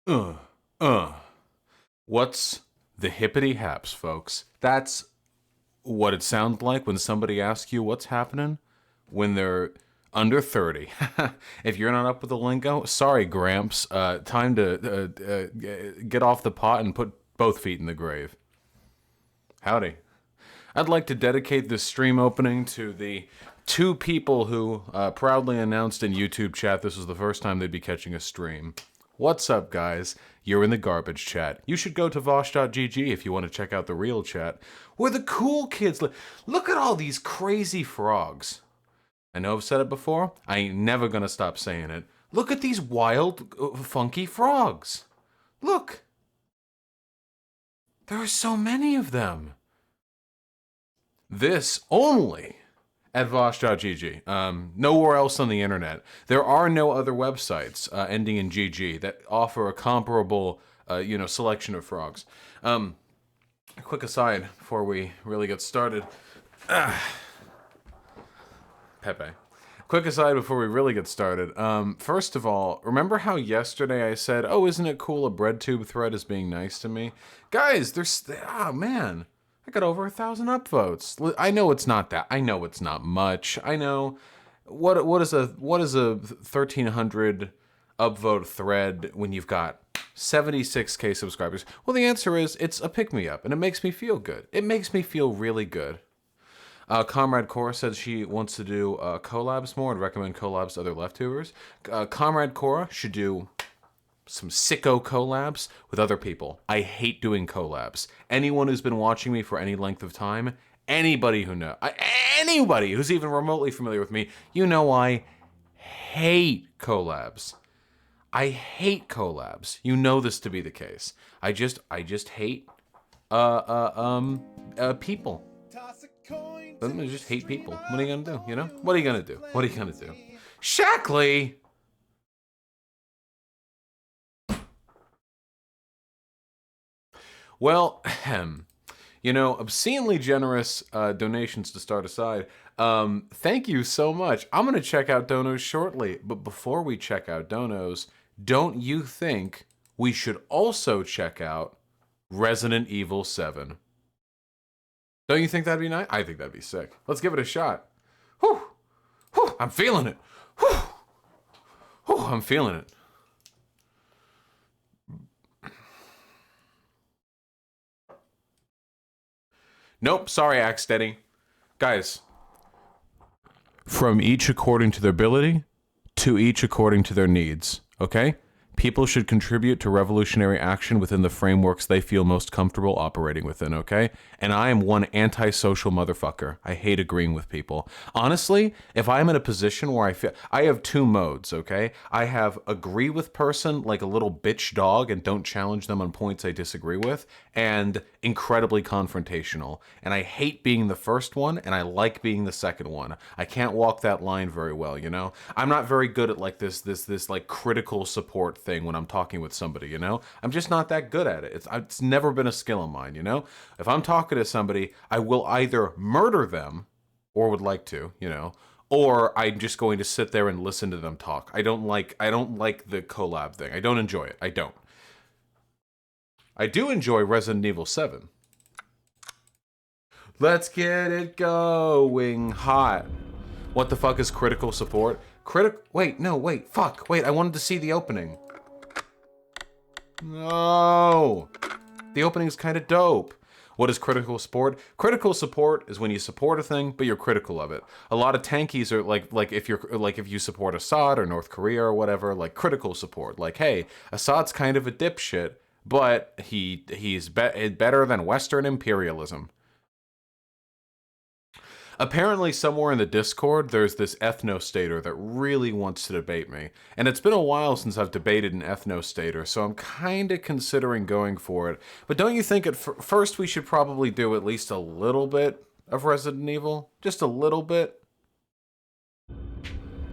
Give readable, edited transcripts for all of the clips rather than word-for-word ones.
Uh, uh. What's the hippity haps, folks? That's what it sounds like when somebody asks you what's happening when they're under 30. If you're not up with the lingo, sorry, Gramps. Time to get off the pot and put both feet in the grave. Howdy. I'd like to dedicate this stream opening to the two people who proudly announced in YouTube chat this was the first time they'd be catching a stream. What's up, guys? You're in the garbage chat. You should go to Vosh.gg if you want to check out the real chat, where the cool kids live. Look at all these crazy frogs. I know I've said it before. I ain't never gonna stop saying it. Look at these wild, funky frogs. Look. There are so many of them. This only at Vosh.gg. Nowhere else on the internet. There are no other websites ending in GG that offer a comparable, selection of frogs. A quick aside before we really get started. Pepe. Quick aside before we really get started. First of all, remember how yesterday I said, "Oh, isn't it cool a BreadTube thread is being nice to me?" Guys, man. I got over 1,000 upvotes. I know it's not that. I know it's not much. I know what is a 1,300 upvote thread when you've got 76K subscribers? Well, the answer is it's a pick me up, and it makes me feel good. It makes me feel really good. Comrade Cora said she wants to do collabs more and recommend collabs to other leftovers. Comrade Cora should do some sicko collabs with other people. I hate doing collabs. Anyone who's been watching me for any length of time, anybody who's even remotely familiar with me, you know I hate collabs. I hate collabs. You know this to be the case. I just hate people. I just hate people. What are you gonna do? You know? What are you gonna do? What are you gonna do? Shackley! Well, obscenely generous donations to start aside. Thank you so much. I'm going to check out donos shortly. But before we check out donos, don't you think we should also check out Resident Evil 7? Don't you think that'd be nice? I think that'd be sick. Let's give it a shot. Whew. Whew. I'm feeling it. Whew. Whew. I'm feeling it. Nope, sorry, Axsteady. Guys, from each according to their ability, to each according to their needs, okay? People should contribute to revolutionary action within the frameworks they feel most comfortable operating within, okay? And I am one antisocial motherfucker. I hate agreeing with people. Honestly, if I'm in a position where I have two modes, okay? I have agree with person like a little bitch dog and don't challenge them on points I disagree with, and incredibly confrontational. And I hate being the first one, and I like being the second one. I can't walk that line very well, you know? I'm not very good at like this like critical support thing when I'm talking with somebody, you know? I'm just not that good at it. It's never been a skill of mine, you know? If I'm talking to somebody, I will either murder them, or would like to, you know, or I'm just going to sit there and listen to them talk. I don't like the collab thing. I don't enjoy it. I don't. I do enjoy Resident Evil 7. Let's get it going hot. What the fuck is critical support? Wait, fuck. Wait, I wanted to see the opening. No. The opening's kind of dope. What is critical support? Critical support is when you support a thing, but you're critical of it. A lot of tankies are like if you support Assad or North Korea or whatever, like critical support. Like, hey, Assad's kind of a dipshit, but he's better than Western imperialism. Apparently somewhere in the Discord, there's this ethnostater that really wants to debate me. And it's been a while since I've debated an ethnostater, so I'm kind of considering going for it. But don't you think at first we should probably do at least a little bit of Resident Evil? Just a little bit?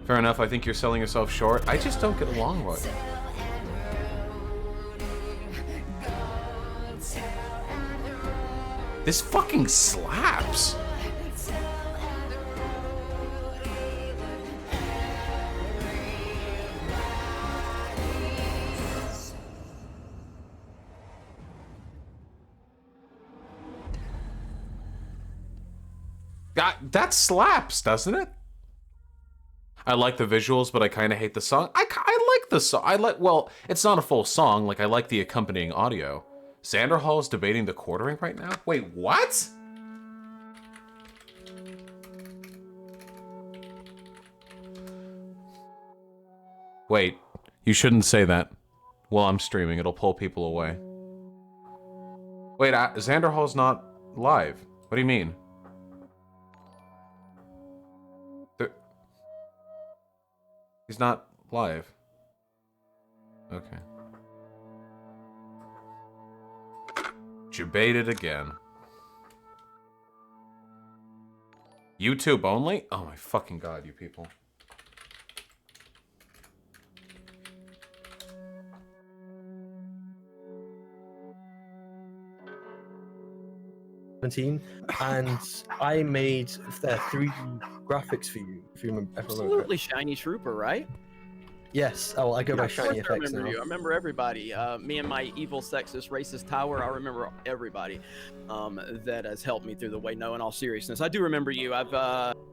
Fair enough, I think you're selling yourself short. I just don't get along with it. This fucking slaps! That slaps, doesn't it? I like the visuals, but I kind of hate the song. I like the song. Well, it's not a full song. Like, I like the accompanying audio. Xander Hall is debating the quartering right now? Wait, what? Wait, you shouldn't say that while I'm streaming. It'll pull people away. Wait, Xander Hall's not live. What do you mean? He's not live. Okay. Debated again. YouTube only? Oh my fucking god, you people. And I made 3D graphics for you, if you remember. Absolutely, Shiny Trooper, right? Yes. Oh, I go by Shiny Of course Effects I remember now. you. I remember everybody. Me and my evil, sexist, racist tower. I remember everybody that has helped me through the way. No, in all seriousness, I do remember you. I don't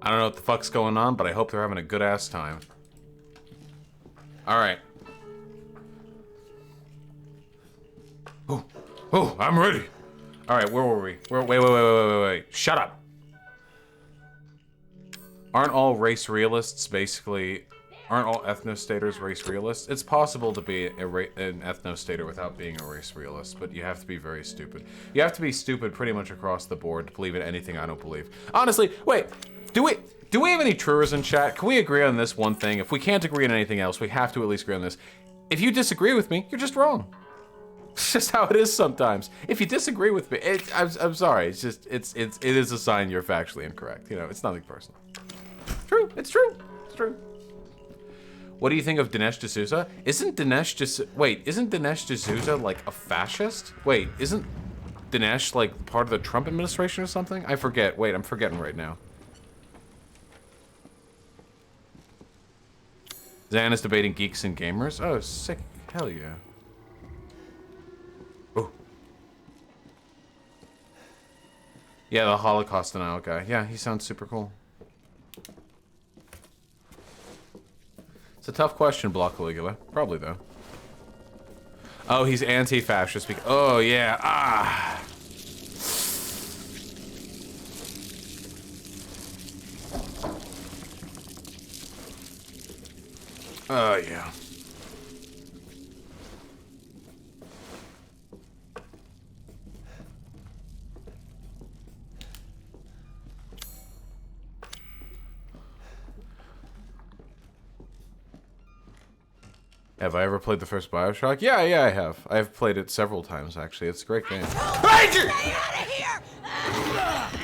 know what the fuck's going on, but I hope they're having a good ass time. All right. Oh, I'm ready. All right, where were we? Wait. Shut up. Aren't all race realists basically... Aren't all ethnostaters race realists? It's possible to be an ethnostater without being a race realist, but you have to be very stupid. You have to be stupid pretty much across the board to believe in anything I don't believe. Honestly, wait, do we have any truers in chat? Can we agree on this one thing? If we can't agree on anything else, we have to at least agree on this. If you disagree with me, you're just wrong. It's just how it is sometimes. If you disagree with me, I'm sorry. It's just it is a sign you're factually incorrect. You know, it's nothing personal. True. It's true. It's true. What do you think of Dinesh D'Souza? Isn't Dinesh D'Souza like a fascist? Wait, isn't Dinesh like part of the Trump administration or something? I forget. Wait, I'm forgetting right now. Zan is debating geeks and gamers. Oh, sick. Hell yeah. Yeah, the Holocaust denial guy. Yeah, he sounds super cool. It's a tough question, Block Caligula. Probably, though. Oh, he's anti-fascist. Oh, yeah. Ah. Oh, yeah. Have I ever played the first Bioshock? Yeah, I have. I've played it several times, actually. It's a great game. Ranger! Stay out of here!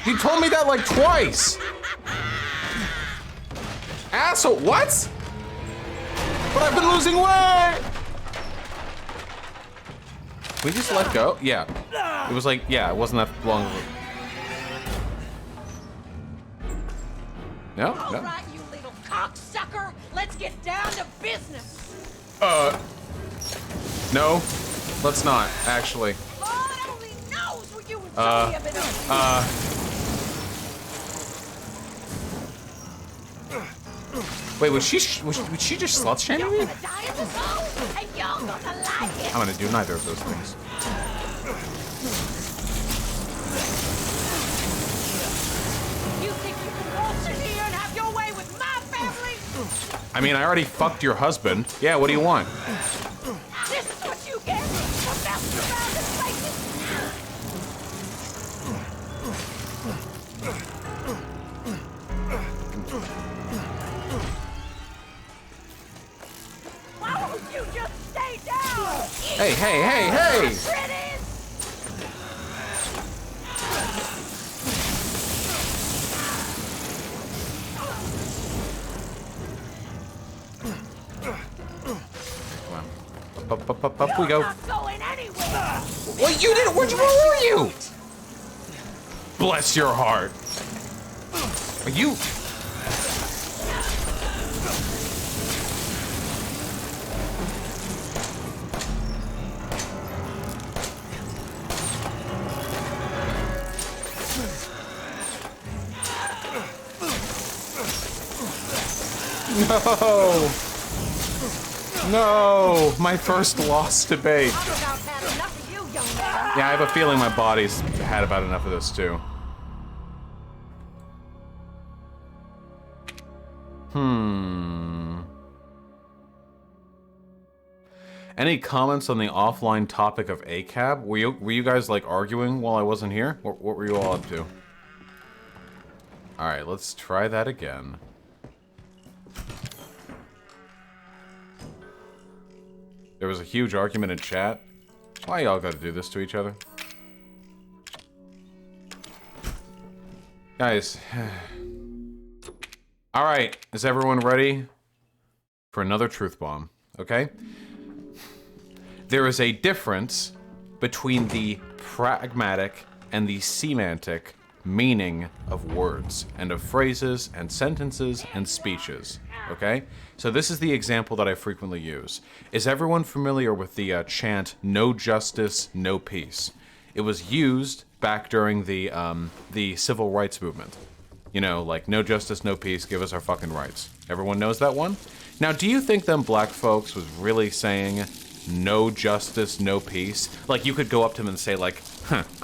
He told me that like twice! Asshole, what? But I've been losing weight! We just let go? Yeah. It was like, yeah, it wasn't that long ago. No? All right, you little cocksucker! Let's get down to business! No, let's not, actually. God only knows what you and Joey have been up to. Wait, was she just slut shaming me? You're gonna die in the zone, and you're gonna like it! I'm gonna do neither of those things. You think you can waltz in here and have your way with my family? I mean, I already fucked your husband. Yeah, what do you want? This is what you get for bouncing around in places! Why won't you just stay down? Hey! Pretties! Up we go. Not going anywhere! Well, you didn't. Where were you? Bless your heart. Are you? No! No! My first loss debate. I've about had enough of you, young man. Yeah, I have a feeling my body's had about enough of this too. Any comments on the offline topic of ACAB? Were you guys like arguing while I wasn't here? What were you all up to? Alright, let's try that again. There was a huge argument in chat. Why y'all gotta do this to each other? Guys. Alright, is everyone ready for another truth bomb? Okay? There is a difference between the pragmatic and the semantic meaning of words and of phrases and sentences and speeches. Okay? So this is the example that I frequently use. Is everyone familiar with the chant, "No justice, no peace"? It was used back during the civil rights movement. You know, like, no justice, no peace, give us our fucking rights. Everyone knows that one? Now, do you think them black folks was really saying, no justice, no peace? Like, you could go up to them and say, like,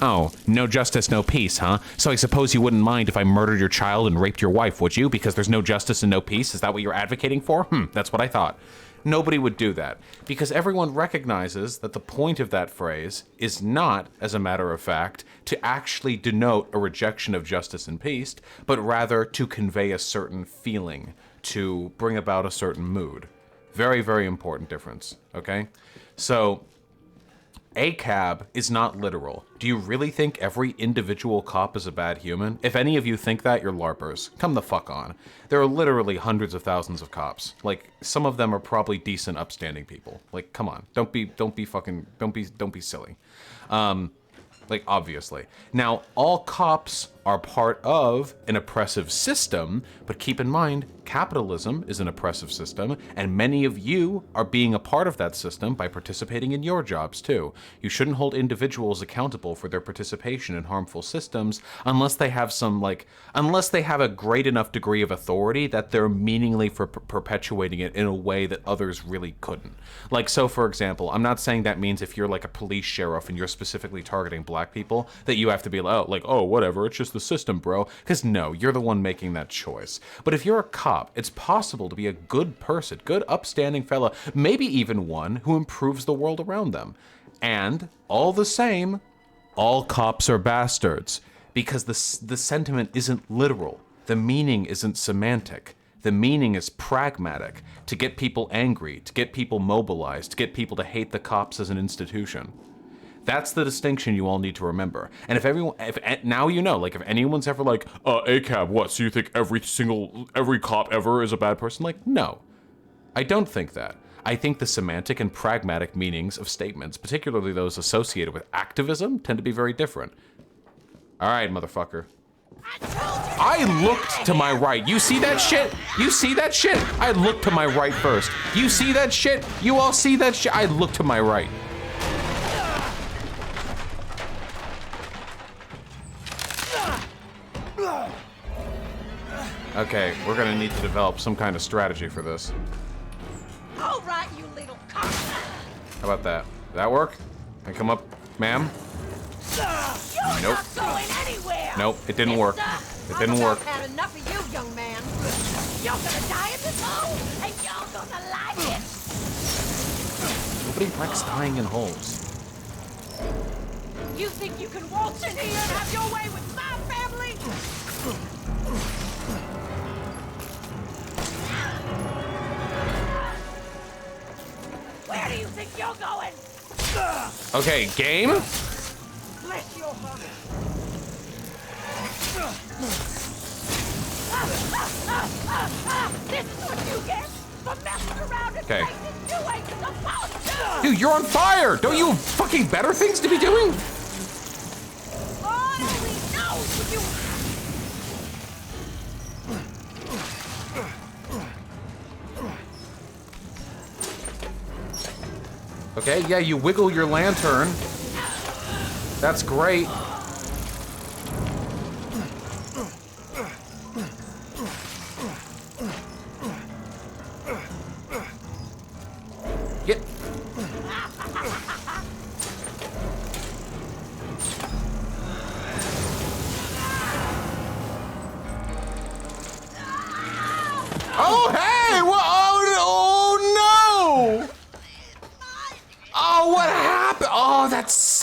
oh, no justice, no peace, huh? So I suppose you wouldn't mind if I murdered your child and raped your wife, would you? Because there's no justice and no peace? Is that what you're advocating for? That's what I thought. Nobody would do that, because everyone recognizes that the point of that phrase is not, as a matter of fact, to actually denote a rejection of justice and peace, but rather to convey a certain feeling, to bring about a certain mood. Very, very important difference, okay? So, ACAB is not literal. Do you really think every individual cop is a bad human? If any of you think that, you're LARPers. Come the fuck on. There are literally hundreds of thousands of cops. Like, some of them are probably decent, upstanding people. Like, come on. Don't be silly. Like, obviously. Now, all cops are part of an oppressive system, but keep in mind, capitalism is an oppressive system, and many of you are being a part of that system by participating in your jobs, too. You shouldn't hold individuals accountable for their participation in harmful systems unless they have unless they have a great enough degree of authority that they're meaningfully perpetuating it in a way that others really couldn't. Like, so for example, I'm not saying that means if you're like a police sheriff and you're specifically targeting black people, that you have to be like, oh, whatever, it's just the system, bro. Because no, you're the one making that choice. But if you're a cop, it's possible to be a good person, good upstanding fella, maybe even one who improves the world around them. And all the same, all cops are bastards, because the sentiment isn't literal. The meaning isn't semantic. The meaning is pragmatic, to get people angry, to get people mobilized, to get people to hate the cops as an institution. That's the distinction you all need to remember. And if now you know, like, if anyone's ever like, ACAB, what, so you think every cop ever is a bad person? Like, no. I don't think that. I think the semantic and pragmatic meanings of statements, particularly those associated with activism, tend to be very different. Alright, motherfucker. I looked to my right. You see that shit? You see that shit? I looked to my right first. You see that shit? You all see that shit? I looked to my right. Okay, we're gonna need to develop some kind of strategy for this. All right, you little cock. How about that? Did that work? Can I come up, ma'am? You're Nope. not going anywhere. Nope, it didn't work. It didn't work. I've had enough of you, young man. You're gonna die in this hole, and you're gonna like it. Nobody likes dying in holes. You think you can waltz in here and have your way with my family? Where do you think you're going? Okay, game? Bless your heart. This is what you get for messing around in Okay. places you ain't supposed to. Dude, you're on fire! Don't you have fucking better things to be doing? God only knows you. Okay, yeah, you wiggle your lantern. That's great.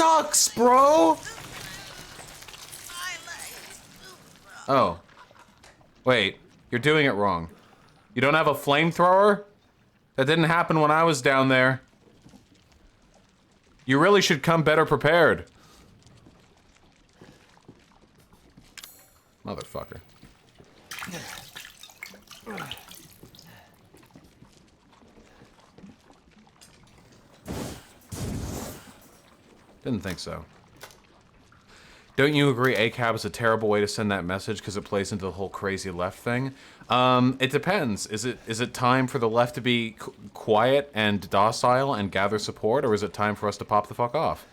sucks, bro. Oh. Wait, you're doing it wrong. You don't have a flamethrower? That didn't happen when I was down there. You really should come better prepared. Motherfucker. Didn't think so. Don't you agree ACAB is a terrible way to send that message because it plays into the whole crazy left thing? It depends. Is it time for the left to be quiet and docile and gather support, or is it time for us to pop the fuck off?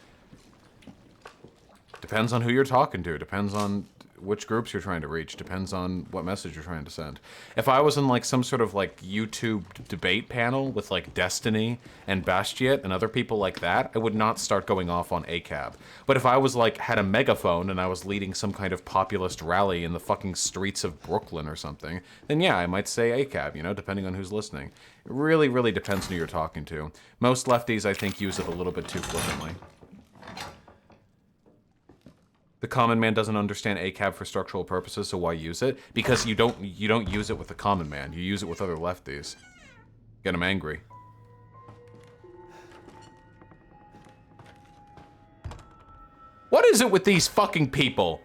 Depends on who you're talking to. Depends on which groups you're trying to reach. Depends on what message you're trying to send. If I was in like some sort of like YouTube debate panel with like Destiny and Bastiat and other people like that, I would not start going off on ACAB. But if I was like had a megaphone and I was leading some kind of populist rally in the fucking streets of Brooklyn or something, then yeah, I might say ACAB, you know, depending on who's listening. It really, really depends on who you're talking to. Most lefties, I think, use it a little bit too flippantly. The common man doesn't understand ACAB for structural purposes, so why use it? Because you don't use it with the common man. You use it with other lefties. Get them angry. What is it with these fucking people?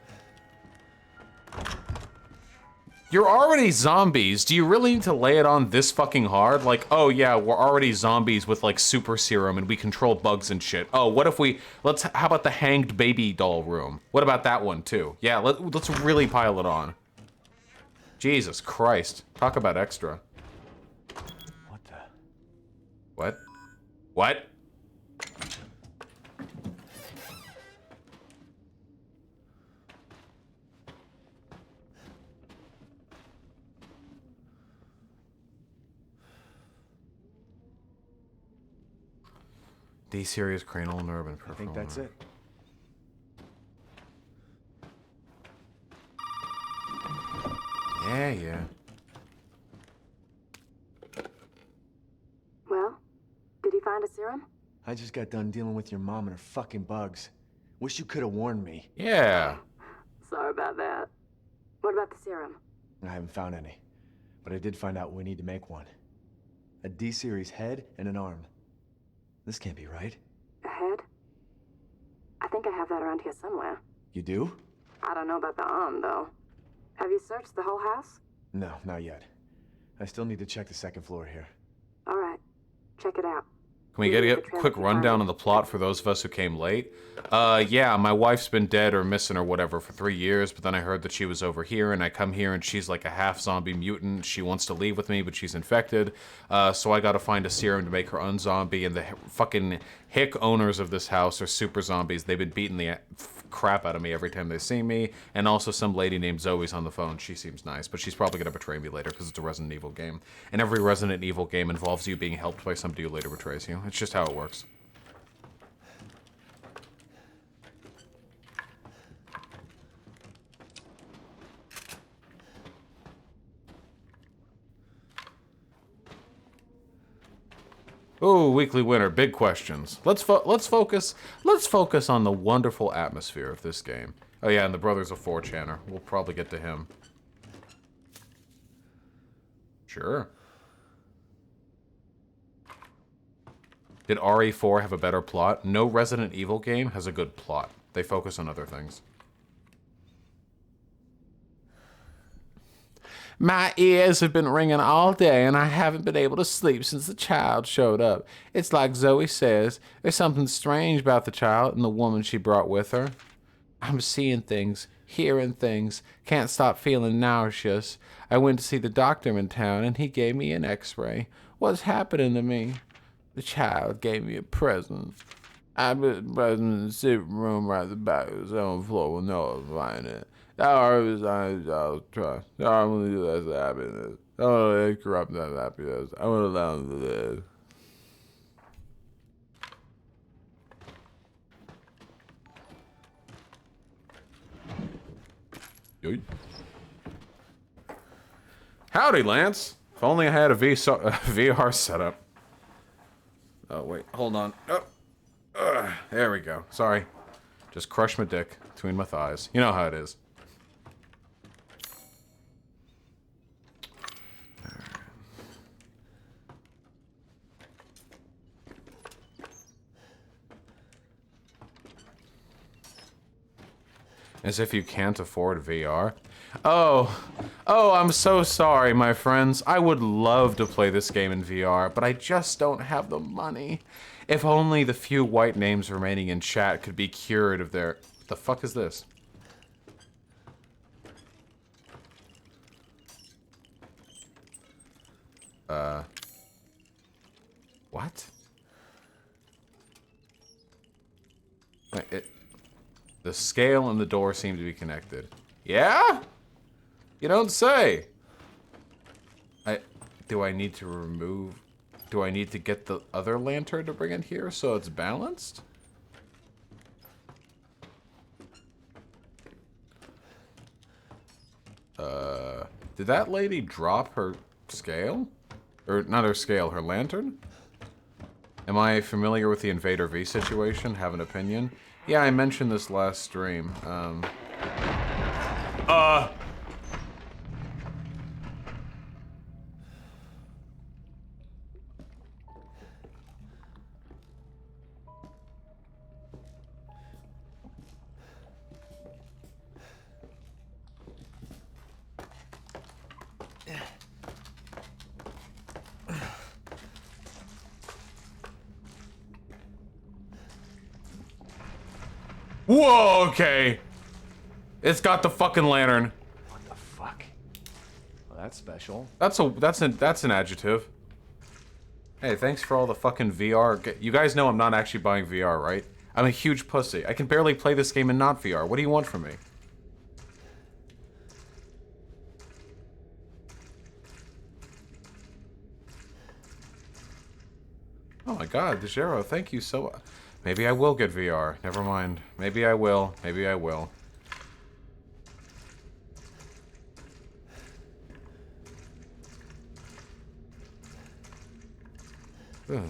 You're already zombies. Do you really need to lay it on this fucking hard? Like, oh yeah, we're already zombies with like super serum and we control bugs and shit. Oh, what if we, how about the hanged baby doll room? What about that one too? Yeah, let's really pile it on. Jesus Christ. Talk about extra. What the? What? What? D-series cranial nerve and peripheral. I think that's it. Yeah. Well, did he find a serum? I just got done dealing with your mom and her fucking bugs. Wish you could have warned me. Yeah. Sorry about that. What about the serum? I haven't found any, but I did find out we need to make one. A D-series head and an arm. This can't be right. A head? I think I have that around here somewhere. You do? I don't know about the arm, though. Have you searched the whole house? No, not yet. I still need to check the second floor here. All right. Check it out. Can we get a quick rundown on the plot for those of us who came late? Yeah, my wife's been dead or missing or whatever for 3 years, but then I heard that she was over here, and I come here and she's like a half-zombie mutant. She wants to leave with me, but she's infected. So I gotta find a serum to make her unzombie, and the fucking hick owners of this house are super zombies. They've been beating the crap out of me every time they see me, and also some lady named Zoe's on the phone. She seems nice, but she's probably gonna betray me later because it's a Resident Evil game. And every Resident Evil game involves you being helped by somebody who later betrays you. It's just how it works. Ooh, weekly winner, big questions. Let's focus on the wonderful atmosphere of this game. Oh yeah, and the brother's a 4chaner. We'll probably get to him. Sure. Did RE4 have a better plot? No Resident Evil game has a good plot. They focus on other things. My ears have been ringing all day and I haven't been able to sleep since the child showed up. It's like Zoe says, there's something strange about the child and the woman she brought with her. I'm seeing things, hearing things, can't stop feeling nauseous. I went to see the doctor in town and he gave me an x-ray. What's happening to me? The child gave me a present. I put the present in the sitting room right at the back of the 7th floor with no one find it. I'll try. I want to do that happiness. I want to corrupt that happiness. I want to allow them to live. Howdy, Lance. If only I had a VR setup. Oh, wait. Hold on. Oh. There we go. Sorry. Just crush my dick between my thighs. You know how it is. As if you can't afford VR. Oh, I'm so sorry, my friends. I would love to play this game in VR, but I just don't have the money. If only the few white names remaining in chat could be cured of their... The fuck is this? What? Wait, the scale and the door seem to be connected. Yeah? You don't say. Do I need to remove... Do I need to get the other lantern to bring it here so it's balanced? Did that lady drop her scale? Or not her scale, her lantern? Am I familiar with the Invader V situation? Have an opinion? Yeah, I mentioned this last stream. Whoa, okay. It's got the fucking lantern. What the fuck? Well, that's special. That's an adjective. Hey, thanks for all the fucking VR. You guys know I'm not actually buying VR, right? I'm a huge pussy. I can barely play this game in not VR. What do you want from me? Oh my god, DeGero, thank you so much. Maybe I will get VR. Never mind. Maybe I will. Maybe I will. Ugh.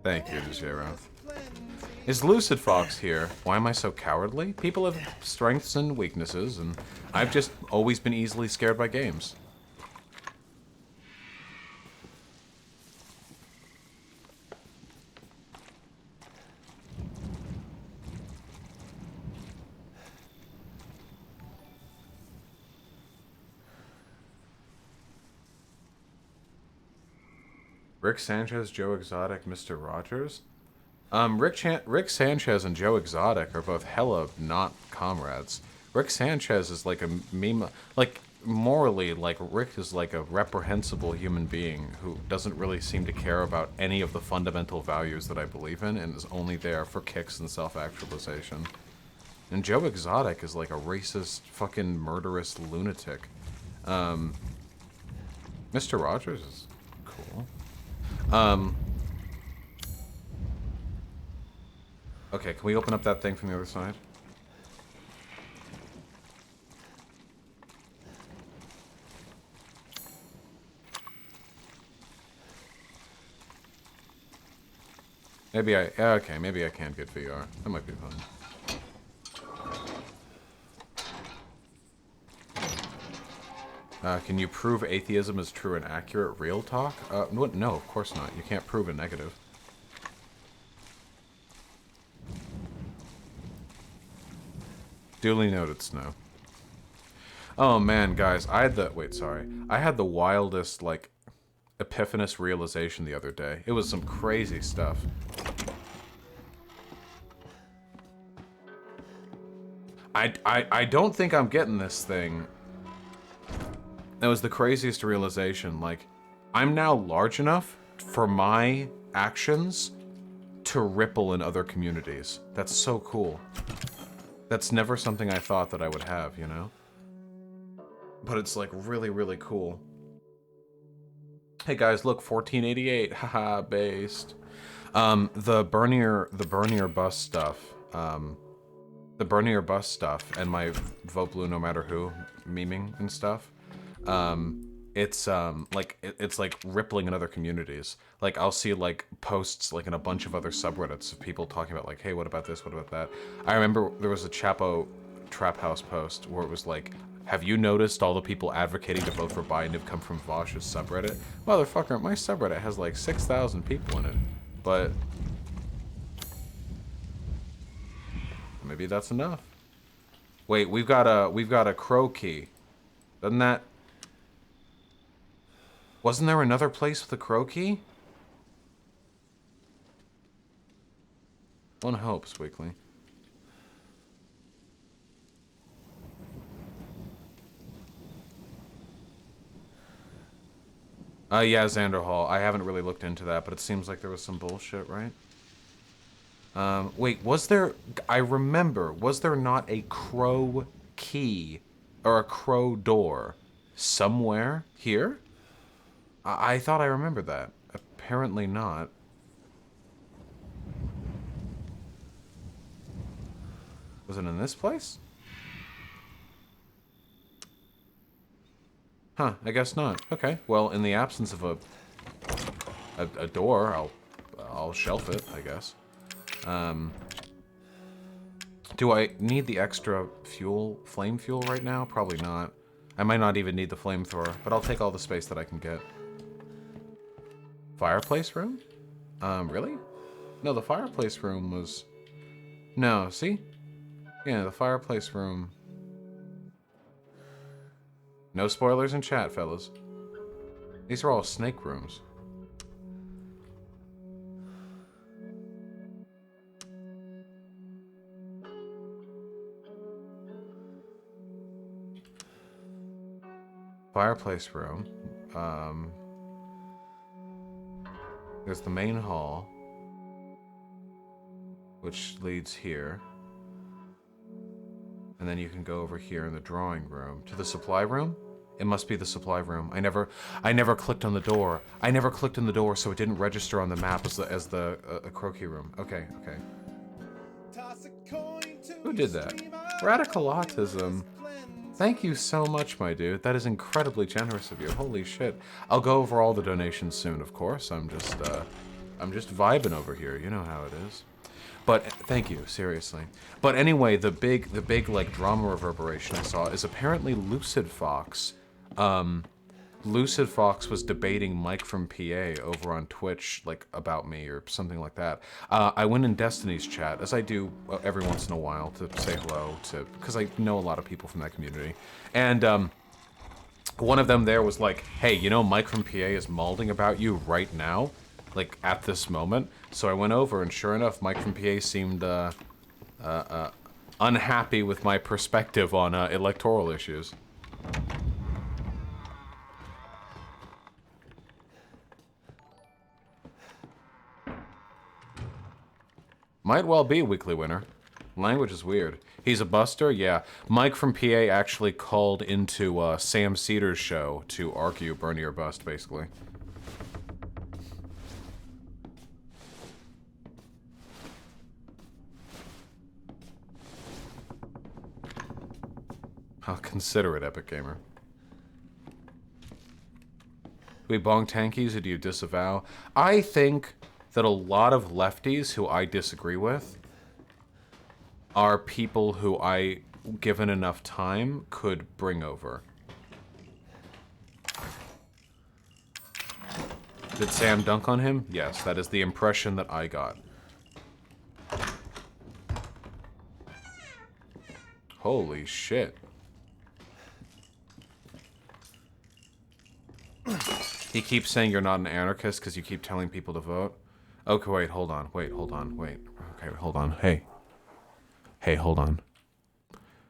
Thank you, DeGero. Is Lucid Fox here? Why am I so cowardly? People have strengths and weaknesses, and I've just always been easily scared by games. Rick Sanchez, Joe Exotic, Mr. Rogers? Rick Sanchez and Joe Exotic are both hella not comrades. Rick Sanchez is like a meme, like, morally, like, Rick is like a reprehensible human being who doesn't really seem to care about any of the fundamental values that I believe in and is only there for kicks and self-actualization. And Joe Exotic is like a racist, fucking murderous lunatic. Mr. Rogers is cool. Okay, can we open up that thing from the other side? Maybe okay, maybe I can get VR. That might be fun. Can you prove atheism is true and accurate? Real talk? No, of course not. You can't prove a negative. Duly noted, Snow. Oh man, guys, I had the wildest, like, epiphanous realization the other day. It was some crazy stuff. I don't think I'm getting this thing. That was the craziest realization. Like, I'm now large enough for my actions to ripple in other communities. That's so cool. That's never something I thought that I would have, you know? But it's, like, really, really cool. Hey guys, look, 1488, haha, based. The Bernier bus stuff, the Bernie or Bust stuff and my Vote Blue No Matter Who memeing and stuff, it's it's like rippling in other communities. Like I'll see like posts like in a bunch of other subreddits of people talking about like, hey, what about this? What about that? I remember there was a Chapo Trap House post where it was like, have you noticed all the people advocating to vote for Biden have come from Vosh's subreddit? Motherfucker, my subreddit has like 6,000 people in it, but maybe that's enough. Wait, we've got a crow key. Doesn't that? Wasn't there another place with a crow key? One hopes, Weekly. Yeah, Xander Hall. I haven't really looked into that, but it seems like there was some bullshit, right? Wait, was there... I remember, was there not a crow key or a crow door somewhere here? I thought I remembered that. Apparently not. Was it in this place? Huh, I guess not. Okay, well, in the absence of a door, I'll shelf it, I guess. Do I need the extra fuel, flame fuel right now? Probably not. I might not even need the flamethrower, but I'll take all the space that I can get. Fireplace room? Really? No, the fireplace room was... No, see? Yeah, the fireplace room... No spoilers in chat, fellas. These are all snake rooms. Fireplace room. There's the main hall, which leads here. And then you can go over here in the drawing room to the supply room. It must be the supply room. I never clicked on the door. I never clicked on the door, so it didn't register on the map as the croquis room. Okay, okay. Who did that? Radical Autism. Thank you so much, my dude. That is incredibly generous of you. Holy shit. I'll go over all the donations soon, of course. I'm just vibing over here. You know how it is. But thank you, seriously. But anyway, the big like drama reverberation I saw is apparently Lucid Fox. Lucid Fox was debating Mike from PA over on Twitch, like about me or something like that. I went in Destiny's chat, as I do every once in a while, to say hello to, because I know a lot of people from that community. And one of them there was like, hey, you know Mike from PA is malding about you right now, like at this moment. So I went over, and sure enough, Mike from PA seemed unhappy with my perspective on electoral issues. Might well be weekly winner. Language is weird. He's a buster? Yeah. Mike from PA actually called into Sam Cedar's show to argue Bernie or bust, basically. I'll consider it, Epic Gamer. Do we bong tankies or do you disavow? I think that a lot of lefties who I disagree with are people who I, given enough time, could bring over. Did Sam dunk on him? Yes, that is the impression that I got. Holy shit. He keeps saying you're not an anarchist because you keep telling people to vote. Okay, wait, hold on. Wait, hold on. Wait. Okay, hold on. Hey. Hey, hold on.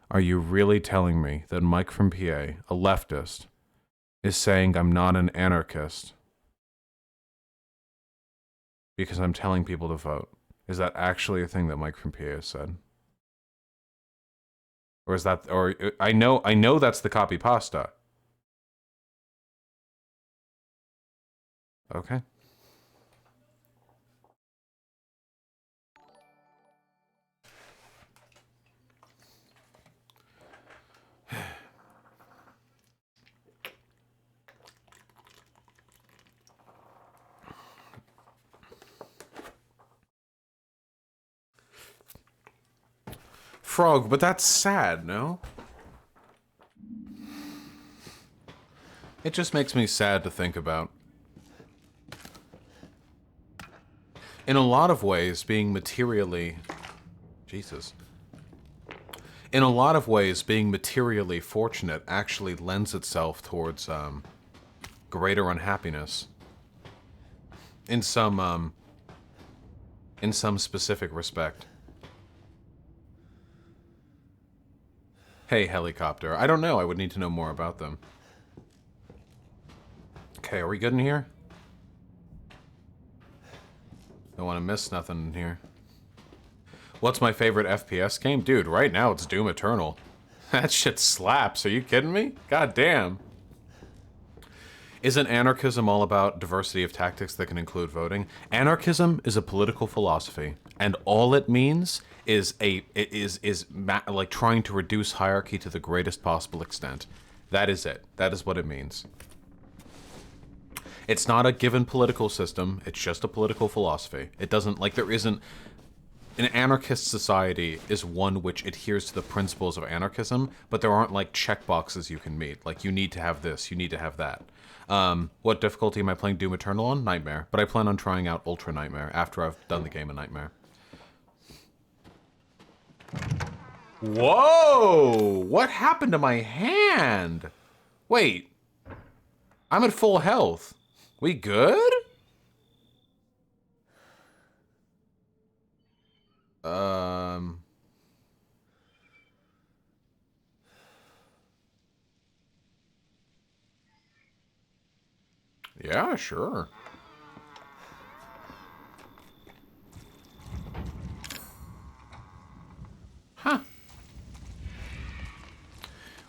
Are you really telling me that Mike from PA, a leftist, is saying I'm not an anarchist because I'm telling people to vote? Is that actually a thing that Mike from PA has said? Or is that, or I know that's the copy pasta. Okay. Frog, but that's sad, no? It just makes me sad to think about. In a lot of ways, being materially... Jesus. In a lot of ways, being materially fortunate actually lends itself towards greater unhappiness. In some specific respect. Hey, helicopter. I don't know. I would need to know more about them. Okay, are we good in here? Don't want to miss nothing in here. What's my favorite FPS game? Dude, right now it's Doom Eternal. That shit slaps. Are you kidding me? God damn. Isn't anarchism all about diversity of tactics that can include voting? Anarchism is a political philosophy, and all it means is like trying to reduce hierarchy to the greatest possible extent. That is it. That is what it means. It's not a given political system. It's just a political philosophy. It doesn't, like, there isn't... An anarchist society is one which adheres to the principles of anarchism, but there aren't, like, checkboxes you can meet. Like, you need to have this, you need to have that. What difficulty am I playing Doom Eternal on? Nightmare. But I plan on trying out Ultra Nightmare after I've done the game of Nightmare. Whoa! What happened to my hand? Wait. I'm at full health. We good? Yeah, sure. Huh.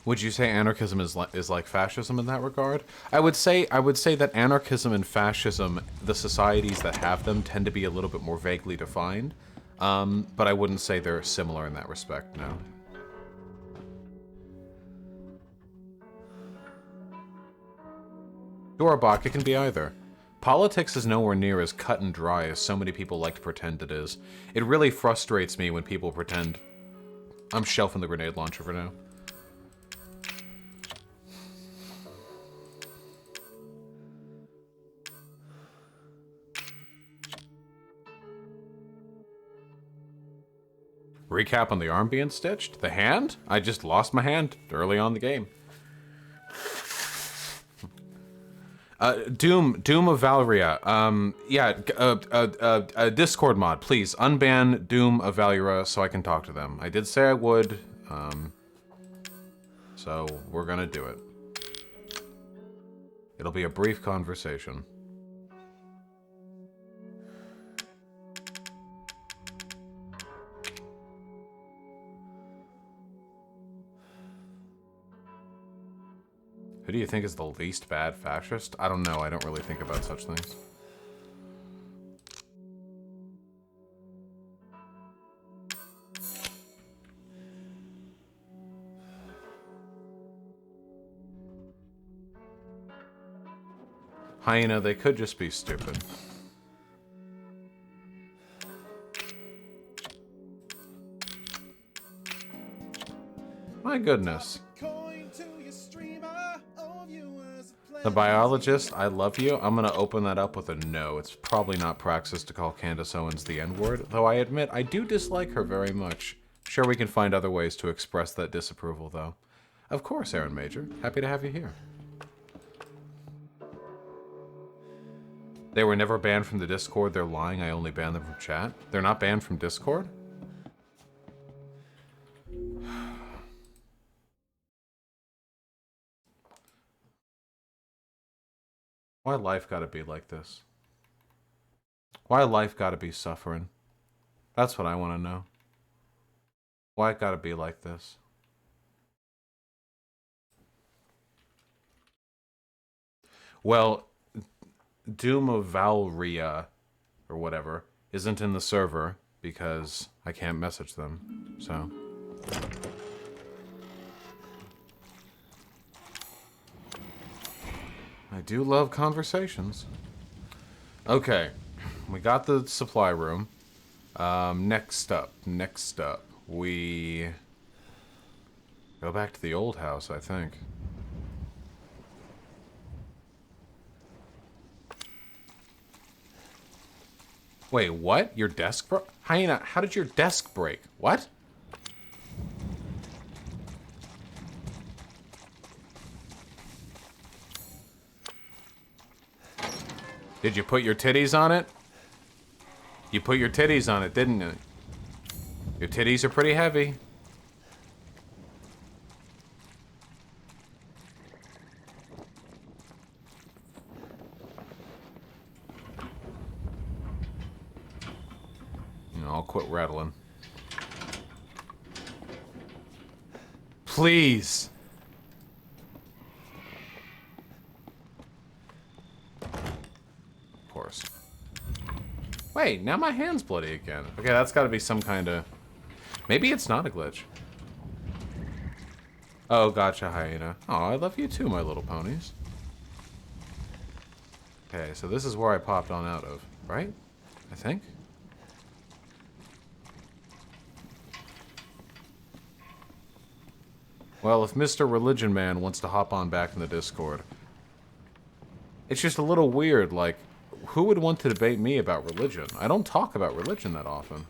Would you say anarchism is like fascism in that regard? I would say that anarchism and fascism, the societies that have them, tend to be a little bit more vaguely defined. But I wouldn't say they're similar in that respect, no. Dorabak, it can be either. Politics is nowhere near as cut and dry as so many people like to pretend it is. It really frustrates me when people pretend... I'm shelving the grenade launcher for now. Recap on the arm being stitched? The hand? I just lost my hand early on in the game. Doom of Valeria. Discord mod, please. Unban Doom of Valeria so I can talk to them. I did say I would. So we're gonna do it. It'll be a brief conversation. Who do you think is the least bad fascist? I don't know. I don't really think about such things. Hyena, they could just be stupid. My goodness. The biologist, I love you. I'm gonna open that up with a no. It's probably not praxis to call Candace Owens the N-word, though I admit I do dislike her very much. Sure, we can find other ways to express that disapproval, though. Of course, Aaron Major. Happy to have you here. They were never banned from the Discord. They're lying. I only banned them from chat. They're not banned from Discord? Why life gotta be like this? Why life gotta be suffering? That's what I want to know. Why it gotta be like this? Well, Doom of Valeria, or whatever, isn't in the server because I can't message them, so... I do love conversations. Okay, we got the supply room. Next up. we go back to the old house, I think. Wait, what? Your desk broke? Hyena, how did your desk break? What? Did you put your titties on it? You put your titties on it, didn't you? Your titties are pretty heavy. I'll quit rattling. Please. Of course. Wait, now my hand's bloody again. Okay, that's got to be some kind of... Maybe it's not a glitch. Oh, gotcha, Hyena. Oh, I love you too, my little ponies. Okay, so this is where I popped on out of, right? I think? Well, if Mr. Religion Man wants to hop on back in the Discord, it's just a little weird, like, who would want to debate me about religion? I don't talk about religion that often.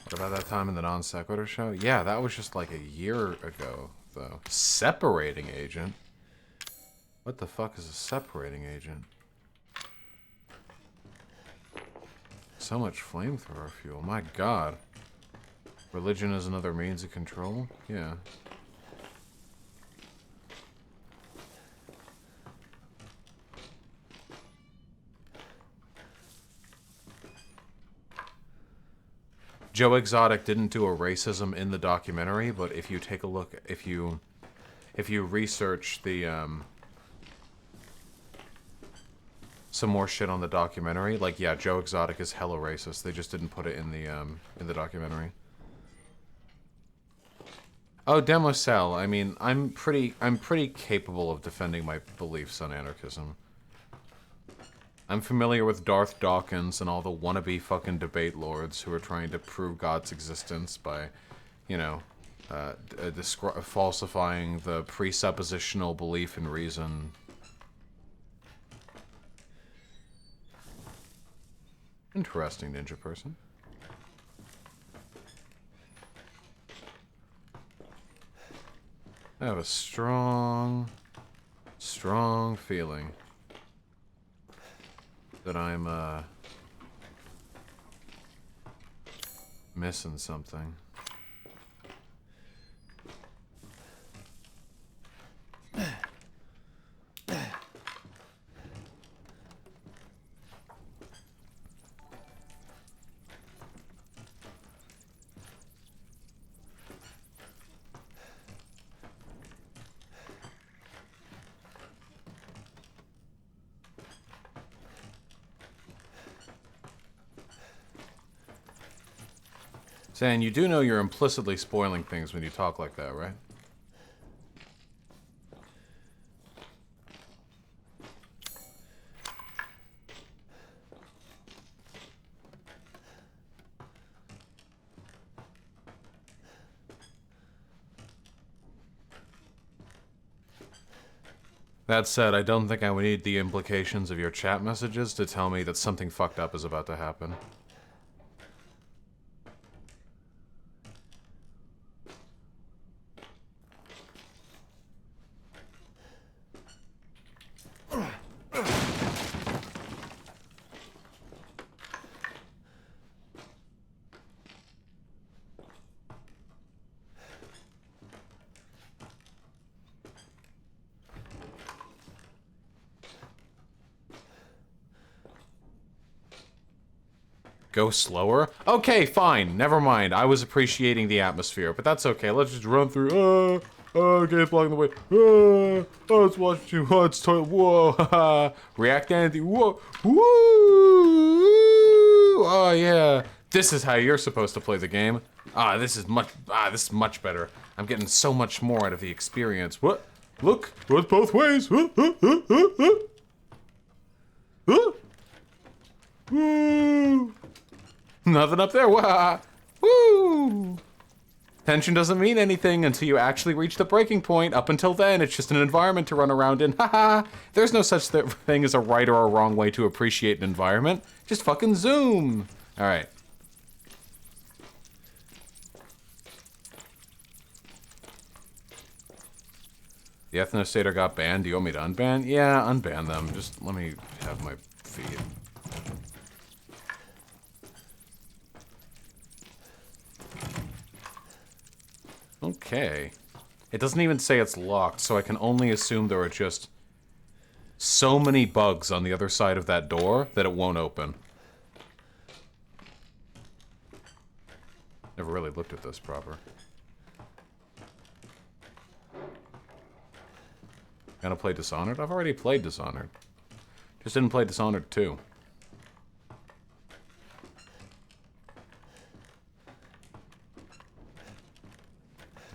What about that time in the Non Sequitur show? Yeah, that was just like a year ago, though. Separating agent? What the fuck is a separating agent? So much flamethrower fuel. My god. Religion is another means of control? Yeah. Joe Exotic didn't do a racism in the documentary, but if you take a look, if you research the some more shit on the documentary, like yeah, Joe Exotic is hella racist. They just didn't put it in the documentary. Oh, Democell. I mean, I'm pretty capable of defending my beliefs on anarchism. I'm familiar with Darth Dawkins and all the wannabe fucking debate lords who are trying to prove God's existence by, you know, falsifying the presuppositional belief in reason. Interesting, ninja person. I have a strong feeling that I'm, missing something. Saying you do know you're implicitly spoiling things when you talk like that, right? That said, I don't think I would need the implications of your chat messages to tell me that something fucked up is about to happen. Go slower? Okay, fine. Never mind. I was appreciating the atmosphere, but that's okay. Let's just run through. Okay, it's blocking the way. Oh, it's watching too much. It's toilet. Whoa, haha. React to anything. Whoa. Woo! Oh, yeah. This is how you're supposed to play the game. This is much better. I'm getting so much more out of the experience. What? Look, it's both ways. Woo! Nothing up there. Woo! Tension doesn't mean anything until you actually reach the breaking point. Up until then, it's just an environment to run around in. Haha! There's no such thing as a right or a wrong way to appreciate an environment. Just fucking zoom. All right. The Ethnosator got banned. Do you want me to unban? Yeah, unban them. Just let me have my feed. Okay. It doesn't even say it's locked, so I can only assume there are just so many bugs on the other side of that door that it won't open. Never really looked at this proper. Gonna play Dishonored? I've already played Dishonored. Just didn't play Dishonored 2.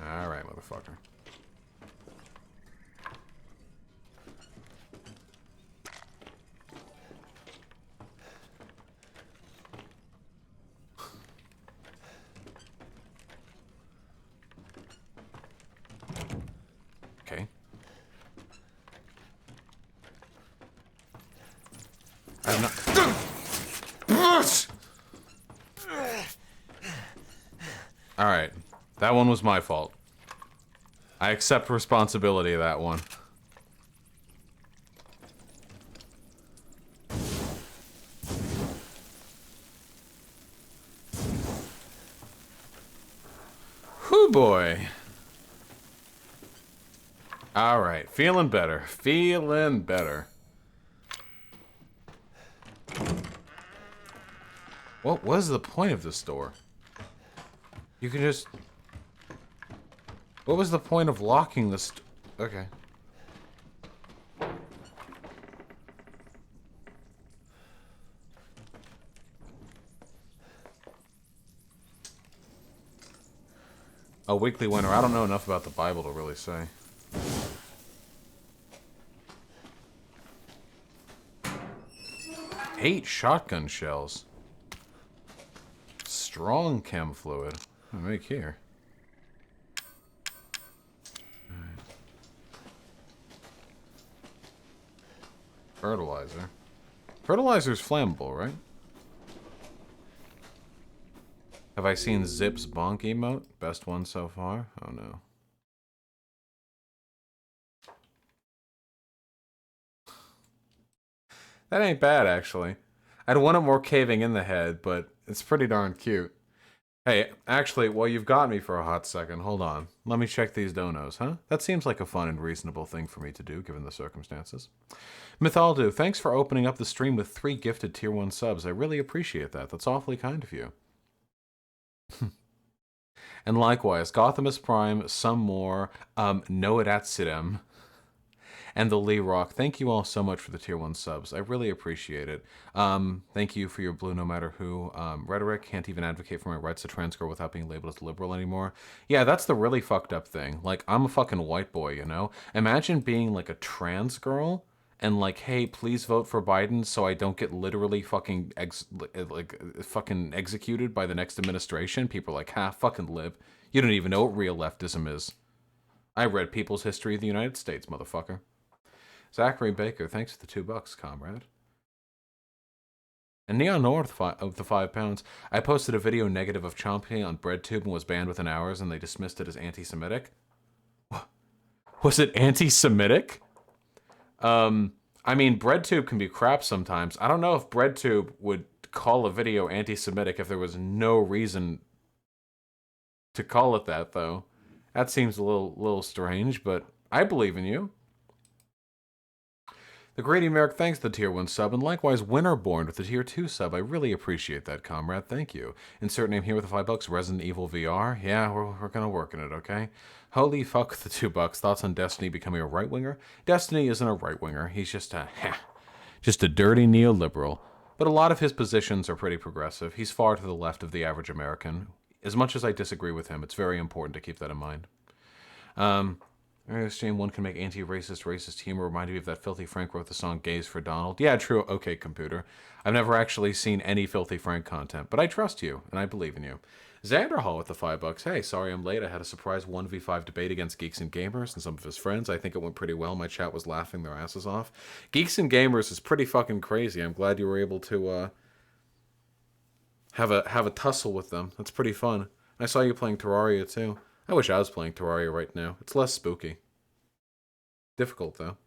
Alright, motherfucker. Okay. I'm not... Alright. That one was my fault. I accept responsibility of that one. Whew, boy. Alright, feeling better. Feeling better. What was the point of this door? You can just... What was the point of locking this? Okay. A weekly winner. I don't know enough about the Bible to really say. Eight shotgun shells. Strong chem fluid. What do I make here? Fertilizer. Fertilizer's flammable, right? Have I seen Zip's bonk emote? Best one so far? Oh no. That ain't bad, actually. I'd want it more caving in the head, but it's pretty darn cute. Hey, actually, well, you've got me for a hot second. Hold on. Let me check these donos, huh? That seems like a fun and reasonable thing for me to do, given the circumstances. Mythaldu, thanks for opening up the stream with 3 gifted Tier 1 subs. I really appreciate that. That's awfully kind of you. And likewise, Gothamus Prime, some more, Noedatsirem, and the Lee Rock. Thank you all so much for the Tier 1 subs. I really appreciate it. Thank you for your blue no matter who. Rhetoric, can't even advocate for my rights to trans girl without being labeled as liberal anymore. Yeah, that's the really fucked up thing. Like, I'm a fucking white boy, you know? Imagine being like a trans girl and like, hey, please vote for Biden so I don't get literally fucking fucking executed by the next administration. People are like, ha, fucking lib. You don't even know what real leftism is. I read People's History of the United States, motherfucker. Zachary Baker, thanks for the $2, comrade. And Neon North of the £5. I posted a video negative of Chomsky on BreadTube and was banned within hours, and they dismissed it as anti-Semitic. Was it anti-Semitic? I mean, BreadTube can be crap sometimes. I don't know if BreadTube would call a video anti-Semitic if there was no reason to call it that, though. That seems a little strange, but I believe in you. The Greedy Merrick thanks the tier 1 sub, and likewise Winterborn with the tier 2 sub. I really appreciate that, comrade. Thank you. Insert name here with the $5. Resident Evil VR. Yeah, we're gonna work on it, okay? Holy fuck with the $2. Thoughts on Destiny becoming a right-winger? Destiny isn't a right-winger. He's just a dirty neoliberal. But a lot of his positions are pretty progressive. He's far to the left of the average American. As much as I disagree with him, it's very important to keep that in mind. Shame one can make racist humor. Reminded me of that Filthy Frank wrote the song Gays for Donald. Yeah, true. Okay, computer. I've never actually seen any Filthy Frank content, but I trust you, and I believe in you. Xanderhall with the $5. Hey, sorry I'm late. I had a surprise 1v5 debate against Geeks and Gamers and some of his friends. I think it went pretty well. My chat was laughing their asses off. Geeks and Gamers is pretty fucking crazy. I'm glad you were able to have a tussle with them. That's pretty fun. I saw you playing Terraria too. I wish I was playing Terraria right now. It's less spooky. Difficult, though.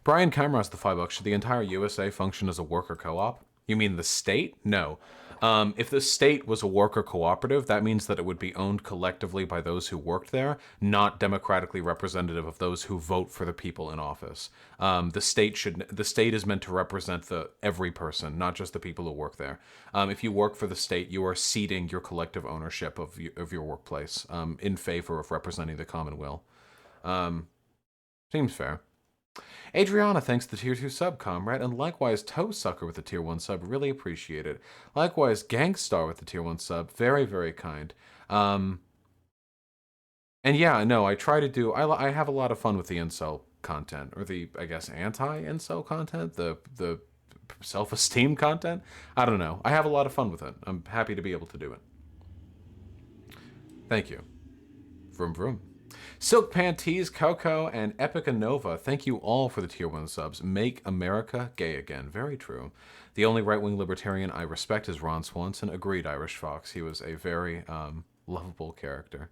Brian Camera's the $5. Should the entire USA function as a worker co-op? You mean the state? No. If the state was a worker cooperative, that means that it would be owned collectively by those who worked there, not democratically representative of those who vote for the people in office. The state is meant to represent every person, not just the people who work there. If you work for the state, you are ceding your collective ownership of your workplace in favor of representing the common will. Seems fair. Adriana thanks the tier 2 sub, comrade, and likewise Toe Sucker with the tier 1 sub, really appreciate it. Likewise Gangstar with the tier 1 sub, very, very kind. And yeah, no, I try to do, I have a lot of fun with the incel content, or the, I guess, anti-incel content, the self-esteem content. I don't know. I have a lot of fun with it. I'm happy to be able to do it. Thank you. Vroom vroom. Silk Panties, Coco, and Epica Nova, thank you all for the tier 1 subs. Make America gay again. Very true. The only right-wing libertarian I respect is Ron Swanson. Agreed, Irish Fox. He was a very lovable character.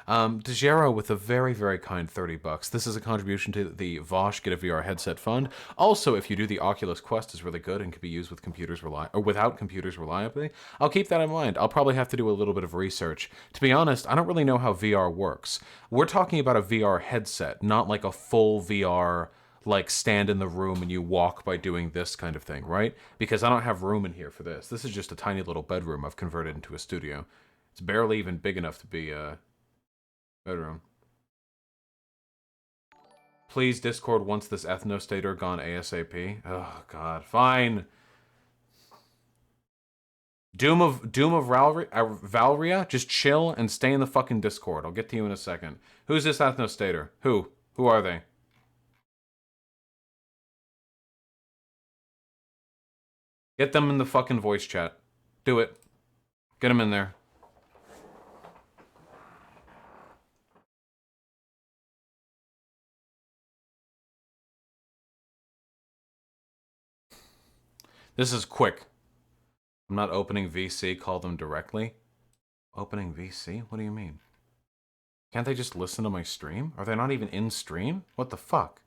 DeGero with a very, very kind $30. This is a contribution to the Vosh Get a VR Headset Fund. Also, if you do the Oculus Quest, is really good and can be used with computers without computers reliably. I'll keep that in mind. I'll probably have to do a little bit of research. To be honest, I don't really know how VR works. We're talking about a VR headset, not like a full VR, like stand in the room and you walk by doing this kind of thing, right? Because I don't have room in here for this. This is just a tiny little bedroom I've converted into a studio. It's barely even big enough to be bedroom. Please Discord once this ethnostater gone ASAP. Oh god, fine. Doom of Valeria, just chill and stay in the fucking Discord. I'll get to you in a second. Who's this ethnostater? Who are they? Get them in the fucking voice chat. Do it. Get them in there. This is quick. I'm not opening VC, call them directly. Opening VC? What do you mean? Can't they just listen to my stream? Are they not even in stream? What the fuck?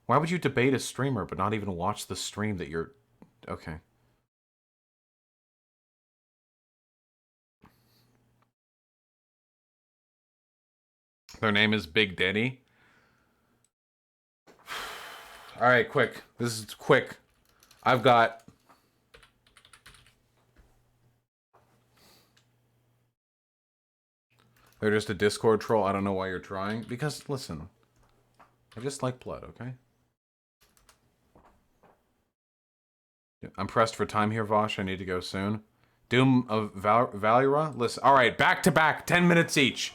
Why would you debate a streamer but not even watch the stream that you're... Okay. Their name is Big Daddy. Alright, quick. This is quick. I've got... They're just a Discord troll. I don't know why you're trying. Because, listen. I just like blood, okay? I'm pressed for time here, Vosh. I need to go soon. Doom of Valura? Listen. Alright, back to back. 10 minutes each.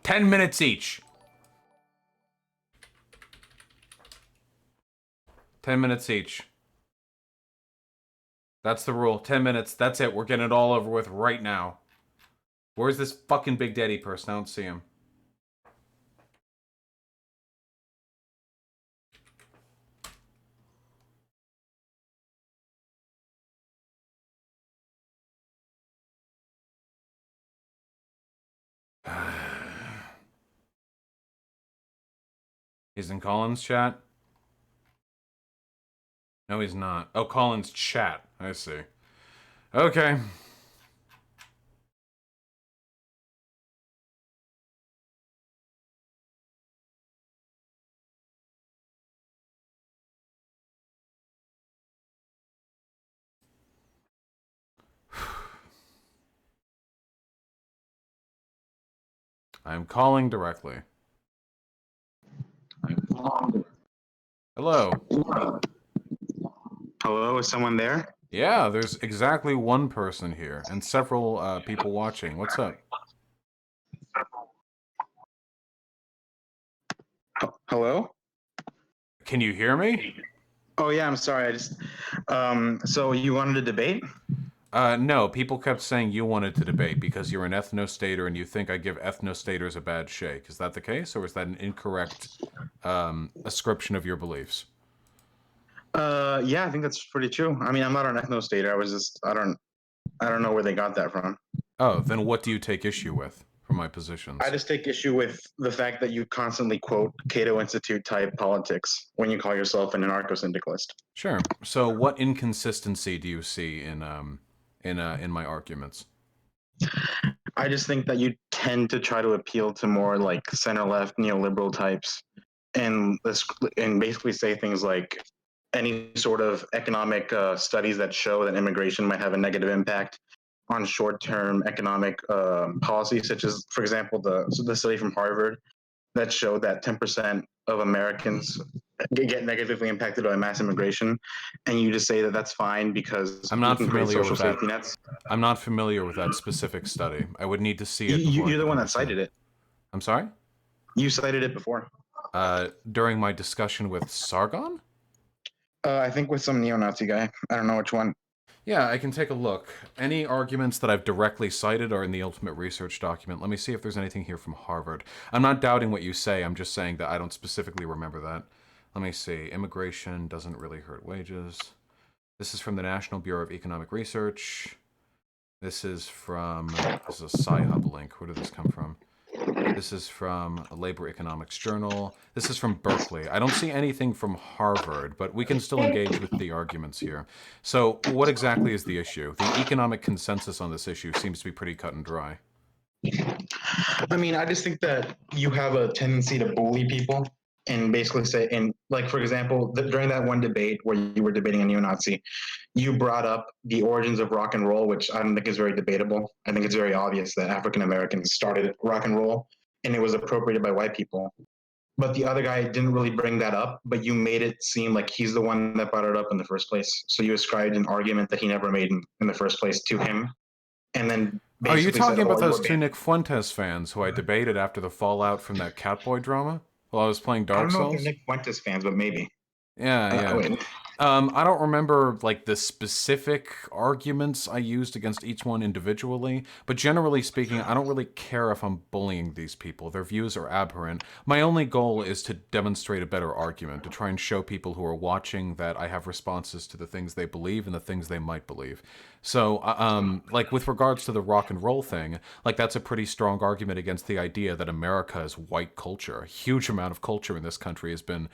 10 minutes each. 10 minutes each. That's the rule. 10 minutes. That's it. We're getting it all over with right now. Where's this fucking Big Daddy person? I don't see him. He's in Colin's chat? No, he's not. Oh, Colin's chat. I see. Okay. I'm calling directly. Hello. Hello, is someone there? Yeah, there's exactly one person here and several people watching. What's up? Hello? Can you hear me? Oh yeah, I'm sorry. So you wanted to debate? No, people kept saying you wanted to debate because you're an ethnostater and you think I give ethnostaters a bad shake. Is that the case, or is that an incorrect ascription of your beliefs? Yeah, I think that's pretty true. I mean, I'm not an ethnostater. I don't know where they got that from. Oh, then what do you take issue with from my positions? I just take issue with the fact that you constantly quote Cato Institute type politics when you call yourself an anarcho-syndicalist. Sure. So, what inconsistency do you see in my arguments? I just think that you tend to try to appeal to more like center-left neoliberal types, and basically say things like any sort of economic studies that show that immigration might have a negative impact on short-term economic policy, such as, for example, the study from Harvard that showed that 10% of Americans get negatively impacted by mass immigration, and you just say that that's fine because I'm not we can create familiar social with that. safety nets. I'm not familiar with that specific study. I would need to see it. You're the one that cited it. I'm sorry? You cited it before. During my discussion with Sargon? I think with some neo-Nazi guy. I don't know which one. Yeah, I can take a look. Any arguments that I've directly cited are in the Ultimate Research document. Let me see if there's anything here from Harvard. I'm not doubting what you say. I'm just saying that I don't specifically remember that. Let me see. Immigration doesn't really hurt wages. This is from the National Bureau of Economic Research. This is a Sci-Hub link. Where did this come from? This is from a Labor Economics Journal. This is from Berkeley. I don't see anything from Harvard, but we can still engage with the arguments here. So what exactly is the issue? The economic consensus on this issue seems to be pretty cut and dry. I mean, I just think that you have a tendency to bully people and basically say, and like, for example, during that one debate where you were debating a neo-Nazi, you brought up the origins of rock and roll, which I don't think is very debatable. I think it's very obvious that African Americans started rock and roll and it was appropriated by white people. But the other guy didn't really bring that up, but you made it seem like he's the one that brought it up in the first place. So you ascribed an argument that he never made in the first place to him. And then are you talking said, about those two Nick Fuentes fans who I debated after the fallout from that Catboy drama while I was playing Dark Souls? I don't know if they're Nick Fuentes fans, but maybe. Yeah. I don't remember like the specific arguments I used against each one individually, but generally speaking, I don't really care if I'm bullying these people. Their views are aberrant. My only goal is to demonstrate a better argument, to try and show people who are watching that I have responses to the things they believe and the things they might believe. So, like with regards to the rock and roll thing, like that's a pretty strong argument against the idea that America is white culture. A huge amount of culture in this country has been,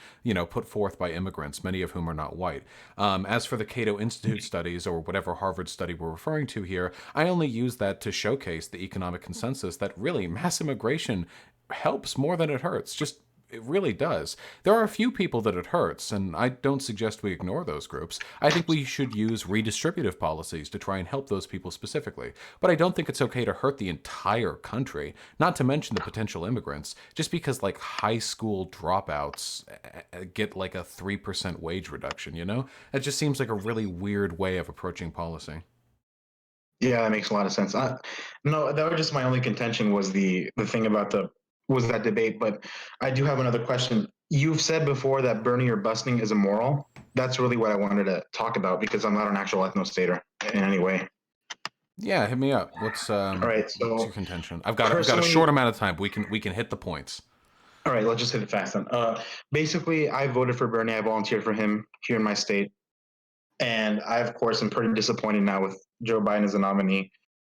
put forth by immigrants, many of whom are not white. As for the Cato Institute studies or whatever Harvard study we're referring to here, I only use that to showcase the economic consensus that really mass immigration helps more than it hurts. It really does. There are a few people that it hurts, and I don't suggest we ignore those groups. I think we should use redistributive policies to try and help those people specifically. But I don't think it's okay to hurt the entire country, not to mention the potential immigrants, just because like high school dropouts get like a 3% wage reduction, It just seems like a really weird way of approaching policy. Yeah, that makes a lot of sense. No, that was just my only contention was the thing about that debate. But I do have another question. You've said before that burning or busting is immoral. That's really what I wanted to talk about because I'm not an actual ethnostater in any way. Yeah, hit me up. What's all right? So what's your contention? I've got a short amount of time. But we can hit the points. All right, let's just hit it fast then. Basically, I voted for Bernie. I volunteered for him here in my state, and I of course am pretty disappointed now with Joe Biden as a nominee.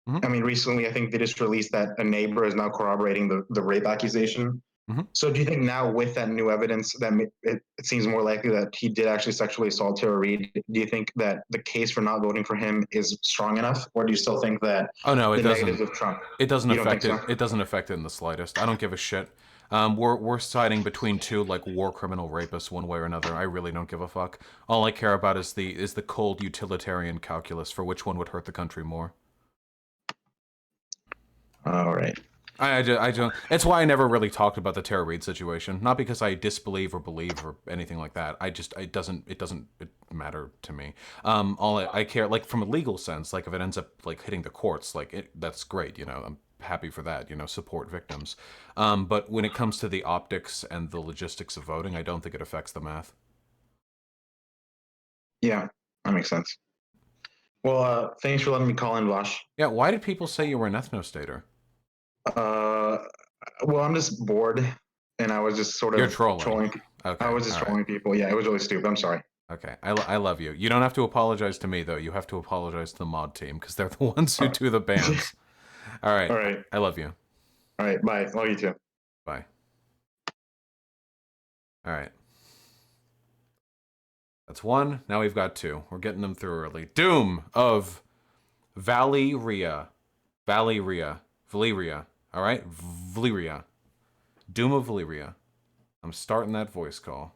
Mm-hmm. I mean, recently, I think they just released that a neighbor is now corroborating the rape accusation. Mm-hmm. So do you think now with that new evidence that it seems more likely that he did actually sexually assault Tara Reade, do you think that the case for not voting for him is strong enough? Or do you still think that it doesn't. Negatives of Trump, it doesn't affect it. So? It doesn't affect it in the slightest. I don't give a shit. We're siding between two like war criminal rapists one way or another. I really don't give a fuck. All I care about is the cold utilitarian calculus for which one would hurt the country more. All right. I don't. It's why I never really talked about the Tara Reid situation. Not because I disbelieve or believe or anything like that. It doesn't matter to me. I care, like, from a legal sense, like, if it ends up like hitting the courts, like, that's great. You know, I'm happy for that. You know, support victims. But when it comes to the optics and the logistics of voting, I don't think it affects the math. Yeah, that makes sense. Well, thanks for letting me call in, Vosh. Yeah. Why did people say you were an ethnostater? Well, I'm just bored, and I was just sort of You're trolling. Okay. I was just trolling people. Yeah, it was really stupid. I'm sorry. Okay, I love you. You don't have to apologize to me, though. You have to apologize to the mod team, because they're the ones who do the bans. All right. All right. I love you. All right. Bye. Love you too. Bye. All right. That's one. Now we've got two. We're getting them through early. Doom of Valyria. Valyria. Valyria. All right? Valyria. Doom of Valyria. I'm starting that voice call.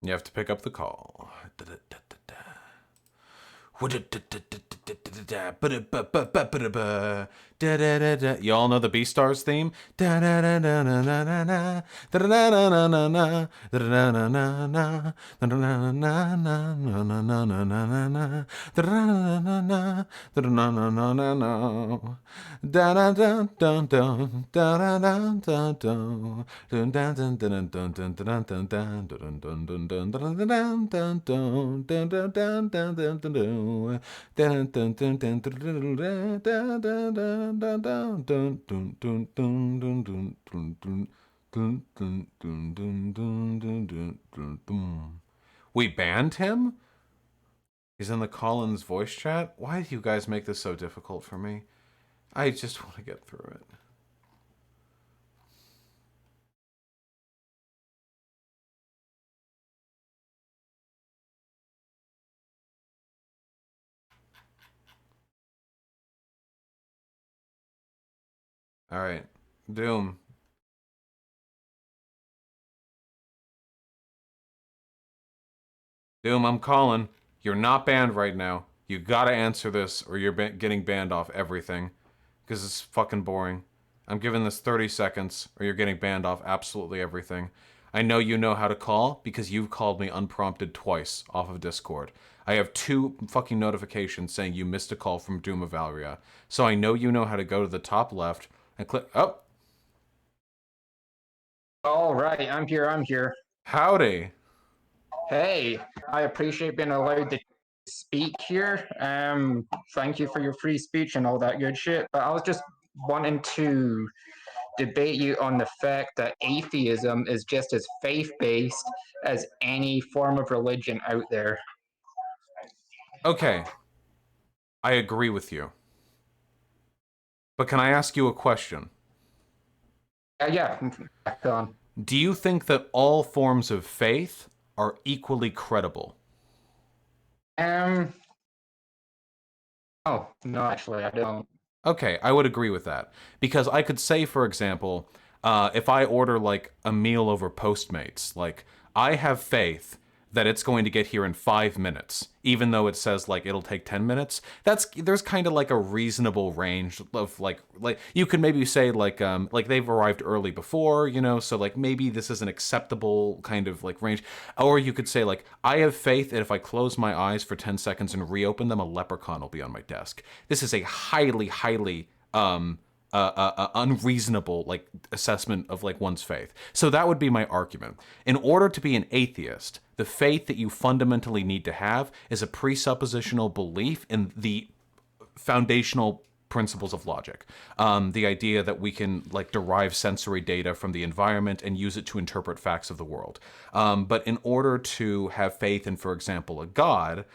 You have to pick up the call. You all know the Beastars theme? We banned him? He's in the Collins voice chat? Why do you guys make this so difficult for me? I just want to get through it. All right, Doom. Doom, I'm calling. You're not banned right now. You gotta answer this or you're getting banned off everything. Because it's fucking boring. I'm giving this 30 seconds or you're getting banned off absolutely everything. I know you know how to call because you've called me unprompted twice off of Discord. I have 2 fucking notifications saying you missed a call from Doom of Valyria. So I know you know how to go to the top left and click... Oh! All right, I'm here. Howdy. Hey, I appreciate being allowed to speak here. Thank you for your free speech and all that good shit. But I was just wanting to debate you on the fact that atheism is just as faith-based as any form of religion out there. Okay. I agree with you. But can I ask you a question? Yeah, go on. Do you think that all forms of faith are equally credible? Oh, no, actually, I don't. Okay, I would agree with that. Because I could say, for example, if I order, like, a meal over Postmates, like, I have faith that it's going to get here in 5 minutes, even though it says, like, it'll take 10 minutes. There's kind of, like, a reasonable range of, like, you could maybe say, like, they've arrived early before, you know, so, like, maybe this is an acceptable kind of, like, range. Or you could say, like, I have faith that if I close my eyes for 10 seconds and reopen them, a leprechaun will be on my desk. This is a highly, unreasonable, like, assessment of, like, one's faith. So that would be my argument. In order to be an atheist, the faith that you fundamentally need to have is a presuppositional belief in the foundational principles of logic. The idea that we can, like, derive sensory data from the environment and use it to interpret facts of the world. But in order to have faith in, for example, a god,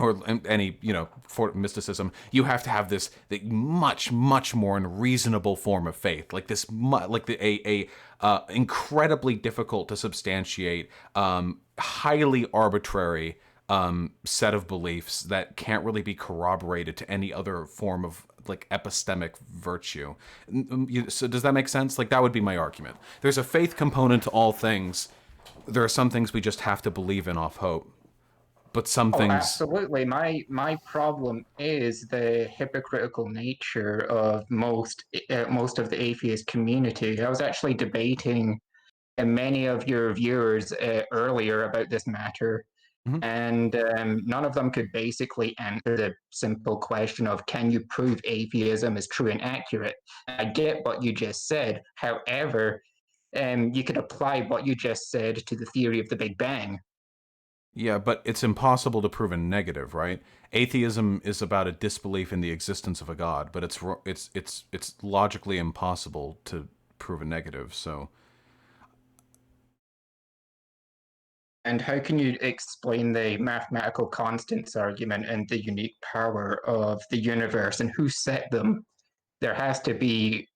or any, you know, for mysticism, you have to have this much more unreasonable form of faith, like this, like a incredibly difficult to substantiate, highly arbitrary set of beliefs that can't really be corroborated to any other form of like epistemic virtue. So does that make sense? Like that would be my argument. There's a faith component to all things. There are some things we just have to believe in off hope, but some Oh, things. absolutely. My problem is the hypocritical nature of most of the atheist community. I was actually debating many of your viewers earlier about this matter, and none of them could basically answer the simple question of can you prove atheism is true and accurate. I get what you just said. However, you could apply what you just said to the theory of the Big Bang. Yeah, but it's impossible to prove a negative, right? Atheism is about a disbelief in the existence of a god, but it's logically impossible to prove a negative. So, and how can you explain the mathematical constants argument and the unique power of the universe and who set them? There has to be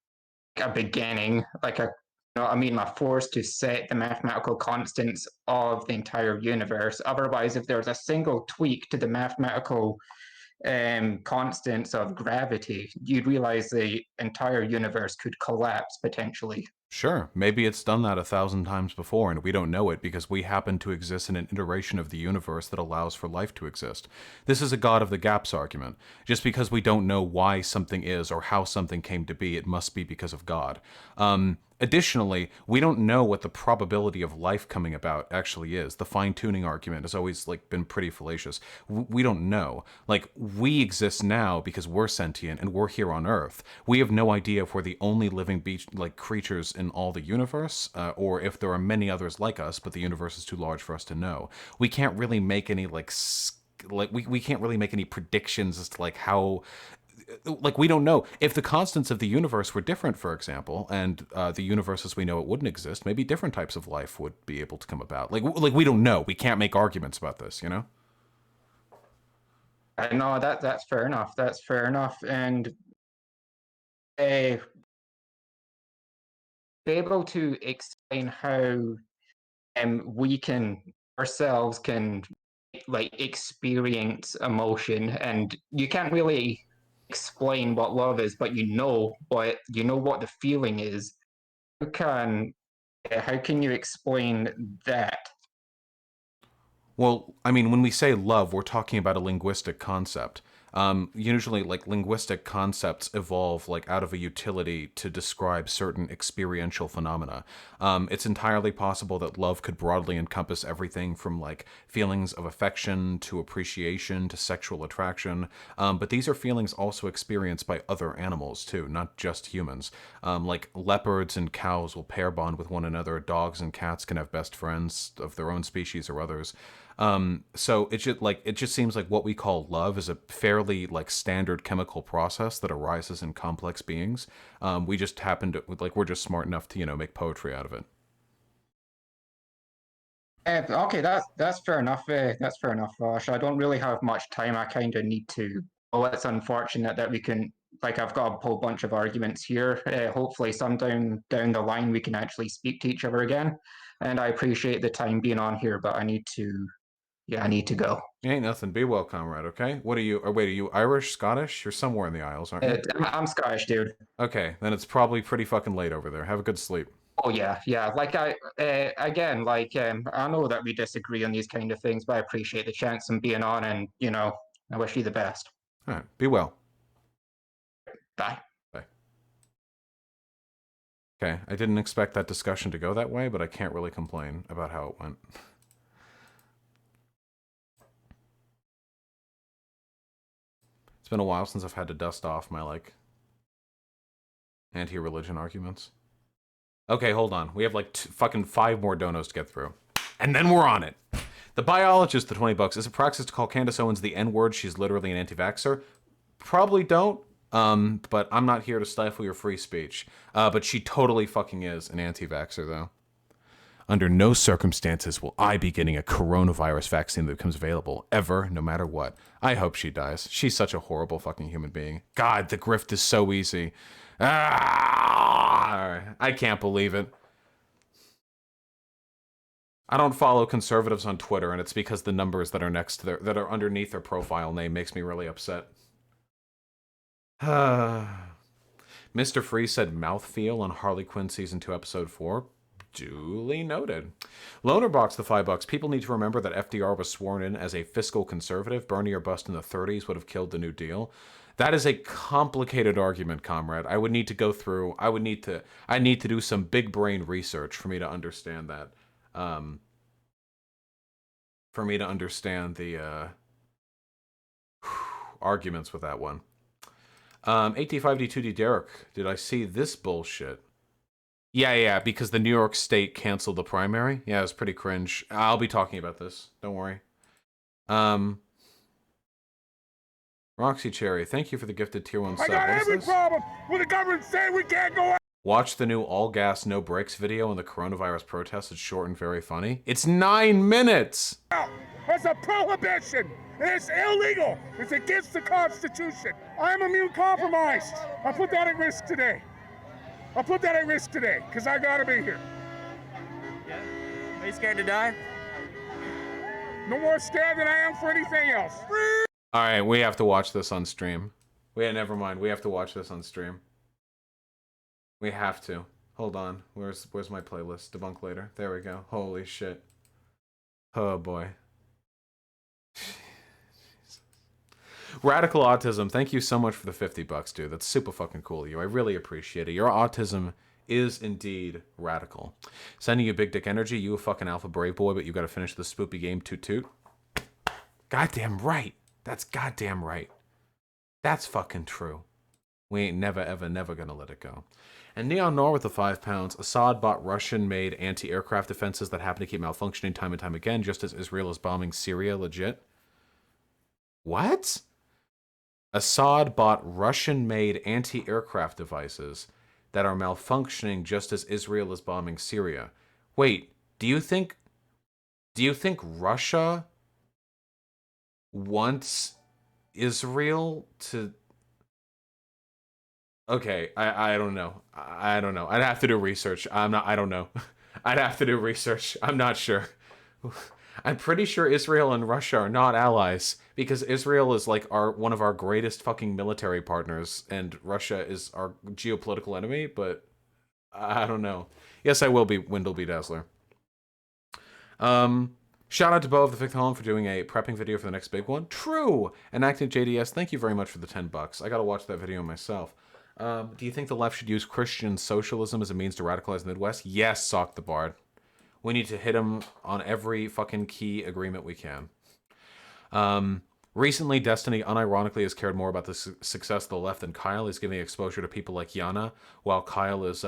a beginning, like a a force to set the mathematical constants of the entire universe. Otherwise, if there's a single tweak to the mathematical constants of gravity, you'd realize the entire universe could collapse potentially. sure, maybe it's done that 1,000 times before and we don't know it because we happen to exist in an iteration of the universe that allows for life to exist. This is a God of the gaps argument. Just because we don't know why something is or how something came to be, it must be because of God. Additionally, we don't know what the probability of life coming about actually is. The fine-tuning argument has always been pretty fallacious. We don't know. Like, we exist now because we're sentient and we're here on Earth. We have no idea if we're the only living creatures in all the universe, or if there are many others like us, but the universe is too large for us to know. We can't really make any we can't really make any predictions as to how we don't know if the constants of the universe were different, for example, and the universe as we know it wouldn't exist. Maybe different types of life would be able to come about. We don't know. We can't make arguments about this, you know. No, that's fair enough. That's fair enough, and be able to explain how we can ourselves can experience emotion, and you can't really explain what love is, but you know what the feeling is. How can you explain that? Well, I mean, when we say love, we're talking about a linguistic concept. Usually, linguistic concepts evolve out of a utility to describe certain experiential phenomena. It's entirely possible that love could broadly encompass everything from feelings of affection to appreciation to sexual attraction. But these are feelings also experienced by other animals too, not just humans. Leopards and cows will pair bond with one another. Dogs and cats can have best friends of their own species or others. So it just seems like what we call love is a fairly standard chemical process that arises in complex beings. We just happen to we're just smart enough to make poetry out of it. Okay, that's fair enough. That's fair enough, Vosh. I don't really have much time. I kind of need to. Oh, it's unfortunate that we can. I've got a whole bunch of arguments here. Hopefully, sometime down the line, we can actually speak to each other again. And I appreciate the time being on here, but I need to. Yeah, I need to go. Ain't nothing. Be well, comrade, okay? What are you... Or wait, are you Irish, Scottish? You're somewhere in the Isles, aren't you? I'm Scottish, dude. Okay, then it's probably pretty fucking late over there. Have a good sleep. Oh, yeah. I know that we disagree on these kind of things, but I appreciate the chance and being on, and, I wish you the best. All right, be well. Bye. Bye. Okay, I didn't expect that discussion to go that way, but I can't really complain about how it went. It's been a while since I've had to dust off my, anti-religion arguments. Okay, hold on. We have, fucking 5 more donos to get through. And then we're on it. The biologist, the $20. Is it praxis to call Candace Owens the N-word? She's literally an anti-vaxxer. Probably don't. But I'm not here to stifle your free speech. But she totally fucking is an anti-vaxxer, though. Under no circumstances will I be getting a coronavirus vaccine that becomes available, ever, no matter what. I hope she dies. She's such a horrible fucking human being. God, the grift is so easy. I can't believe it. I don't follow conservatives on Twitter, and it's because the numbers that are next to their that are underneath their profile name makes me really upset. Mr. Free said mouthfeel on Harley Quinn season 2 episode 4. Duly noted. Lonerbox the $5. People need to remember that FDR was sworn in as a fiscal conservative. Bernie or bust in the 30s would have killed the New Deal. That is a complicated argument, comrade. I would need to go through. I need to do some big brain research for me to understand that. For me to understand the arguments with that one. 85D2D Derek, did I see this bullshit? Yeah, because the New York State canceled the primary. Yeah, it was pretty cringe. I'll be talking about this. Don't worry. Roxy Cherry, thank you for the gifted tier 1 sub. I got every problem with the government saying we can't go out. Watch the new all gas, no brakes video on the coronavirus protests. It's short and very funny. It's 9 minutes! That's a prohibition, and it's illegal. It's against the Constitution. I'm immune compromised. I put that at risk today. Because I gotta be here. Yeah? Are you scared to die? No more scared than I am for anything else. Alright, we have to watch this on stream. Never mind. We have to watch this on stream. We have to. Hold on. Where's my playlist? Debunk later. There we go. Holy shit. Oh boy. Radical Autism, thank you so much for the $50, dude. That's super fucking cool of you. I really appreciate it. Your autism is indeed radical. Sending you big dick energy. You a fucking alpha brave boy, but you gotta finish the spoopy game toot toot. Goddamn right. That's goddamn right. That's fucking true. We ain't never, ever, never gonna let it go. And Neon Nor with the £5. Assad bought Russian-made anti-aircraft defenses that happen to keep malfunctioning time and time again, just as Israel is bombing Syria. Legit. What? Assad bought Russian-made anti-aircraft devices that are malfunctioning just as Israel is bombing Syria. Wait, do you think Russia wants Israel to... Okay, I don't know. I don't know. I'd have to do research. I don't know. I'd have to do research. I'm not sure. I'm pretty sure Israel and Russia are not allies because Israel is like one of our greatest fucking military partners and Russia is our geopolitical enemy, but I don't know. Yes, I will be Wendell B. Dazzler. Shout out to Bo of the Fifth Home for doing a prepping video for the next big one. True! And Active JDS, thank you very much for the $10. I gotta watch that video myself. Do you think the left should use Christian socialism as a means to radicalize the Midwest? Yes, Sock the Bard. We need to hit him on every fucking key agreement we can. Recently, Destiny unironically has cared more about the success of the left than Kyle. He's giving exposure to people like Yana, while Kyle is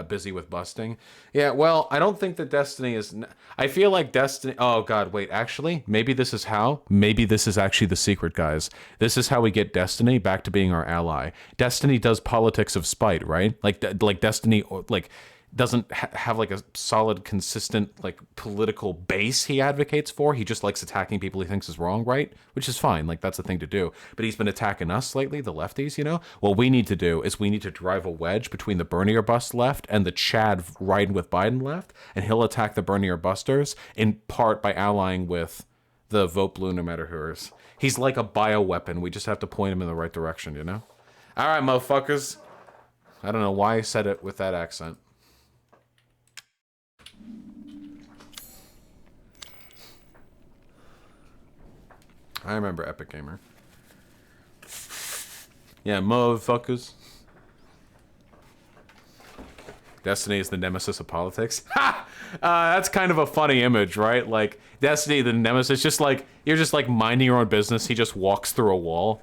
busy with busting. Yeah, well, I don't think that Destiny is... I feel like Destiny... Oh, God, wait, actually, maybe this is how? Maybe this is actually the secret, guys. This is how we get Destiny back to being our ally. Destiny does politics of spite, right? Like Destiny... like. Doesn't have like a solid, consistent like political base he advocates for. He just likes attacking people he thinks is wrong, right? Which is fine. Like that's the thing to do. But he's been attacking us lately, the lefties, you know? What we need to do is we need to drive a wedge between the Bernie or Bust left and the Chad riding with Biden left, and he'll attack the Bernie or Busters in part by allying with the Vote Blue no matter who's. He's like a bioweapon. We just have to point him in the right direction, you know? All right, motherfuckers. I don't know why I said it with that accent. I remember Epic Gamer. Yeah, motherfuckers. Destiny is the nemesis of politics. Ha! That's kind of a funny image, right? Like, Destiny, the nemesis, just like, you're just like minding your own business. He just walks through a wall.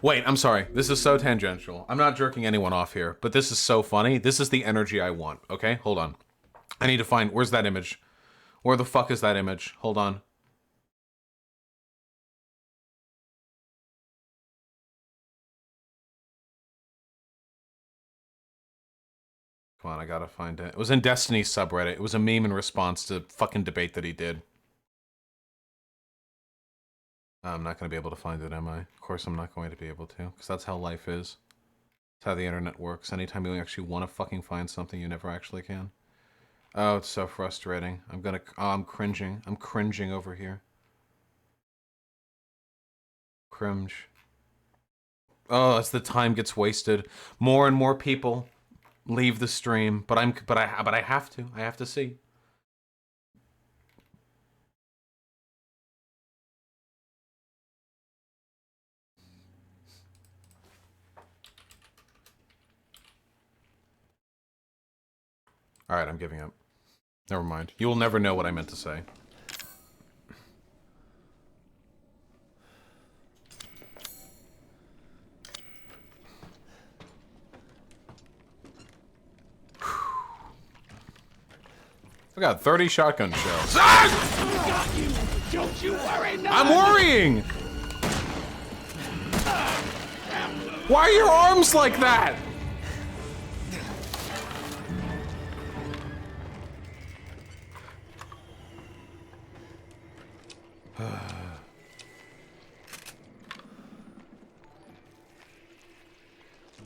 Wait, I'm sorry. This is so tangential. I'm not jerking anyone off here, but this is so funny. This is the energy I want, okay? Hold on. I need to find... Where's that image? Where the fuck is that image? Hold on. Come on, I gotta find it. It was in Destiny's subreddit. It was a meme in response to fucking debate that he did. I'm not going to be able to find it, am I? Of course I'm not going to be able to, because that's how life is. That's how the internet works. Anytime you actually want to fucking find something, you never actually can. Oh, it's so frustrating. I'm cringing. I'm cringing over here. Cringe. Oh, as the time gets wasted, more and more people leave the stream, but I have to. I have to see. All right, I'm giving up. Never mind. You will never know what I meant to say. I got 30 shotgun shells. Ah! Don't you worry, no. I'm worrying! Why are your arms like that?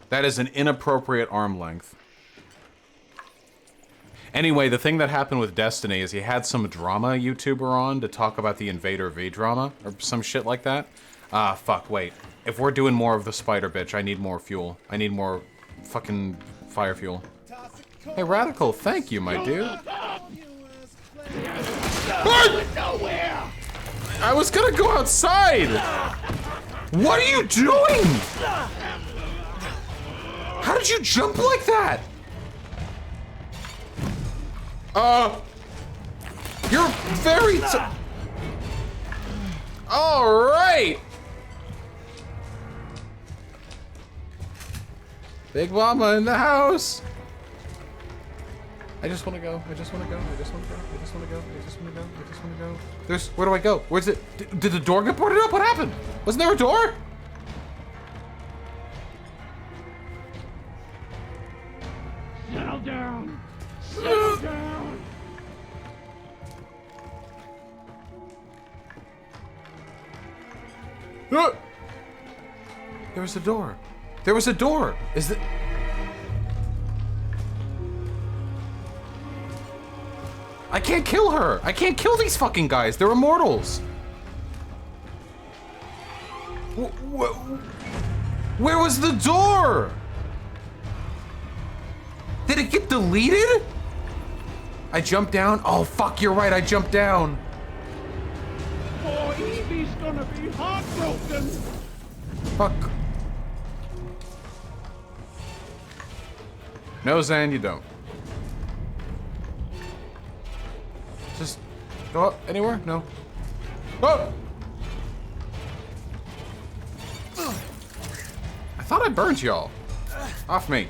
That is an inappropriate arm length. Anyway, the thing that happened with Destiny is he had some drama YouTuber on to talk about the Invader V drama, or some shit like that. Ah, fuck, wait. If we're doing more of the spider bitch, I need more fuel. I need more fucking fire fuel. Hey, Radical, thank you, my dude. I was gonna go outside! What are you doing? How did you jump like that? You're very alright! Big Mama in the house! I just wanna go, I just wanna go, I just wanna go, I just wanna go, I just wanna go, I just wanna go. Where do I go? Where's it? Did the door get boarded up? What happened? Wasn't there a door? Settle down. Settle down. There was a door. There was a door. Is it? I can't kill her. I can't kill these fucking guys. They're immortals. Where was the door? Did it get deleted? I jumped down. Oh, fuck, you're right. I jumped down. Oh, Evie's gonna be heartbroken. Fuck. No, Zan, you don't. Just go up anywhere? No. Oh! I thought I burned y'all. Off me.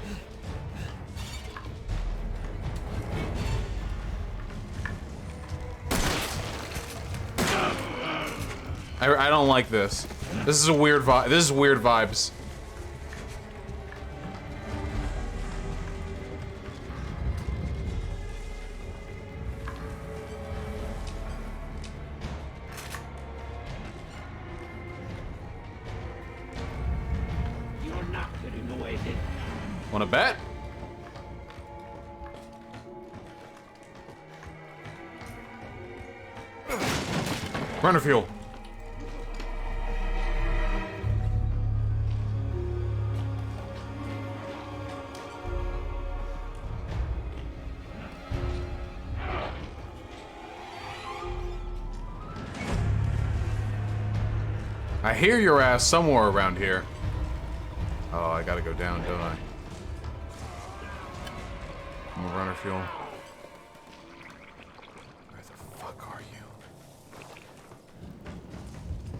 I don't like this. This is a weird vibe. This is weird vibes. You're not getting away, Dick. Wanna bet? Runner fuel. I hear your ass somewhere around here. Oh, I gotta go down, don't I? I'm a runner fuel. Where the fuck are you?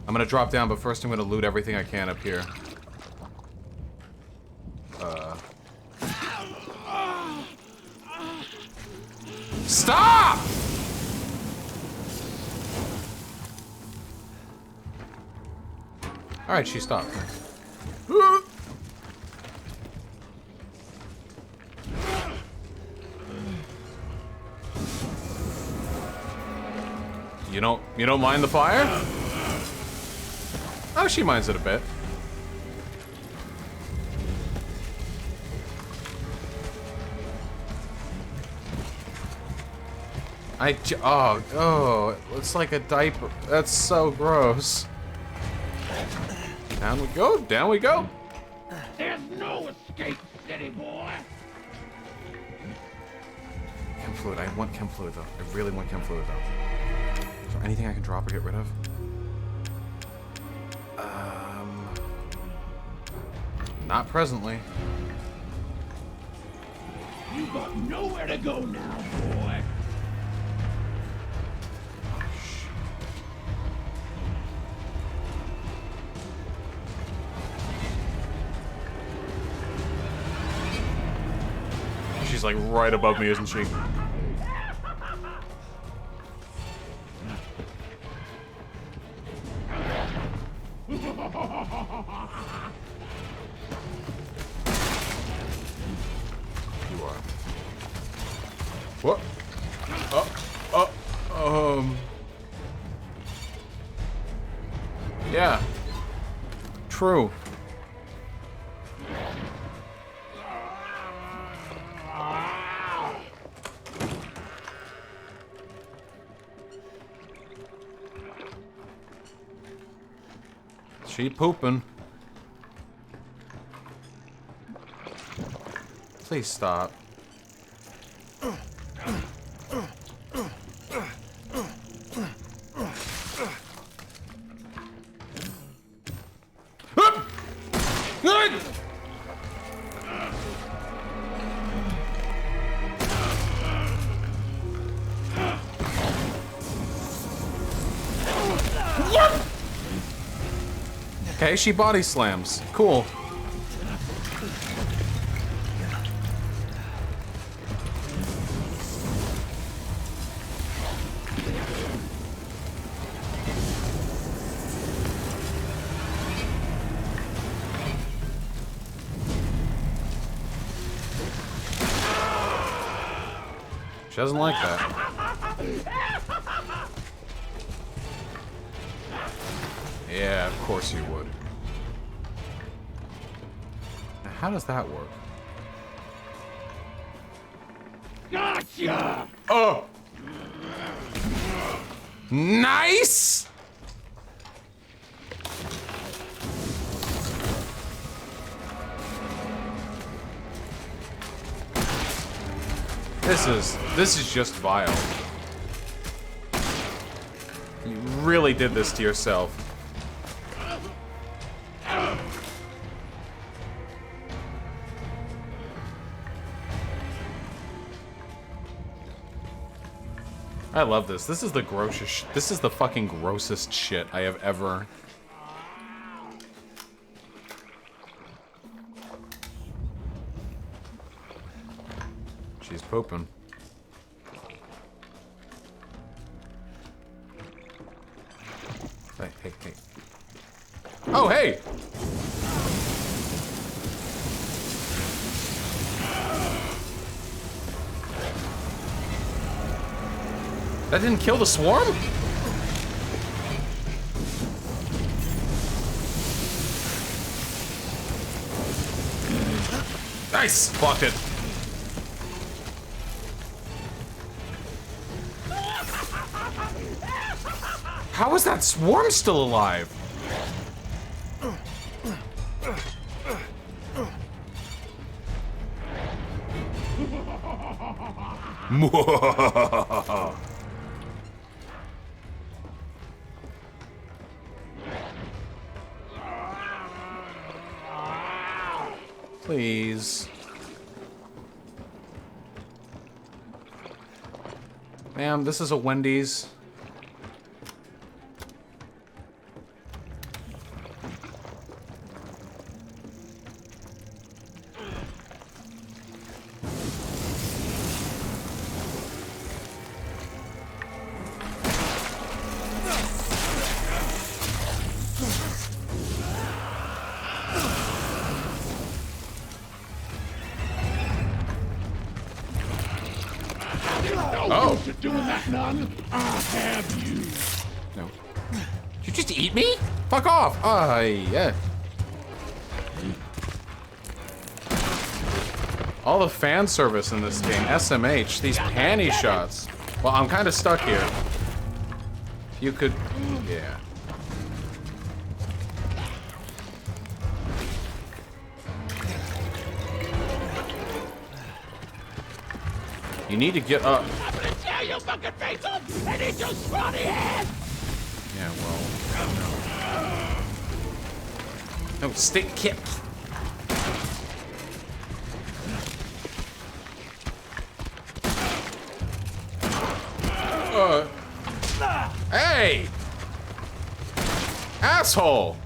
I'm gonna drop down, but first I'm gonna loot everything I can up here. Stop! Alright, she stopped. You don't mind the fire? Oh, she minds it a bit. Oh, it's like a diaper. That's so gross. Down we go, down we go. There's no escape, city boy. Chem fluid, I want chem fluid though. I really want chem fluid though. Is there anything I can drop or get rid of? Not presently. You got nowhere to go now, boy. She's like right above me, isn't she? You are. What? Yeah. True. She pooping. Please stop. Okay, she body slams. Cool. She doesn't like that. Yeah, of course you would. Now, how does that work? Gotcha! Oh! Nice! This is just vile. You really did this to yourself. I love this. This is the grossest. This is the fucking grossest shit I have ever. She's pooping. Hey. Oh, hey! That didn't kill the swarm? Nice! Blocked it. How is that swarm still alive? Please. Ma'am, this is a Wendy's. Doing that, none. I have you. No. You just eat me? Fuck off! Yeah. All the fan service in this game, SMH, these panty shots. Well, I'm kind of stuck here. You could, yeah. You need to get up. I'm gonna tear your fucking face off and eat your scrawny head! Yeah, well. No, stick kick. Hey! Asshole!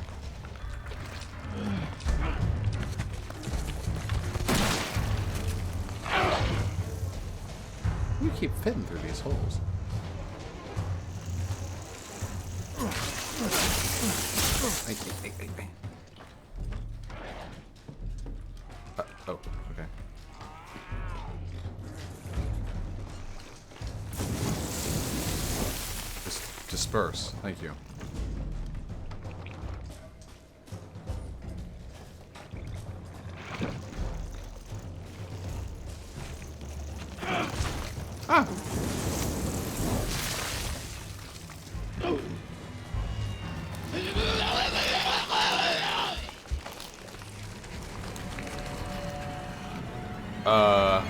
You keep fitting through these holes. Oh, okay. Just disperse. Thank you. Ah!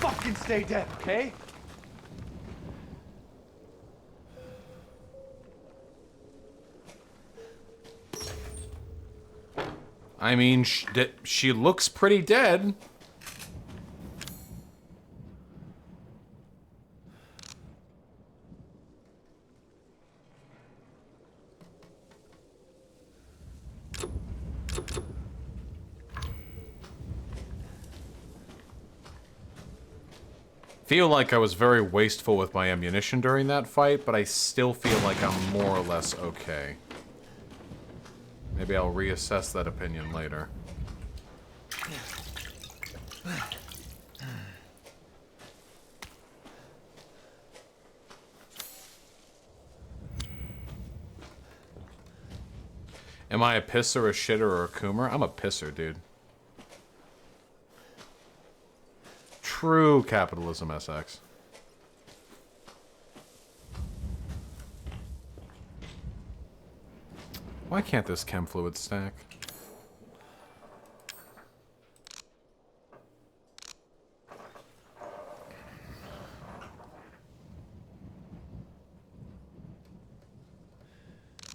Fucking stay dead, okay? I mean, she looks pretty dead. Feel like I was very wasteful with my ammunition during that fight, but I still feel like I'm more or less okay. Maybe I'll reassess that opinion later. Am I a pisser, a shitter, or a coomer? I'm a pisser, dude. True capitalism, SX. Why can't this chem fluid stack?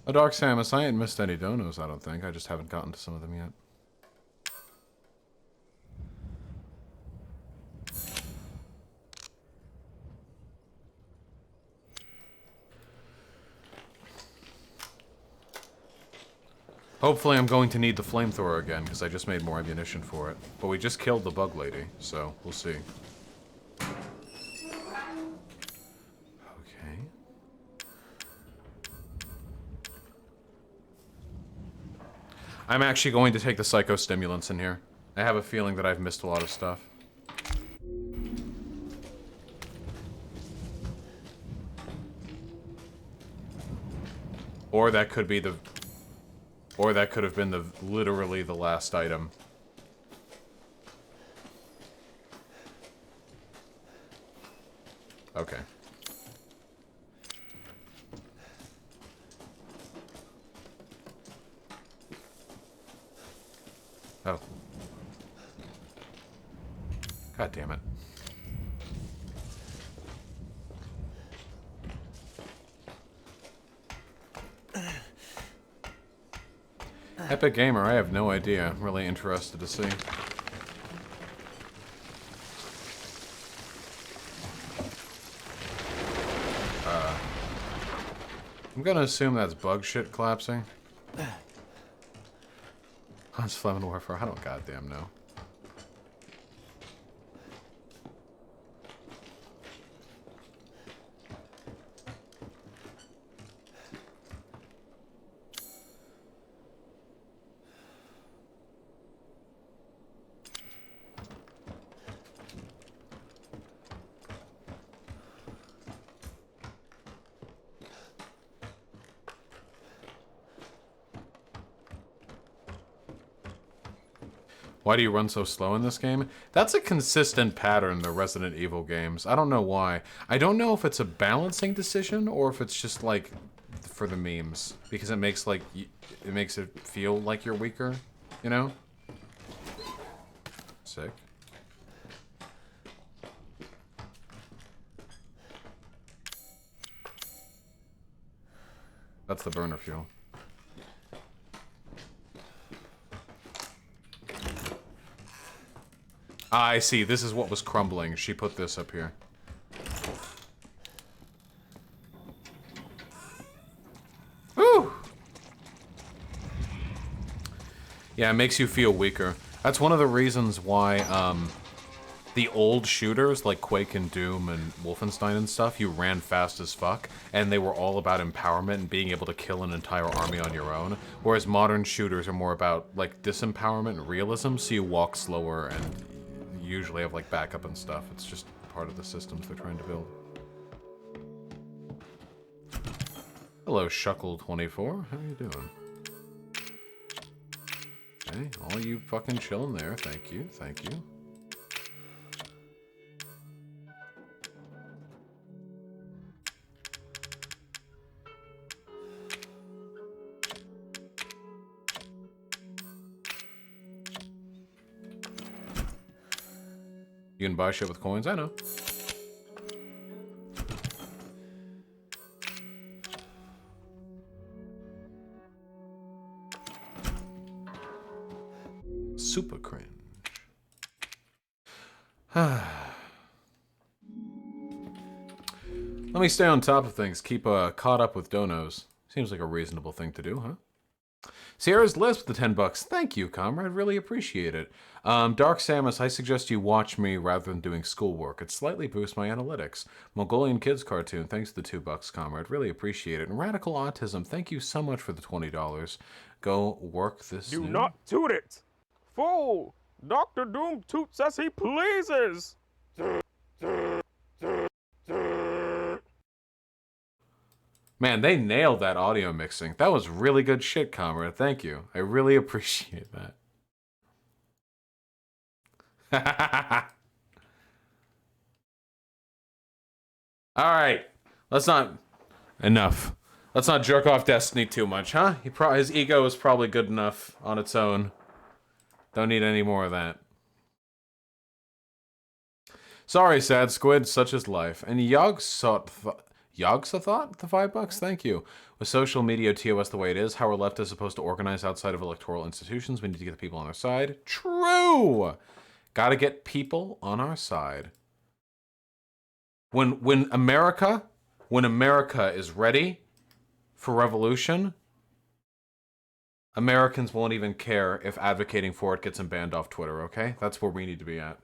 A Dark Samus, I ain't missed any donos, I don't think. I just haven't gotten to some of them yet. Hopefully I'm going to need the flamethrower again, because I just made more ammunition for it. But we just killed the bug lady, so we'll see. Okay. I'm actually going to take the psychostimulants in here. I have a feeling that I've missed a lot of stuff. Or that could be the... Or that could have been the literally the last item. Okay. Oh. God damn it. Epic Gamer, I have no idea. I'm really interested to see. I'm gonna assume that's bug shit collapsing. Hans Fleming Warfare, I don't goddamn know. Why do you run so slow in this game? That's a consistent pattern in the Resident Evil games. I don't know why. I don't know if it's a balancing decision or if it's just like for the memes, because it makes like it makes it feel like you're weaker, you know? Sick. That's the burner fuel. Ah, I see. This is what was crumbling. She put this up here. Woo! Yeah, it makes you feel weaker. That's one of the reasons why, the old shooters, like Quake and Doom and Wolfenstein and stuff, you ran fast as fuck, and they were all about empowerment and being able to kill an entire army on your own, whereas modern shooters are more about, like, disempowerment and realism, so you walk slower and usually have, like, backup and stuff. It's just part of the systems they're trying to build. Hello, Shuckle24. How you doing? Okay, all you fucking chilling there. Thank you, thank you. You can buy shit with coins, I know. Super cringe. Let me stay on top of things. Keep caught up with donos. Seems like a reasonable thing to do, huh? Sierra's Lisp with the $10. Thank you, comrade. Really appreciate it. Dark Samus, I suggest you watch me rather than doing schoolwork. It slightly boosts my analytics. Mongolian Kids Cartoon, thanks for the $2, comrade. Really appreciate it. And Radical Autism, thank you so much for the $20. Go work this. Do not toot it! Fool! Dr. Doom toots as he pleases! Man, they nailed that audio mixing. That was really good shit, comrade. Thank you. I really appreciate that. Alright. Let's not... Enough. Let's not jerk off Destiny too much, huh? His ego is probably good enough on its own. Don't need any more of that. Sorry, Sad Squid. Such is life. And Yogsothoth, the $5? Thank you. With social media TOS the way it is, how our left is supposed to organize outside of electoral institutions, we need to get the people on our side. True! Gotta get people on our side. When America is ready for revolution, Americans won't even care if advocating for it gets them banned off Twitter, okay? That's where we need to be at.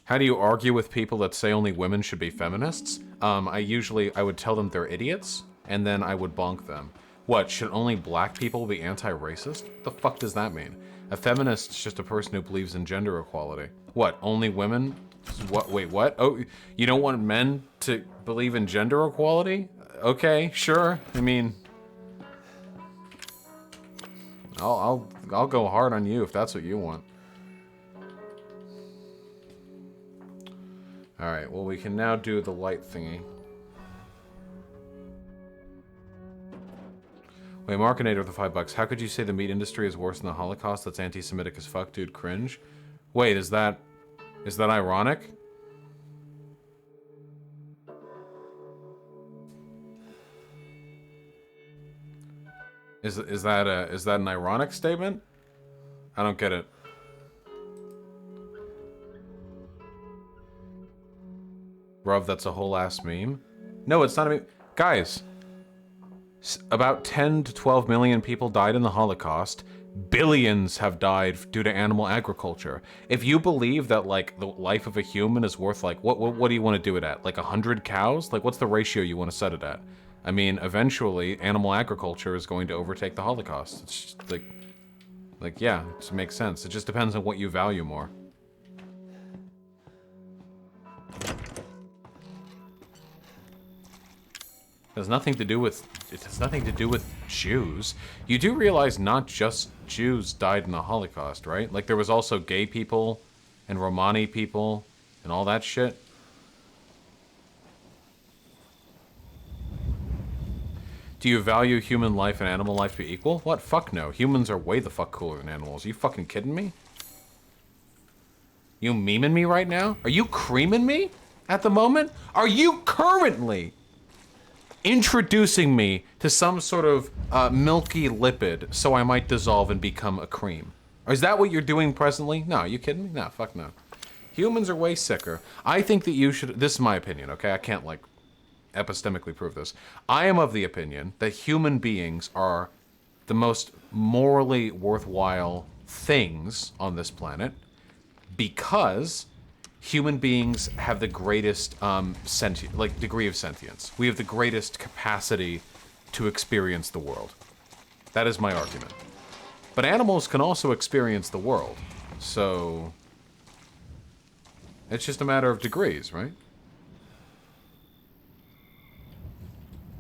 How do you argue with people that say only women should be feminists? I would tell them they're idiots, and then I would bonk them. What, should only black people be anti-racist? What the fuck does that mean? A feminist is just a person who believes in gender equality. What, only women? What, wait, what? Oh, you don't want men to believe in gender equality? Okay, sure. I mean... I'll go hard on you if that's what you want. Alright, well we can now do the light thingy. Wait, Markinator with the $5. How could you say the meat industry is worse than the Holocaust? That's anti-Semitic as fuck, dude. Cringe. Wait, is that ironic? Is that an ironic statement? I don't get it. Bruv, that's a whole ass meme. No, it's not a meme. Guys, about 10 to 12 million people died in the Holocaust. Billions have died due to animal agriculture. If you believe that, like, the life of a human is worth, like, what do you want to do it at? Like 100 cows? Like, what's the ratio you want to set it at? I mean, eventually, animal agriculture is going to overtake the Holocaust. It's just, like, yeah, it makes sense. It just depends on what you value more. It has nothing to do with Jews. You do realize not just Jews died in the Holocaust, right? Like there was also gay people and Romani people and all that shit. Do you value human life and animal life to be equal? What? Fuck no. Humans are way the fuck cooler than animals. Are you fucking kidding me? You memeing me right now? Are you creaming me at the moment? Are you currently introducing me to some sort of milky lipid so I might dissolve and become a cream? Or is that what you're doing presently? No, are you kidding me? No, fuck no. Humans are way sicker. I think that you should, this is my opinion, okay? I can't like epistemically prove this. I am of the opinion that human beings are the most morally worthwhile things on this planet because human beings have the greatest degree of sentience. We have the greatest capacity to experience the world. That is my argument. But animals can also experience the world. So it's just a matter of degrees, right?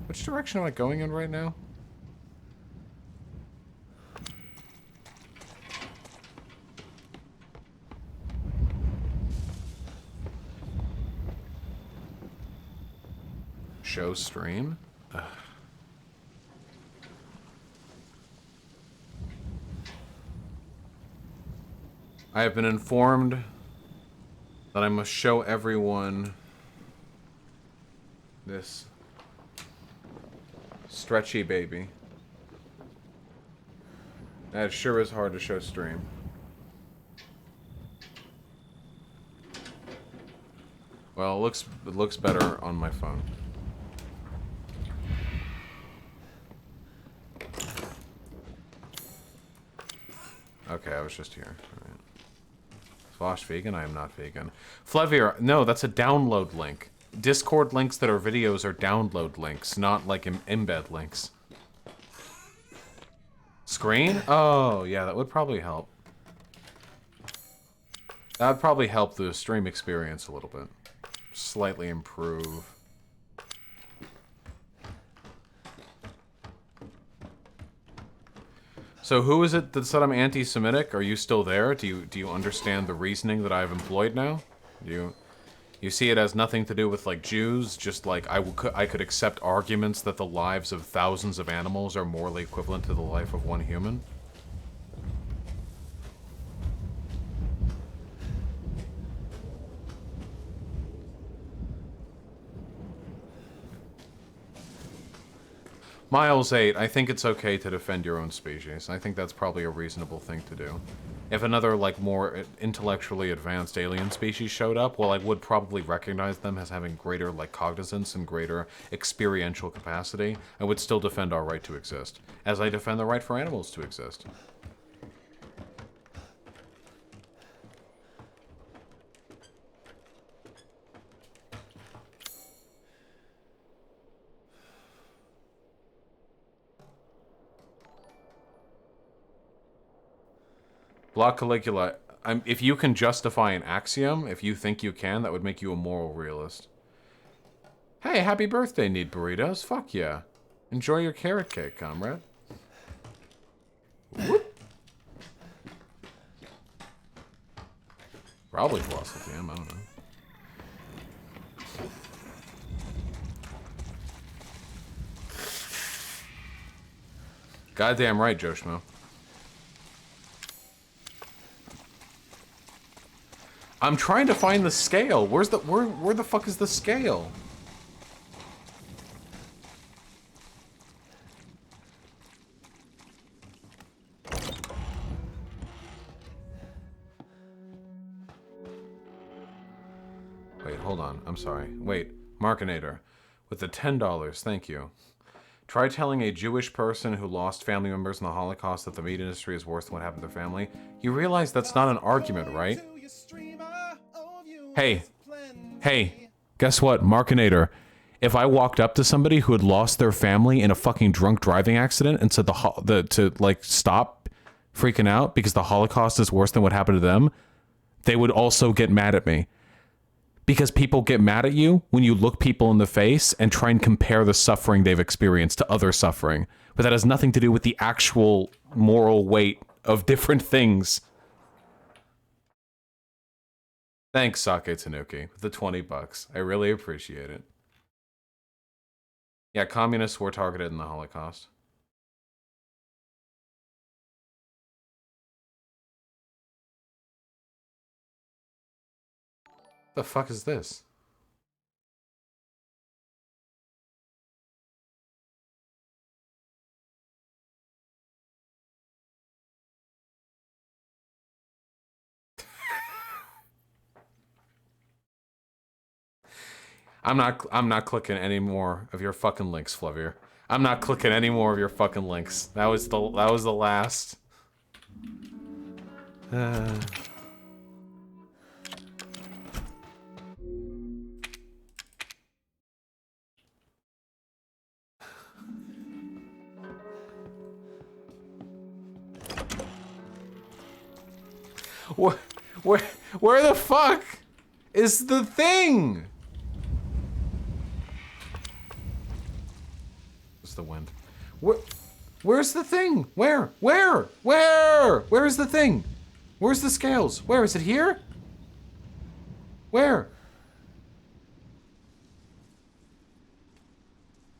Which direction am I going in right now? Show stream? Ugh. I have been informed that I must show everyone this stretchy baby. That sure is hard to show stream. Well, it looks better on my phone. Okay, I was just here. All right. Slosh vegan? I am not vegan. Flevier, no, that's a download link. Discord links that are videos are download links, not like embed links. Screen? Oh, yeah, that would probably help. That would probably help the stream experience a little bit. Slightly improve. So who is it that said I'm anti-Semitic? Are you still there? Do you understand the reasoning that I've employed now? You see it has nothing to do with like Jews, just like I could accept arguments that the lives of thousands of animals are morally equivalent to the life of one human? Miles 8, I think it's okay to defend your own species. I think that's probably a reasonable thing to do. If another, like, more intellectually advanced alien species showed up, well, I would probably recognize them as having greater, like, cognizance and greater experiential capacity. I would still defend our right to exist, as I defend the right for animals to exist. Block Caligula, if you can justify an axiom, if you think you can, that would make you a moral realist. Hey, happy birthday, Need Burritos. Fuck yeah. Enjoy your carrot cake, comrade. Whoop. Probably floss with him, I don't know. Goddamn right, Joe Schmo. I'm trying to find the scale. Where the fuck is the scale? Wait, hold on. I'm sorry. Wait, Markinator. With the $10, thank you. Try telling a Jewish person who lost family members in the Holocaust that the meat industry is worse than what happened to their family. You realize that's not an argument, right? Hey, guess what, Markinator? If I walked up to somebody who had lost their family in a fucking drunk driving accident and said to stop freaking out because the Holocaust is worse than what happened to them, they would also get mad at me. because people get mad at you when you look people in the face and try and compare the suffering they've experienced to other suffering. But that has nothing to do with the actual moral weight of different things. Thanks, Sake Tanuki, for the $20. I really appreciate it. Yeah, communists were targeted in the Holocaust. The fuck is this? I'm not clicking any more of your fucking links, Flavier. I'm not clicking any more of your fucking links. That was the last. Where the fuck is the thing? It's the wind. Where's the thing? Where is the thing? Where's the scales? Where is it here? Where?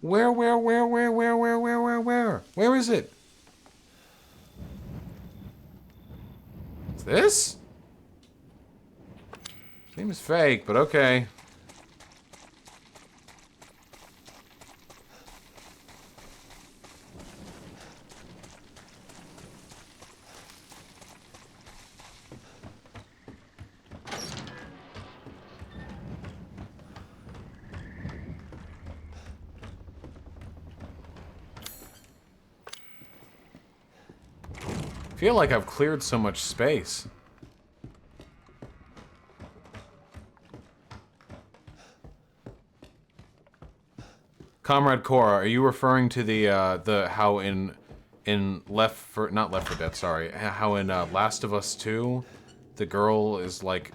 Where is it? Is this? Seems fake, but okay. I feel like I've cleared so much space. Comrade Cora, are you referring to the how in not Left 4 Dead, sorry, how in Last of Us 2, the girl is like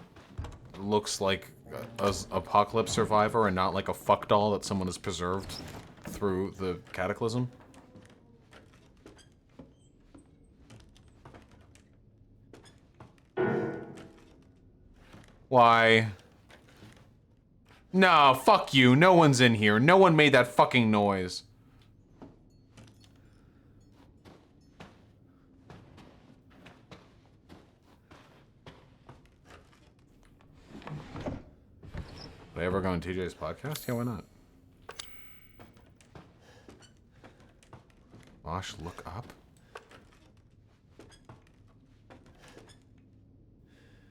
looks like a apocalypse survivor and not like a fuck doll that someone has preserved through the cataclysm? Why? No, fuck you. No one's in here. No one made that fucking noise. Would I ever go on TJ's podcast? Yeah, why not? Wash, look up.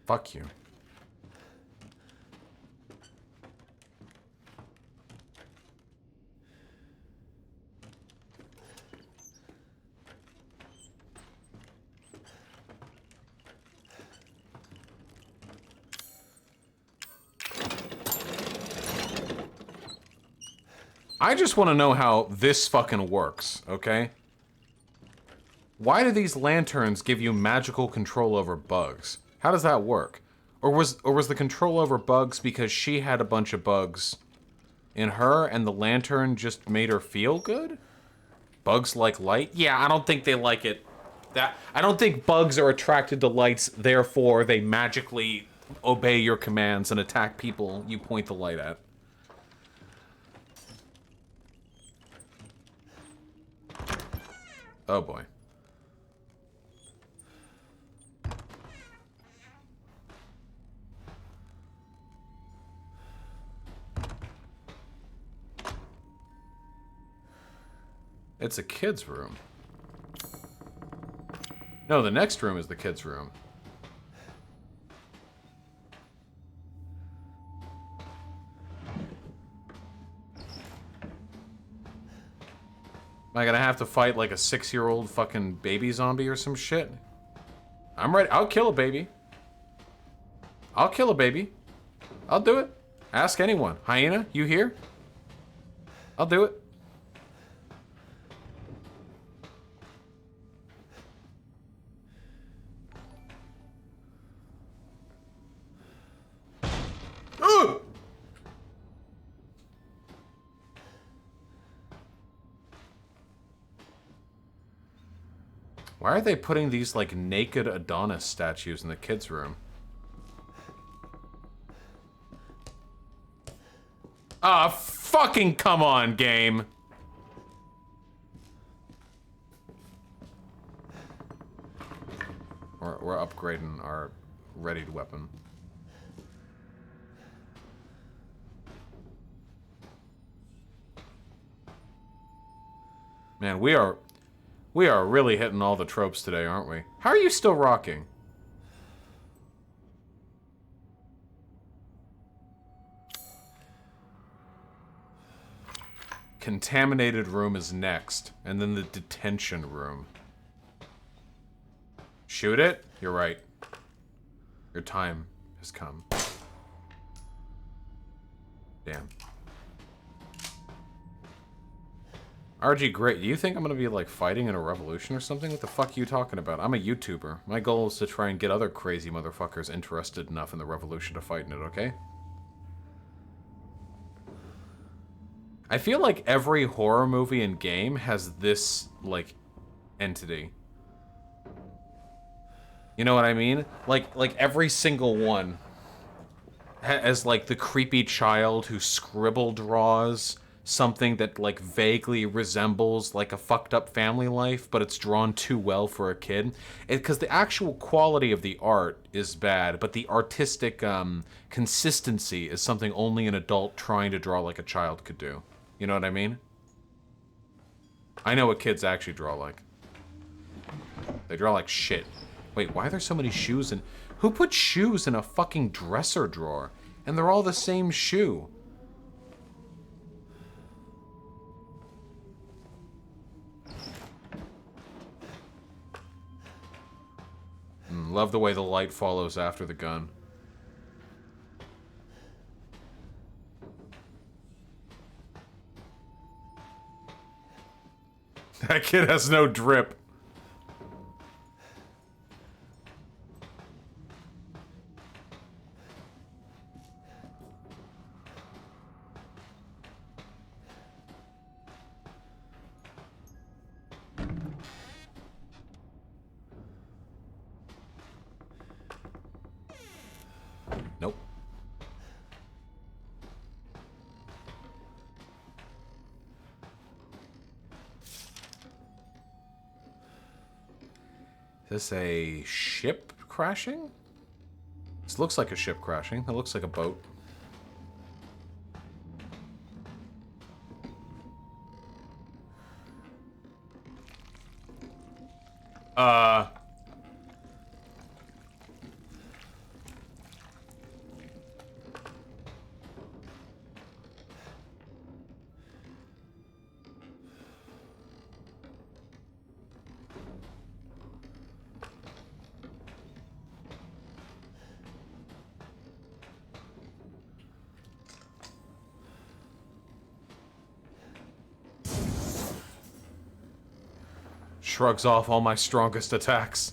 Fuck you. I just want to know how this fucking works, okay? Why do these lanterns give you magical control over bugs? How does that work? Or was the control over bugs because she had a bunch of bugs in her and the lantern just made her feel good? Bugs like light? Yeah, I don't think they like it. I don't think bugs are attracted to lights, therefore they magically obey your commands and attack people you point the light at. Oh boy. It's a kid's room. No, the next room is the kid's room. Am I gonna have to fight like a 6-year-old fucking baby zombie or some shit? I'm ready. I'll kill a baby. I'll kill a baby. I'll do it. Ask anyone. Hyena, you here? I'll do it. Ugh! Why are they putting these, like, naked Adonis statues in the kids' room? Ah, fucking come on, game! We're upgrading our readied weapon. Man, we are really hitting all the tropes today, aren't we? How are you still rocking? Contaminated room is next, and then the detention room. Shoot it? You're right. Your time has come. Damn. RG, great. Do you think I'm gonna be, like, fighting in a revolution or something? What the fuck are you talking about? I'm a YouTuber. My goal is to try and get other crazy motherfuckers interested enough in the revolution to fight in it, okay? I feel like every horror movie and game has this, like, entity. You know what I mean? Like every single one has, like, the creepy child who scribble draws something that, like, vaguely resembles, like, a fucked up family life, but it's drawn too well for a kid. Because the actual quality of the art is bad, but the artistic consistency is something only an adult trying to draw like a child could do. You know what I mean? I know what kids actually draw like. They draw like shit. Wait, why are there so many shoes in... Who put shoes in a fucking dresser drawer? And they're all the same shoe. Love the way the light follows after the gun. That kid has no drip. Nope. Is this a ship crashing? This looks like a ship crashing. That looks like a boat. Shrugs off all my strongest attacks.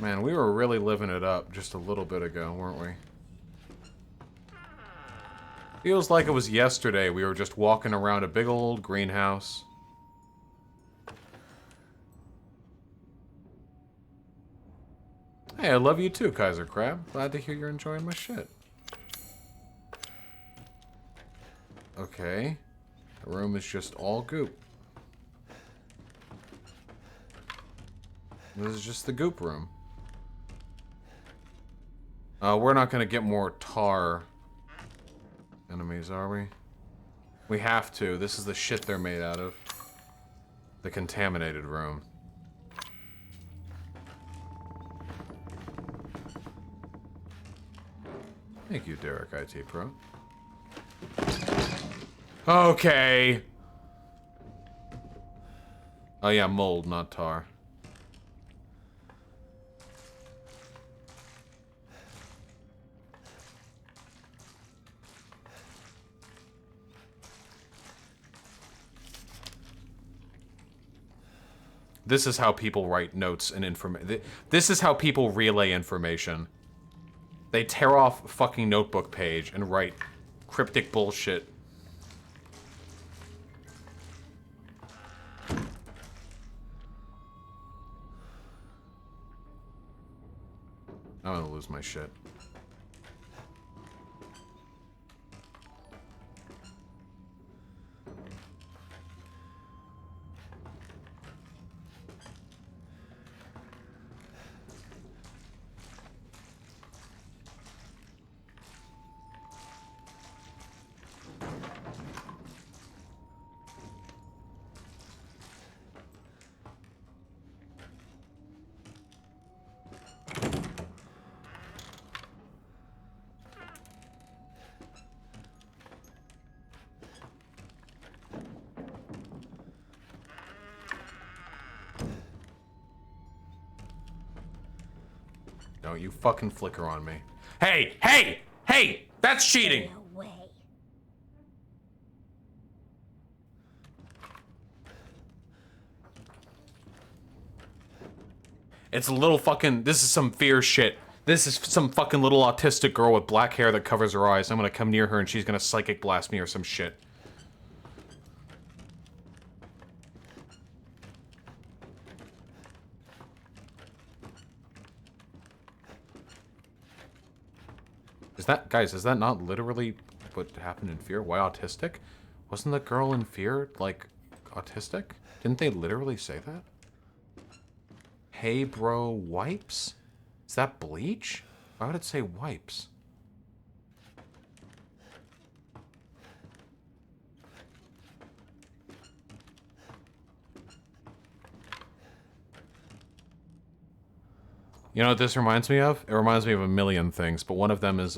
Man, we were really living it up just a little bit ago, weren't we? Feels like it was yesterday we were just walking around a big old greenhouse. Hey, I love you too, Kaiser Crab. Glad to hear you're enjoying my shit. Okay. The room is just all goop. This is just the goop room. We're not gonna get more tar enemies, are we? We have to. This is the shit they're made out of. The contaminated room. Thank you, Derek IT Pro. Okay. Oh yeah, mold, not tar. This is how people write notes and information. This is how people relay information. They tear off a fucking notebook page and write cryptic bullshit. I'm gonna lose my shit. Don't you fucking flicker on me. Hey! Hey! Hey! That's cheating! It's a little fucking... This is some fear shit. This is some fucking little autistic girl with black hair that covers her eyes. I'm gonna come near her and she's gonna psychic blast me or some shit. Is that... Guys, is that not literally what happened in Fear? Why autistic? Wasn't the girl in Fear, like, autistic? Didn't they literally say that? Hey bro, wipes? Is that bleach? Why would it say wipes? You know what this reminds me of? It reminds me of a million things, but one of them is,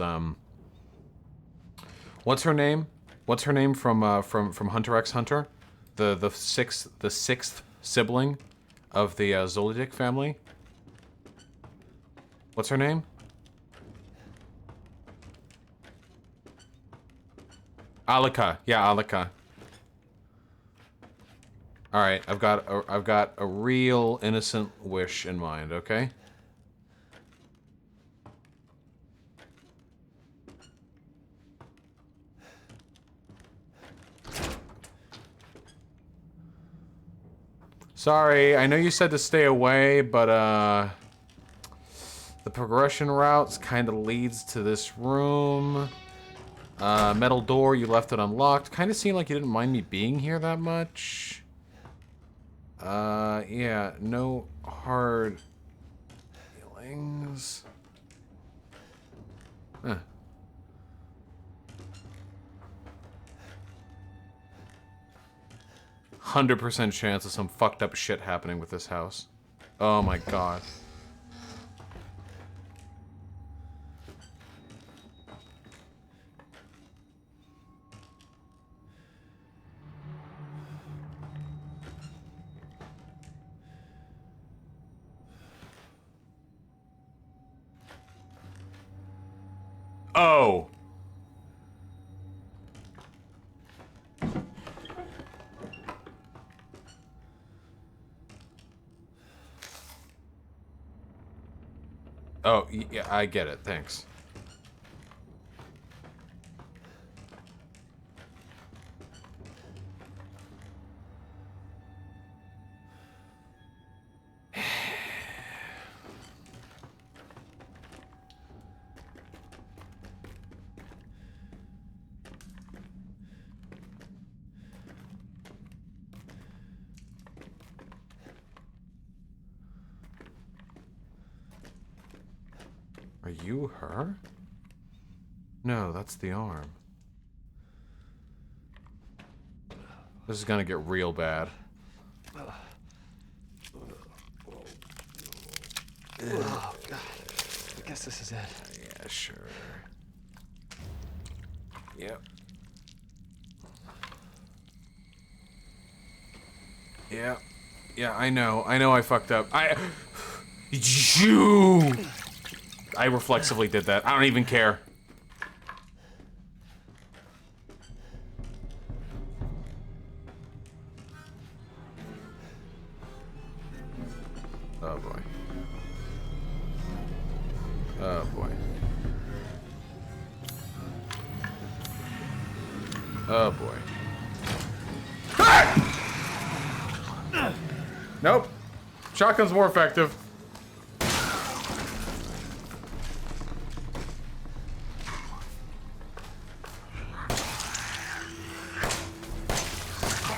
what's her name? What's her name from Hunter x Hunter? The sixth sibling of the Zoldyck family. What's her name? Alika. Yeah, Alika. All right, I've got a real innocent wish in mind. Okay. Sorry, I know you said to stay away, but the progression routes kind of leads to this room. Metal door, you left it unlocked. Kind of seemed like you didn't mind me being here that much. Yeah, no hard feelings. Huh. 100% chance of some fucked up shit happening with this house. Oh my god. Oh! Oh, yeah, I get it. Thanks. Are you her? No, that's the arm. This is gonna get real bad. Oh, God. I guess this is it. Yeah, sure. Yep. Yeah. Yeah, I know. I know I fucked up. I reflexively did that. I don't even care. Oh boy. Nope. Shotgun's more effective.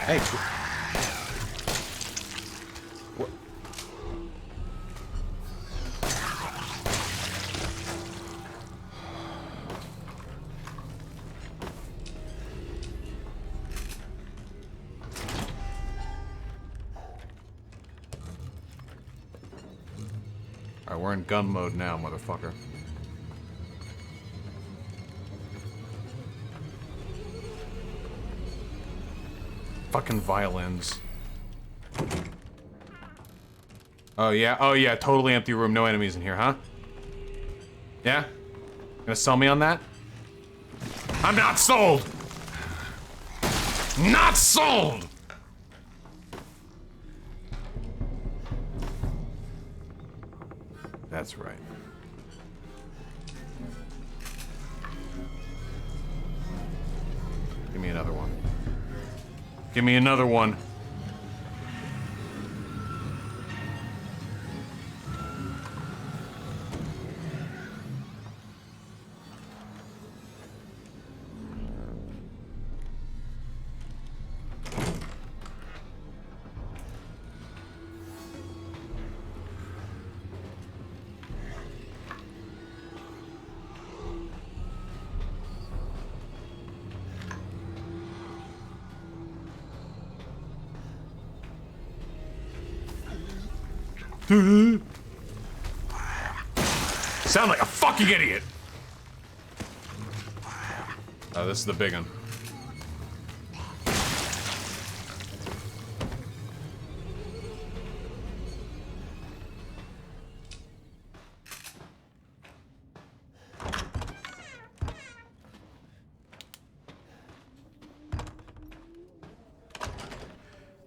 Hey. What? Alright, we're in gun mode now, motherfucker. Fucking violins. Oh yeah, totally empty room, no enemies in here, huh? Yeah? Gonna sell me on that? I'm not sold! Not sold! That's right. Give me another one. Give me another one. Sound like a fucking idiot. Oh, this is the big one.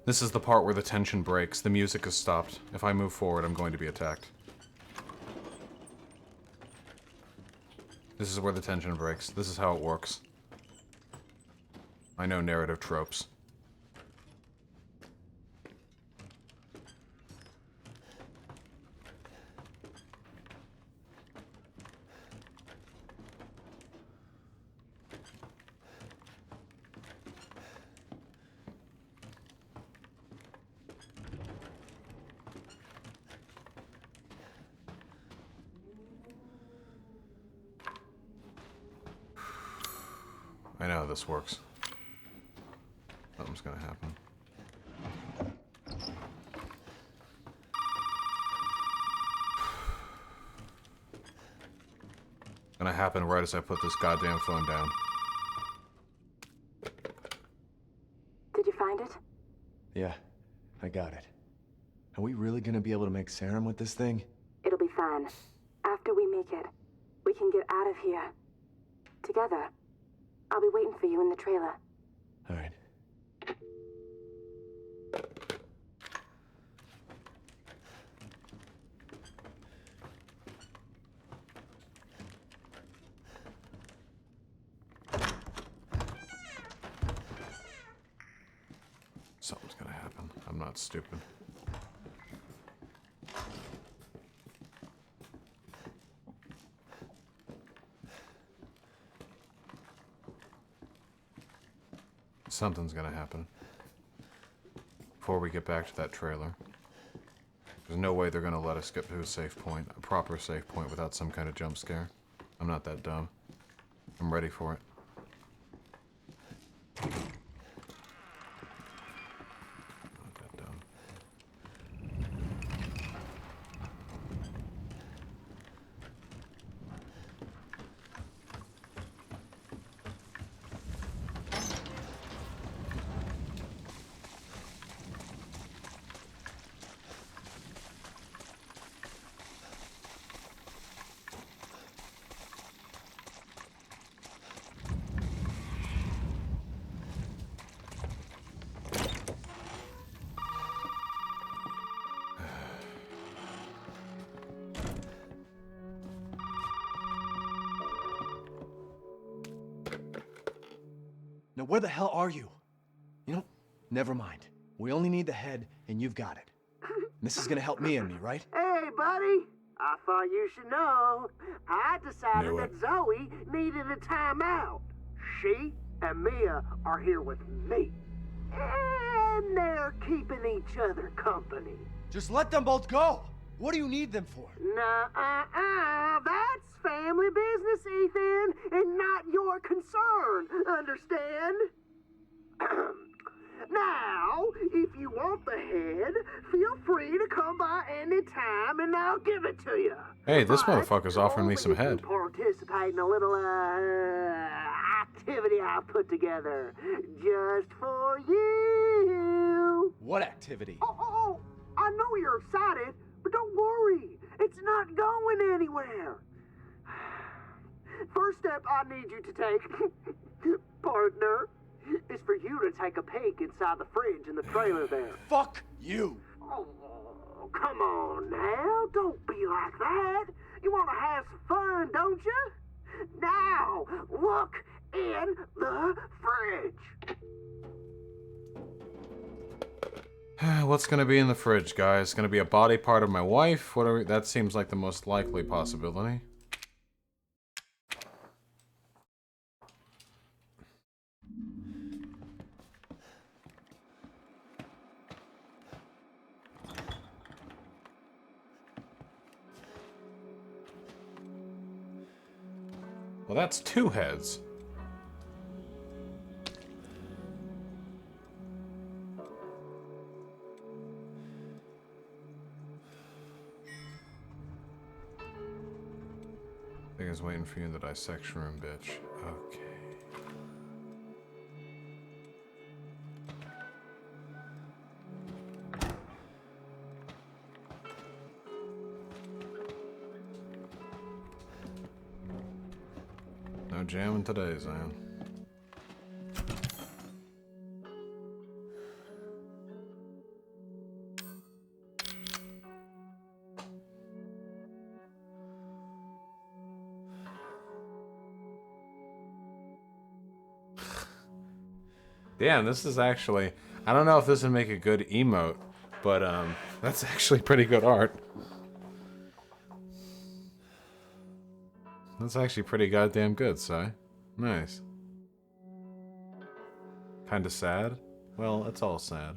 This is the part where the tension breaks. The music is stopped. If I move forward, I'm going to be attacked. This is where the tension breaks. This is how it works. I know narrative tropes. I know how this works. Something's gonna happen. Gonna happen right as I put this goddamn phone down. Did you find it? Yeah, I got it. Are we really gonna be able to make serum with this thing? It'll be fine. After we make it, we can get out of here. Together. I'll be waiting for you in the trailer. All right. Something's gonna happen. I'm not stupid. Something's gonna happen. Before we get back to that trailer. There's no way they're gonna let us get to a safe point, a proper safe point, without some kind of jump scare. I'm not that dumb. I'm ready for it. Not that dumb. Now where the hell are you? You know, never mind. We only need the head, and you've got it. This is gonna help me and me, right? Hey, buddy. I thought you should know. I decided Knew that it. Zoe needed a timeout. She and Mia are here with me. And they're keeping each other company. Just let them both go! What do you need them for? Nuh-uh. That's family business, Ethan, and not your concern. Understand? Now, if you want the head, feel free to come by any time and I'll give it to you. Hey, this But motherfucker's offering me only some if you head. participate in a little activity I put together just for you. What activity? Oh, I know you're excited, but don't worry. It's not going anywhere. First step I need you to take, partner, is for you to take a peek inside the fridge in the trailer there. Fuck you! Oh, come on now. Don't be like that. You want to have some fun, don't you? Now, look in the fridge. What's gonna be in the fridge, guys? Gonna be a body part of my wife? What are we, that seems like the most likely possibility. Well, that's 2 heads. I was waiting for you in the dissection room, bitch. Okay. No jamming today, Zion. Damn, this is actually... I don't know if this would make a good emote, but that's actually pretty good art. That's actually pretty goddamn good, Si. Nice. Kinda sad? Well, it's all sad.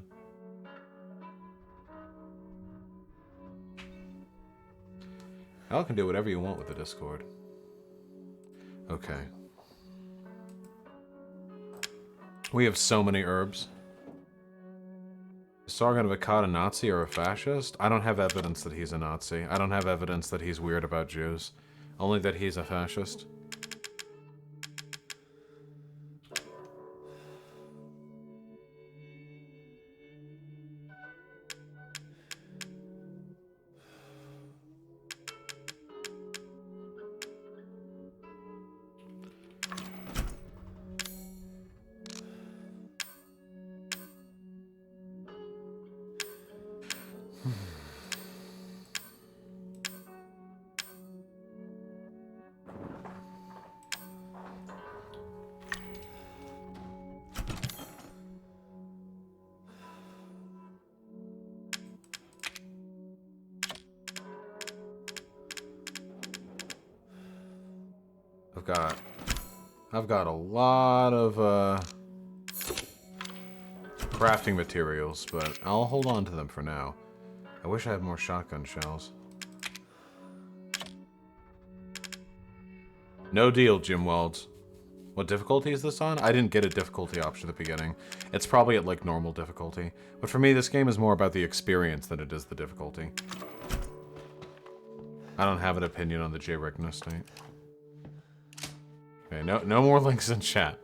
Al can do whatever you want with the Discord. Okay. We have so many herbs. Is Sargon of Akkad a Nazi or a fascist? I don't have evidence that he's a Nazi. I don't have evidence that he's weird about Jews. Only that he's a fascist. I've got a lot of crafting materials, but I'll hold on to them for now. I wish I had more shotgun shells. No deal, Jim Welds. What difficulty is this on? I didn't get a difficulty option at the beginning. It's probably at like normal difficulty. But for me, this game is more about the experience than it is the difficulty. I don't have an opinion on the J-Rigno state. Okay, no more links in chat.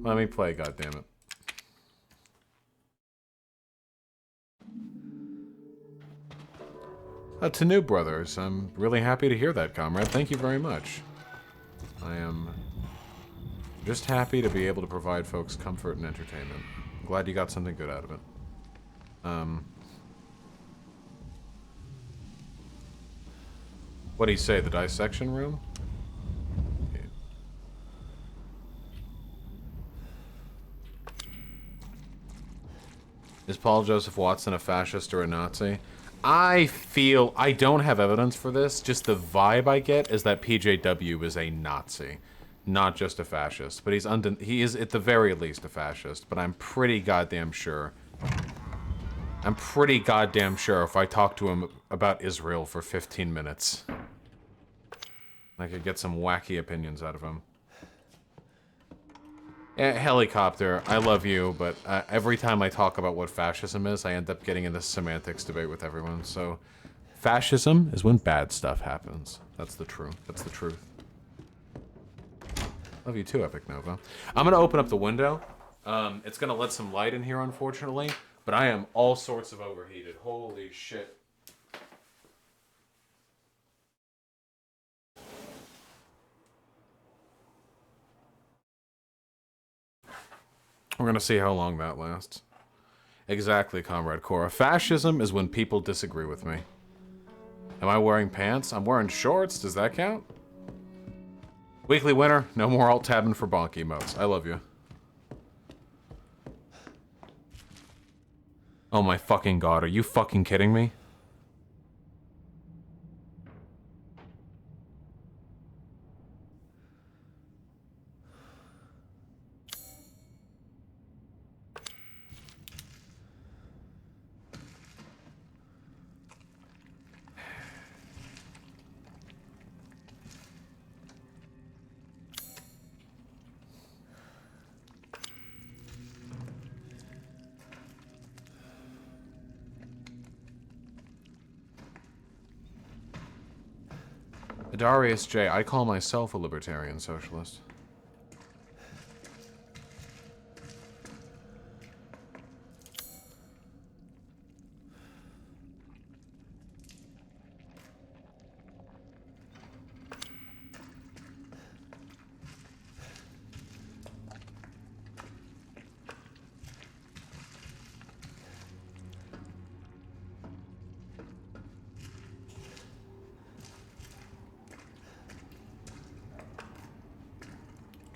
Let me play, goddammit. To New Brothers, I'm really happy to hear that, comrade. Thank you very much. I am just happy to be able to provide folks comfort and entertainment. I'm glad you got something good out of it. What do you say, the dissection room? Is Paul Joseph Watson a fascist or a Nazi? I don't have evidence for this. Just the vibe I get is that PJW is a Nazi, not just a fascist. But he is at the very least a fascist. But I'm pretty goddamn sure. I'm pretty goddamn sure if I talk to him about Israel for 15 minutes, I could get some wacky opinions out of him. Helicopter, I love you, but every time I talk about what fascism is, I end up getting in this semantics debate with everyone. So, fascism is when bad stuff happens. That's the truth. That's the truth. Love you too, Epic Nova. I'm gonna open up the window. It's gonna let some light in here, unfortunately, but I am all sorts of overheated. Holy shit. We're gonna see how long that lasts. Exactly, Comrade Cora. Fascism is when people disagree with me. Am I wearing pants? I'm wearing shorts. Does that count? Weekly winner. No more alt-tabbing for bonk emotes. I love you. Oh my fucking god. Are you fucking kidding me? Darius J. I call myself a libertarian socialist.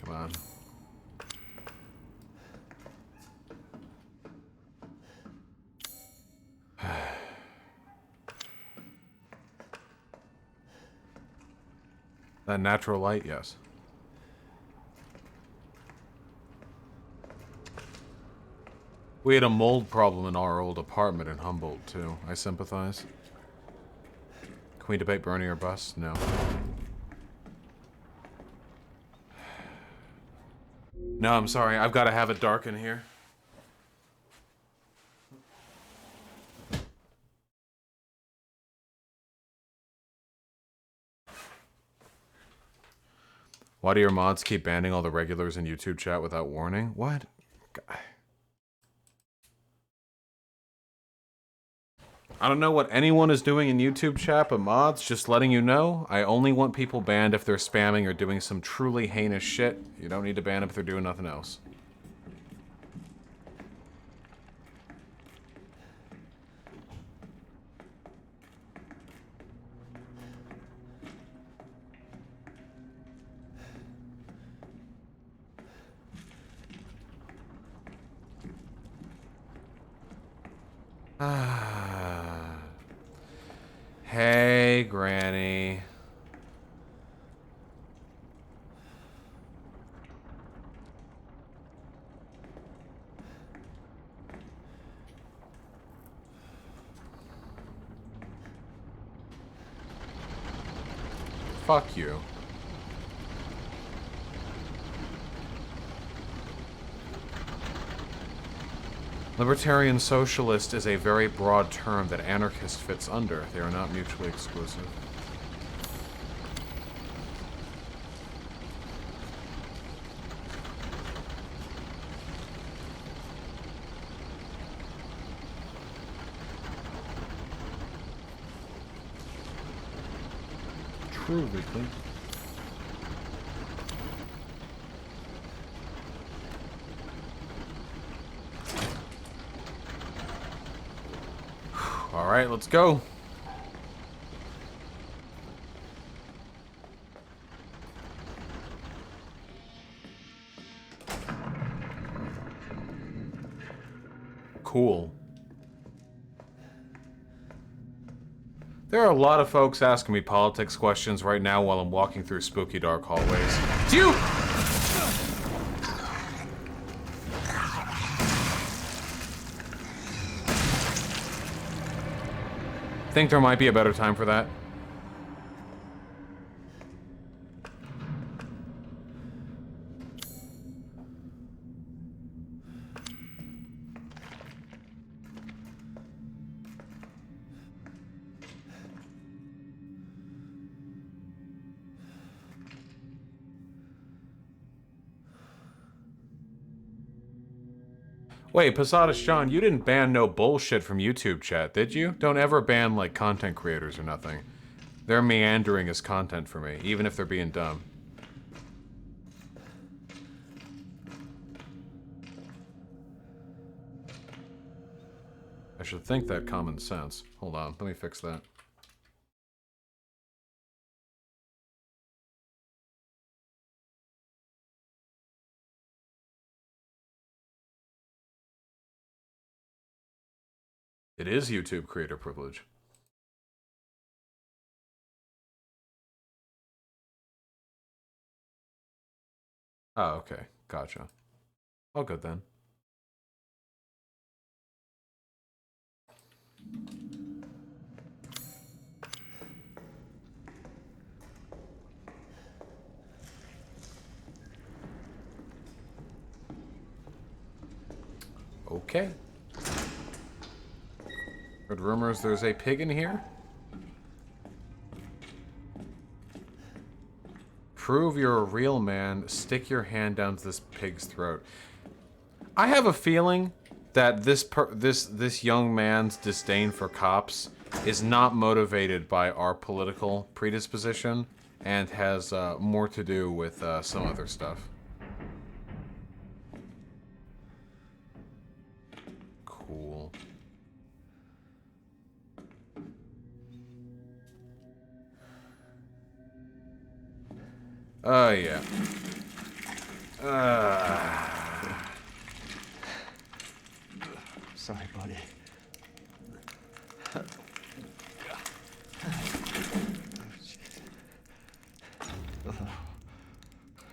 Come on. That natural light, yes. We had a mold problem in our old apartment in Humboldt, too. I sympathize. Can we debate Bernie or bust? No. No, I'm sorry. I've got to have it dark in here. Why do your mods keep banning all the regulars in YouTube chat without warning? What? I don't know what anyone is doing in YouTube chat, but mods, just letting you know, I only want people banned if they're spamming or doing some truly heinous shit. You don't need to ban them if they're doing nothing else. Hey, Granny. Fuck you. Libertarian socialist is a very broad term that anarchist fits under. They are not mutually exclusive. True, Weekly. All right, let's go. Cool. There are a lot of folks asking me politics questions right now while I'm walking through spooky dark hallways. It's you! Think there might be a better time for that? Wait, Posadas John, you didn't ban no bullshit from YouTube chat, did you? Don't ever ban, like, content creators or nothing. They're meandering as content for me, even if they're being dumb. I should think that common sense. Hold on, let me fix that. It is YouTube creator privilege. Oh, okay. Gotcha. All good then. Okay. Heard rumors there's a pig in here. Prove you're a real man. Stick your hand down to this pig's throat. I have a feeling that this young man's disdain for cops is not motivated by our political predisposition and has more to do with some other stuff. Cool. Oh, yeah. Sorry, buddy.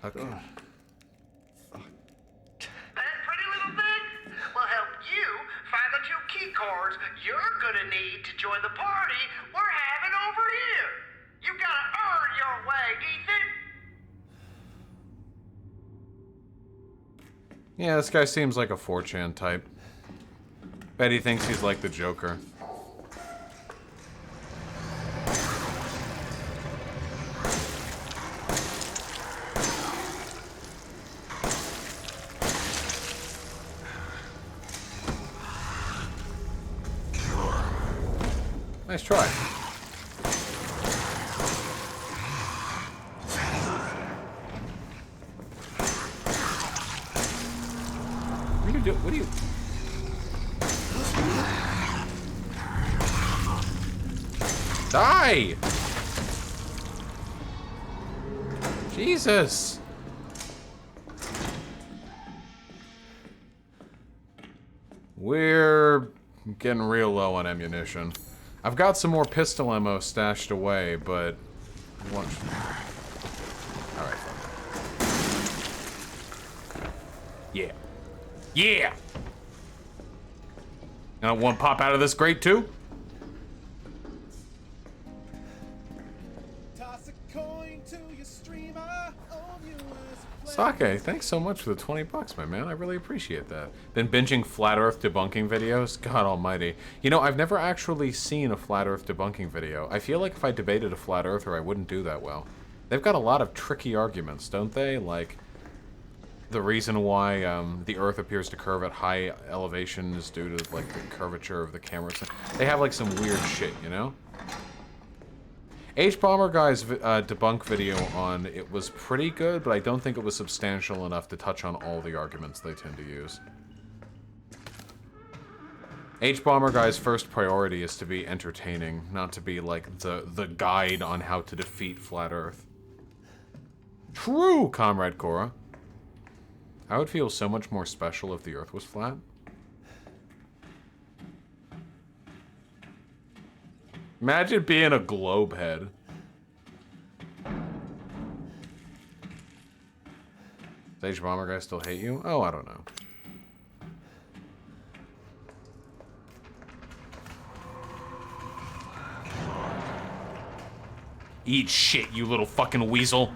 Okay. That pretty little thing will help you find the 2 key cards you're gonna need to join the party we're having over here. You gotta earn your way, Ethan. Yeah, this guy seems like a 4chan type. Bet he thinks he's like the Joker. Nice try. What are you doing? What are you... Die! Jesus! We're getting real low on ammunition. I've got some more pistol ammo stashed away, but... Alright, yeah. Yeah! And I want to pop out of this grate too? Sake, thanks so much for the 20 bucks, my man. I really appreciate that. Been binging Flat Earth debunking videos? God almighty. You know, I've never actually seen a Flat Earth debunking video. I feel like if I debated a Flat Earther, I wouldn't do that well. They've got a lot of tricky arguments, don't they? Like, the reason why the Earth appears to curve at high elevation is due to, like, the curvature of the camera. They have, like, some weird shit, you know? H-Bomber Guy's debunk video on it was pretty good, but I don't think it was substantial enough to touch on all the arguments they tend to use. H-Bomber Guy's first priority is to be entertaining, not to be like the guide on how to defeat Flat Earth. True, Comrade Cora. I would feel so much more special if the Earth was flat. Imagine being a globe head. Does H-Bomber guy still hate you? Oh, I don't know. Eat shit, you little fucking weasel.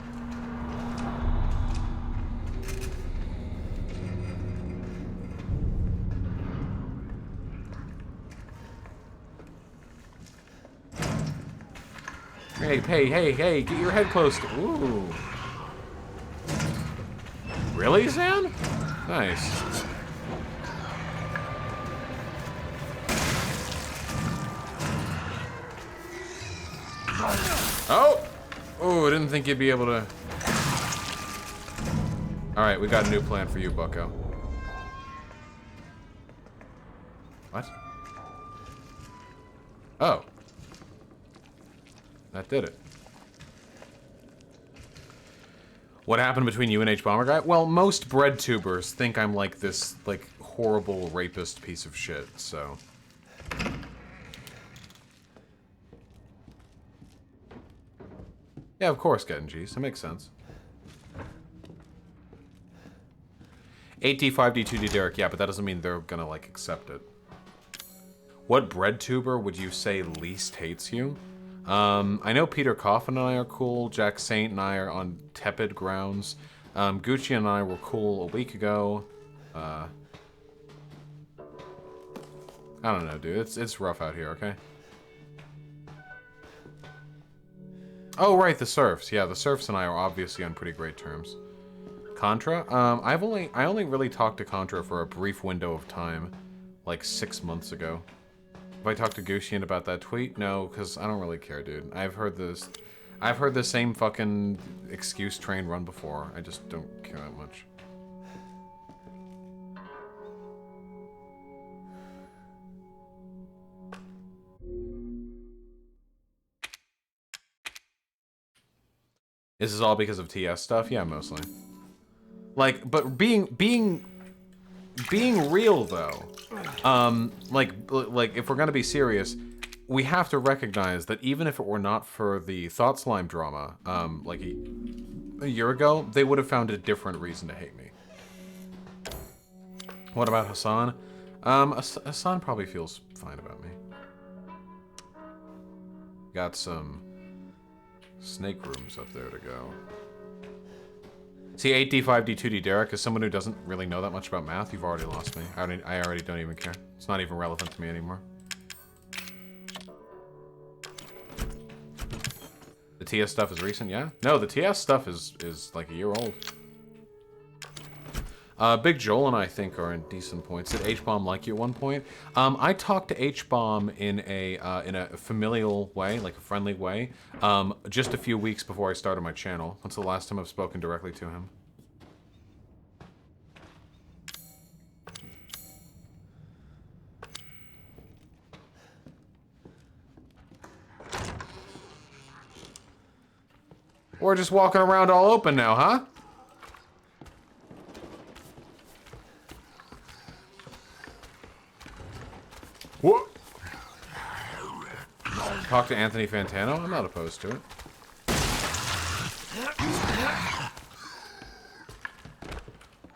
Hey, get your head close to... Ooh. Really, Zan? Nice. Oh! Oh, I didn't think you'd be able to... Alright, we got a new plan for you, bucko. What? Oh. That did it. What happened between you and H-Bomber guy? Well, most bread tubers think I'm like this, like, horrible rapist piece of shit, so... Yeah, of course, getting G's. That makes sense. 8D, 5D, 2D Derek. Yeah, but that doesn't mean they're gonna, like, accept it. What bread tuber would you say least hates you? I know Peter Coffin and I are cool. Jack Saint and I are on tepid grounds. Gucci and I were cool a week ago. I don't know, dude. It's rough out here, okay? Oh, right, the Serfs. Yeah, the Serfs and I are obviously on pretty great terms. Contra? I only really talked to Contra for a brief window of time, like 6 months ago. Have I talked to Gushian about that tweet? No, because I don't really care, dude. I've heard the same fucking excuse train run before. I just don't care that much. This is all because of TS stuff? Yeah, mostly. Like, but being real though, like if we're gonna be serious, we have to recognize that even if it were not for the Thought Slime drama, like a year ago, they would have found a different reason to hate me. What about Hassan? Hassan probably feels fine about me. Got some snake rooms up there to go. See, 8D, 5D, 2D Derek, as someone who doesn't really know that much about math, you've already lost me. I already don't even care. It's not even relevant to me anymore. The TS stuff is recent, yeah? No, the TS stuff is like a year old. Big Joel and I think are in decent points. Did H-Bomb like you at one point? I talked to H-Bomb in a familial way, like a friendly way, just a few weeks before I started my channel. That's the last time I've spoken directly to him. We're just walking around all open now, huh? What? Talk to Anthony Fantano? I'm not opposed to it.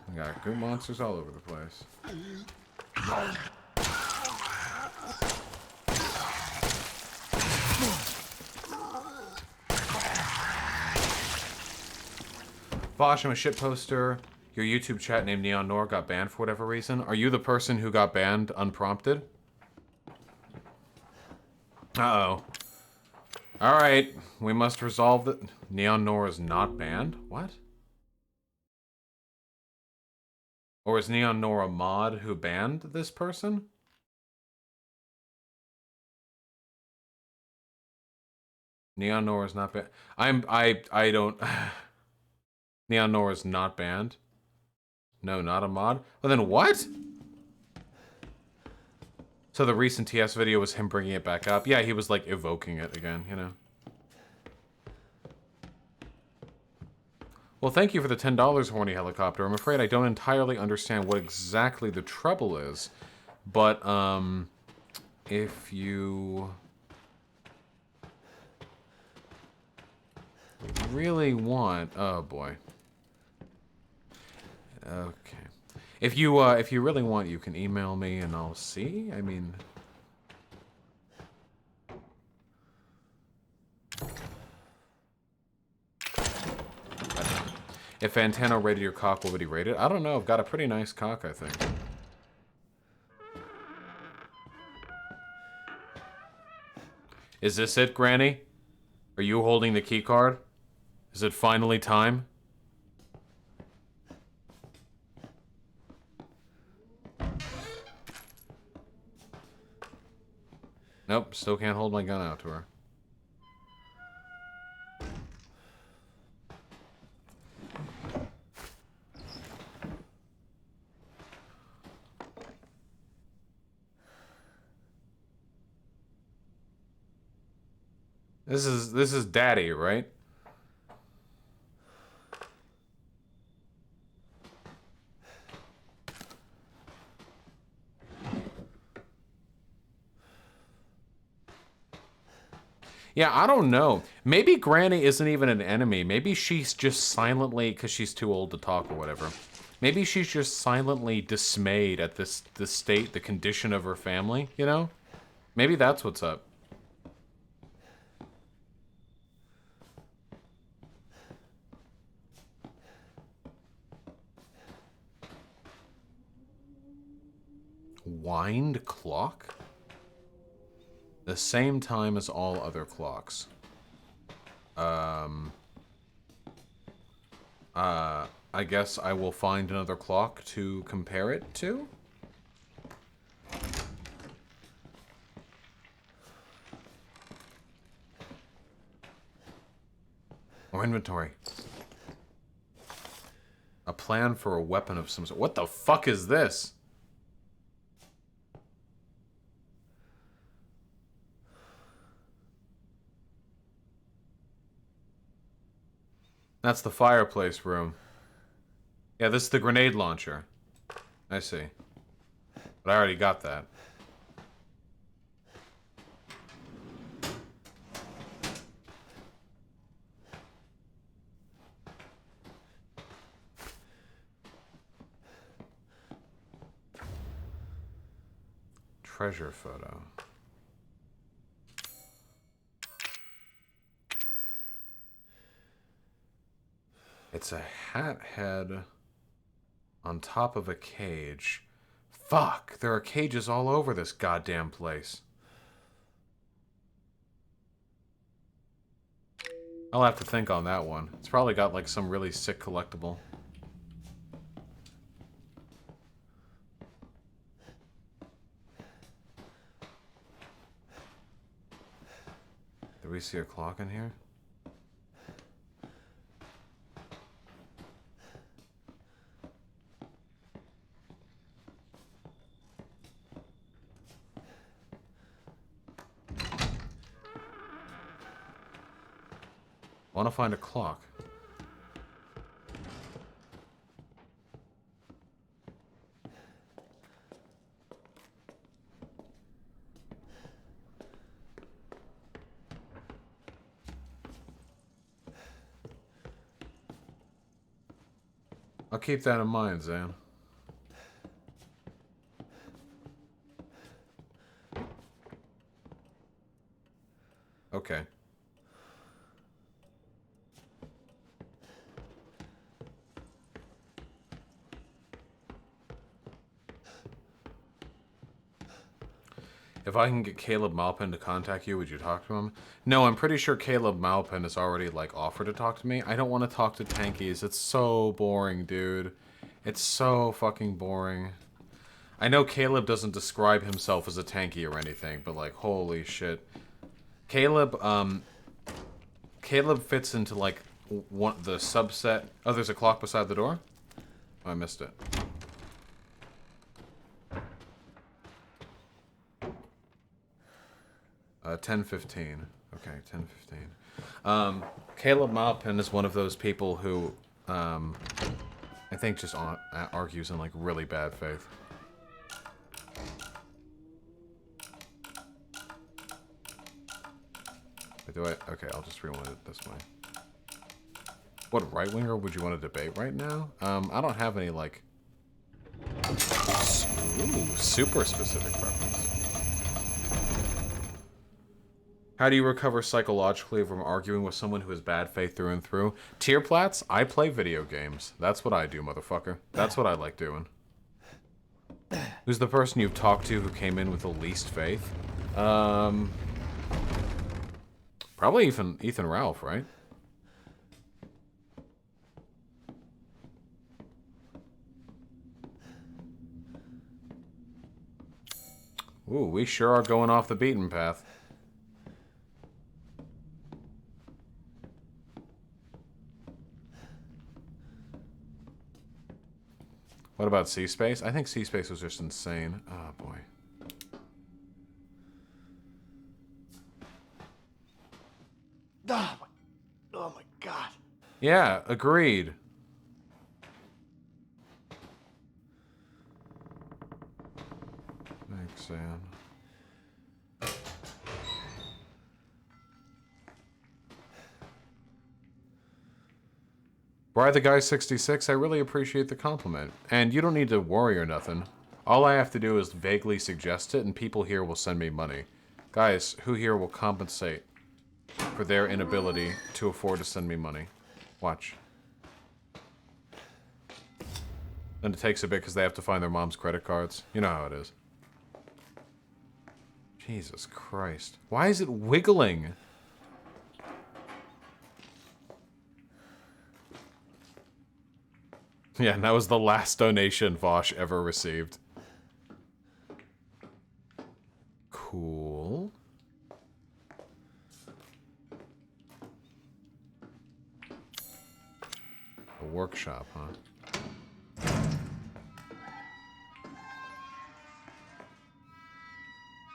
We got goo monsters all over the place. Bosh, I'm a shitposter. Your YouTube chat named Neon Nor got banned for whatever reason. Are you the person who got banned unprompted? Uh-oh. Alright, we must resolve that. Neon Nor is not banned? What? Or is Neon Nor a mod who banned this person? Neon Nor is not banned. I don't... Neon Nor is not banned? No, not a mod? Well then what? So the recent TS video was him bringing it back up. Yeah, he was like evoking it again, you know. Well, thank you for the $10, Horny Helicopter. I'm afraid I don't entirely understand what exactly the trouble is. But, if you really want... Oh, boy. Okay. If you really want, you can email me and I'll see. I mean... If Fantano rated your cock, what would he rate it? I don't know. I've got a pretty nice cock, I think. Is this it, Granny? Are you holding the key card? Is it finally time? Nope, still can't hold my gun out to her. This is Daddy, right? Yeah, I don't know. Maybe Granny isn't even an enemy. Maybe she's just silently, because she's too old to talk or whatever. Maybe she's just silently dismayed at the state, the condition of her family, you know? Maybe that's what's up. Wind clock? The same time as all other clocks. I guess I will find another clock to compare it to. More inventory. A plan for a weapon of some sort. What the fuck is this? That's the fireplace room. Yeah, this is the grenade launcher. I see. But I already got that. Treasure photo. It's a hat head on top of a cage. Fuck, there are cages all over this goddamn place. I'll have to think on that one. It's probably got like some really sick collectible. Do we see a clock in here? I want to find a clock. I'll keep that in mind, Zan. Okay. If I can get Caleb Malpin to contact you, would you talk to him? No, I'm pretty sure Caleb Malpin has already, like, offered to talk to me. I don't want to talk to tankies. It's so boring, dude. It's so fucking boring. I know Caleb doesn't describe himself as a tanky or anything, but, like, holy shit. Caleb fits into, like, the subset... Oh, there's a clock beside the door? Oh, I missed it. 10:15. Okay, 10:15. Caleb Malpin is one of those people who, I think just argues in, like, really bad faith. Wait, do I? Okay, I'll just rewind it this way. What right-winger would you want to debate right now? I don't have any, like... Ooh, super specific preference. How do you recover psychologically from arguing with someone who has bad faith through and through? Tierplats, I play video games. That's what I do, motherfucker. That's what I like doing. Who's the person you've talked to who came in with the least faith? Probably Ethan Ralph, right? Ooh, we sure are going off the beaten path. What about C-Space? I think C-Space was just insane. Oh, boy. Oh my god. Yeah, agreed. Thanks, Sam. Bry the Guy 66, I really appreciate the compliment. And you don't need to worry or nothing. All I have to do is vaguely suggest it, and people here will send me money. Guys, who here will compensate for their inability to afford to send me money? Watch. Then it takes a bit because they have to find their mom's credit cards. You know how it is. Jesus Christ. Why is it wiggling? Yeah, and that was the last donation Vosh ever received. Cool. A workshop, huh?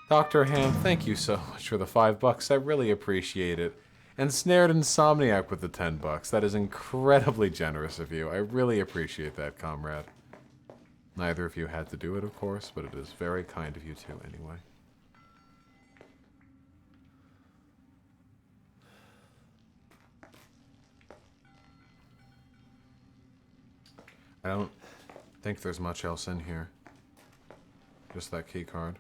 Dr. Ham, thank you so much for the $5. I really appreciate it. And Snared Insomniac with the $10. That is incredibly generous of you. I really appreciate that, comrade. Neither of you had to do it, of course, but it is very kind of you too, anyway. I don't think there's much else in here. Just that key card.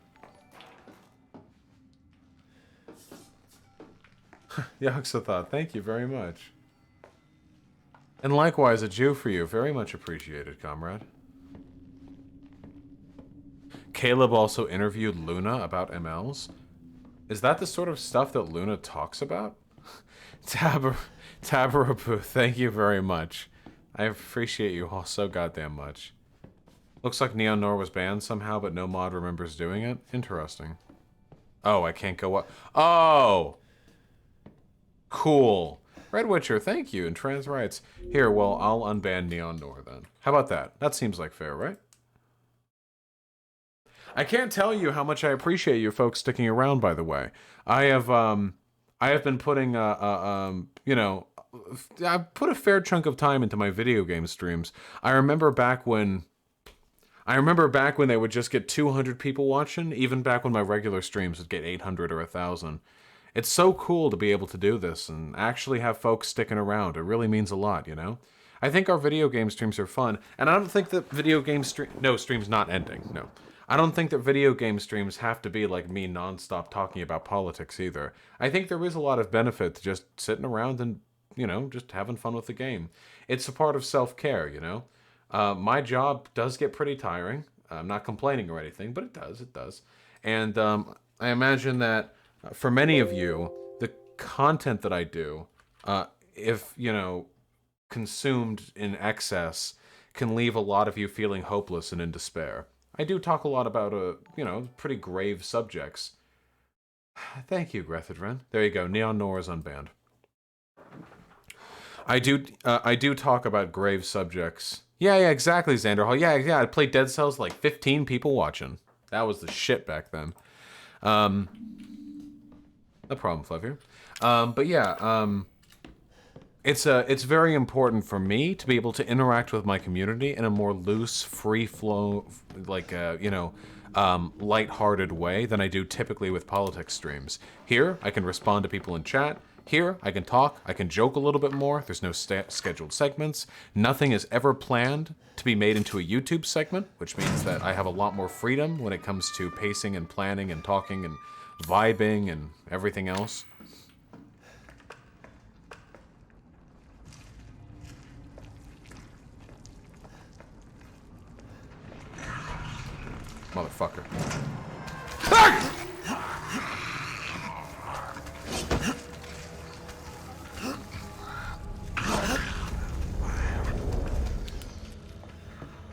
Yoxathot, thank you very much. And likewise, a Jew for you. Very much appreciated, comrade. Caleb also interviewed Luna about MLs. Is that the sort of stuff that Luna talks about? Tabarabu, thank you very much. I appreciate you all so goddamn much. Looks like Neon Noir was banned somehow, but no mod remembers doing it. Interesting. Oh, I can't go up. Oh! Cool. Red Witcher, thank you, and trans rights. Here, well, I'll unban Neon Noir then. How about that? That seems like fair, right? I can't tell you how much I appreciate you folks sticking around, by the way. I have been putting, you know, I put a fair chunk of time into my video game streams. I remember back when they would just get 200 people watching, even back when my regular streams would get 800 or 1,000. It's so cool to be able to do this and actually have folks sticking around. It really means a lot, you know? I think our video game streams are fun, and I don't think that video game stream's not ending, no. I don't think that video game streams have to be like me nonstop talking about politics either. I think there is a lot of benefit to just sitting around and, you know, just having fun with the game. It's a part of self-care, you know? My job does get pretty tiring. I'm not complaining or anything, but it does. And I imagine that for many of you, the content that I do, if, you know, consumed in excess, can leave a lot of you feeling hopeless and in despair. I do talk a lot about, you know, pretty grave subjects. Thank you, Grethydren. There you go. Neon Noir is unbanned. I do talk about grave subjects. Yeah, exactly, Xander Hall. Yeah, I played Dead Cells, like 15 people watching. That was the shit back then. No problem, Flavier. But yeah, it's very important for me to be able to interact with my community in a more loose, free flow, like you know, lighthearted way than I do typically with politics streams. Here, I can respond to people in chat, Here, I can talk, I can joke a little bit more. There's no scheduled segments. Nothing is ever planned to be made into a YouTube segment, which means that I have a lot more freedom when it comes to pacing and planning and talking and vibing and everything else. Motherfucker.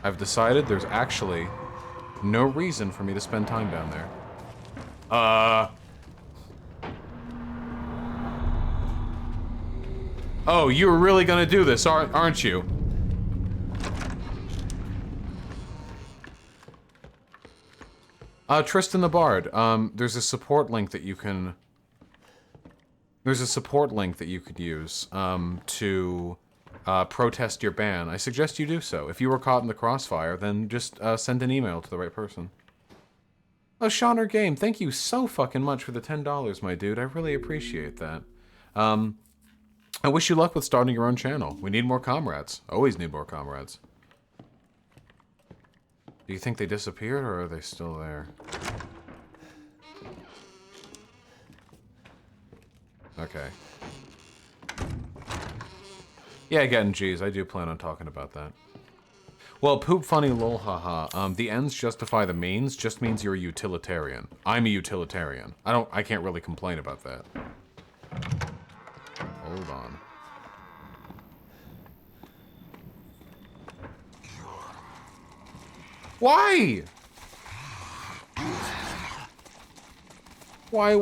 I've decided there's actually no reason for me to spend time down there. Oh, you were really gonna do this, aren't you? Tristan the Bard, there's a support link that you can... There's a support link that you could use, to protest your ban. I suggest you do so. If you were caught in the crossfire, then just send an email to the right person. Oh, Shauner Game, thank you so fucking much for the $10, my dude. I really appreciate that. I wish you luck with starting your own channel. We need more comrades. Always need more comrades. Do you think they disappeared, or are they still there? Okay. Yeah, getting G's. I do plan on talking about that. Well, poop funny lol haha. The ends justify the means just means you're a utilitarian. I'm a utilitarian. I can't really complain about that. Hold on. Why? Why?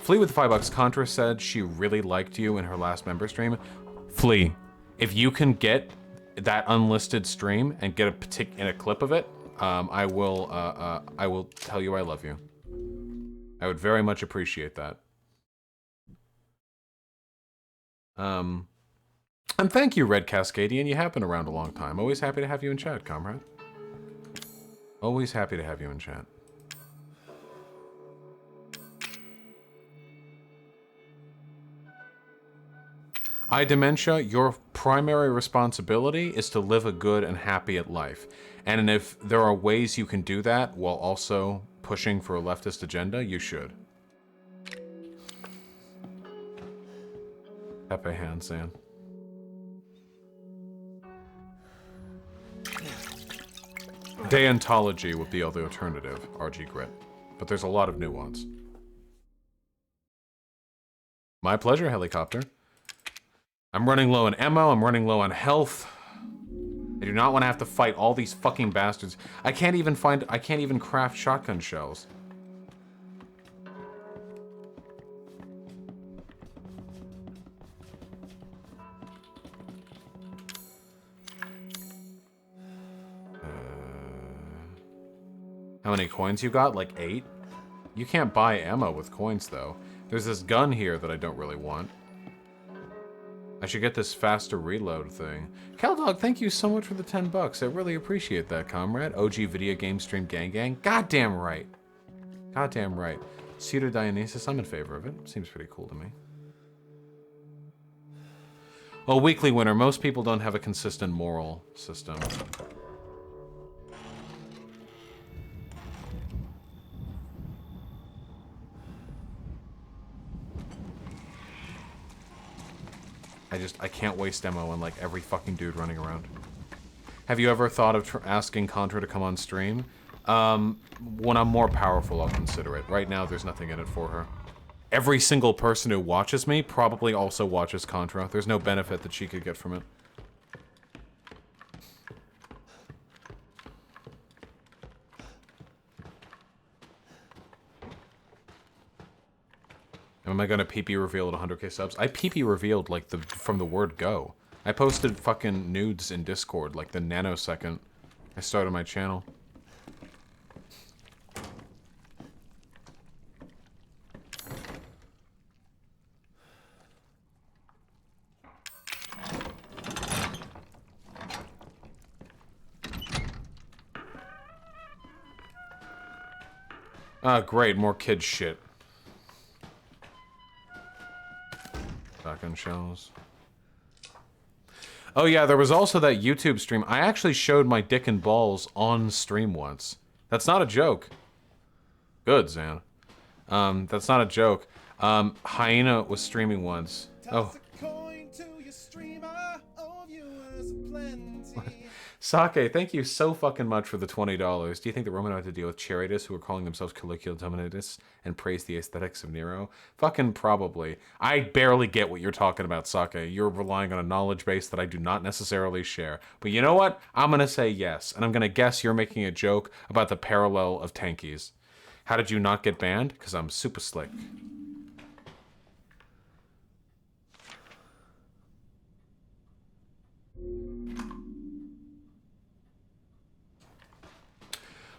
Flea with $5. Contra said she really liked you in her last member stream. Flea, if you can get that unlisted stream and get a clip of it, I will tell you I love you. I would very much appreciate that. And thank you, Red Cascadian. You have been around a long time. Always happy to have you in chat, comrade. Always happy to have you in chat. Dementia, your primary responsibility is to live a good and happy life. And if there are ways you can do that while also pushing for a leftist agenda, you should. Pepe Hansan. Deontology would be the alternative, RG Grit. But there's a lot of nuance. My pleasure, Helicopter. I'm running low on ammo, I'm running low on health. I do not want to have to fight all these fucking bastards. I can't even craft shotgun shells. How many coins you got? Like 8? You can't buy ammo with coins, though. There's this gun here that I don't really want. I should get this faster reload thing. Caldog, thank you so much for the $10. I really appreciate that, comrade. OG video game stream gang gang. Goddamn right. Goddamn right. Cedar Dionysus, I'm in favor of it. Seems pretty cool to me. Oh, weekly winner. Most people don't have a consistent moral system. I can't waste ammo on like every fucking dude running around. Have you ever thought of asking Contra to come on stream? When I'm more powerful, I'll consider it. Right now, there's nothing in it for her. Every single person who watches me probably also watches Contra. There's no benefit that she could get from it. Am I gonna PP reveal at 100k subs? I PP revealed like from the word go. I posted fucking nudes in Discord like the nanosecond I started my channel. Ah, great, more kid shit. Shotgun shells. Oh yeah, there was also that YouTube stream. I actually showed my dick and balls on stream once. That's not a joke. Good, Zan. That's not a joke. Hyena was streaming once. Oh. Sake, thank you so fucking much for the $20. Do you think the Roman had to deal with Charitus, who are calling themselves Caligula Dominatus, and praise the aesthetics of Nero? Fucking probably. I barely get what you're talking about, Sake. You're relying on a knowledge base that I do not necessarily share. But you know what? I'm gonna say yes, and I'm gonna guess you're making a joke about the parallel of tankies. How did you not get banned? Because I'm super slick.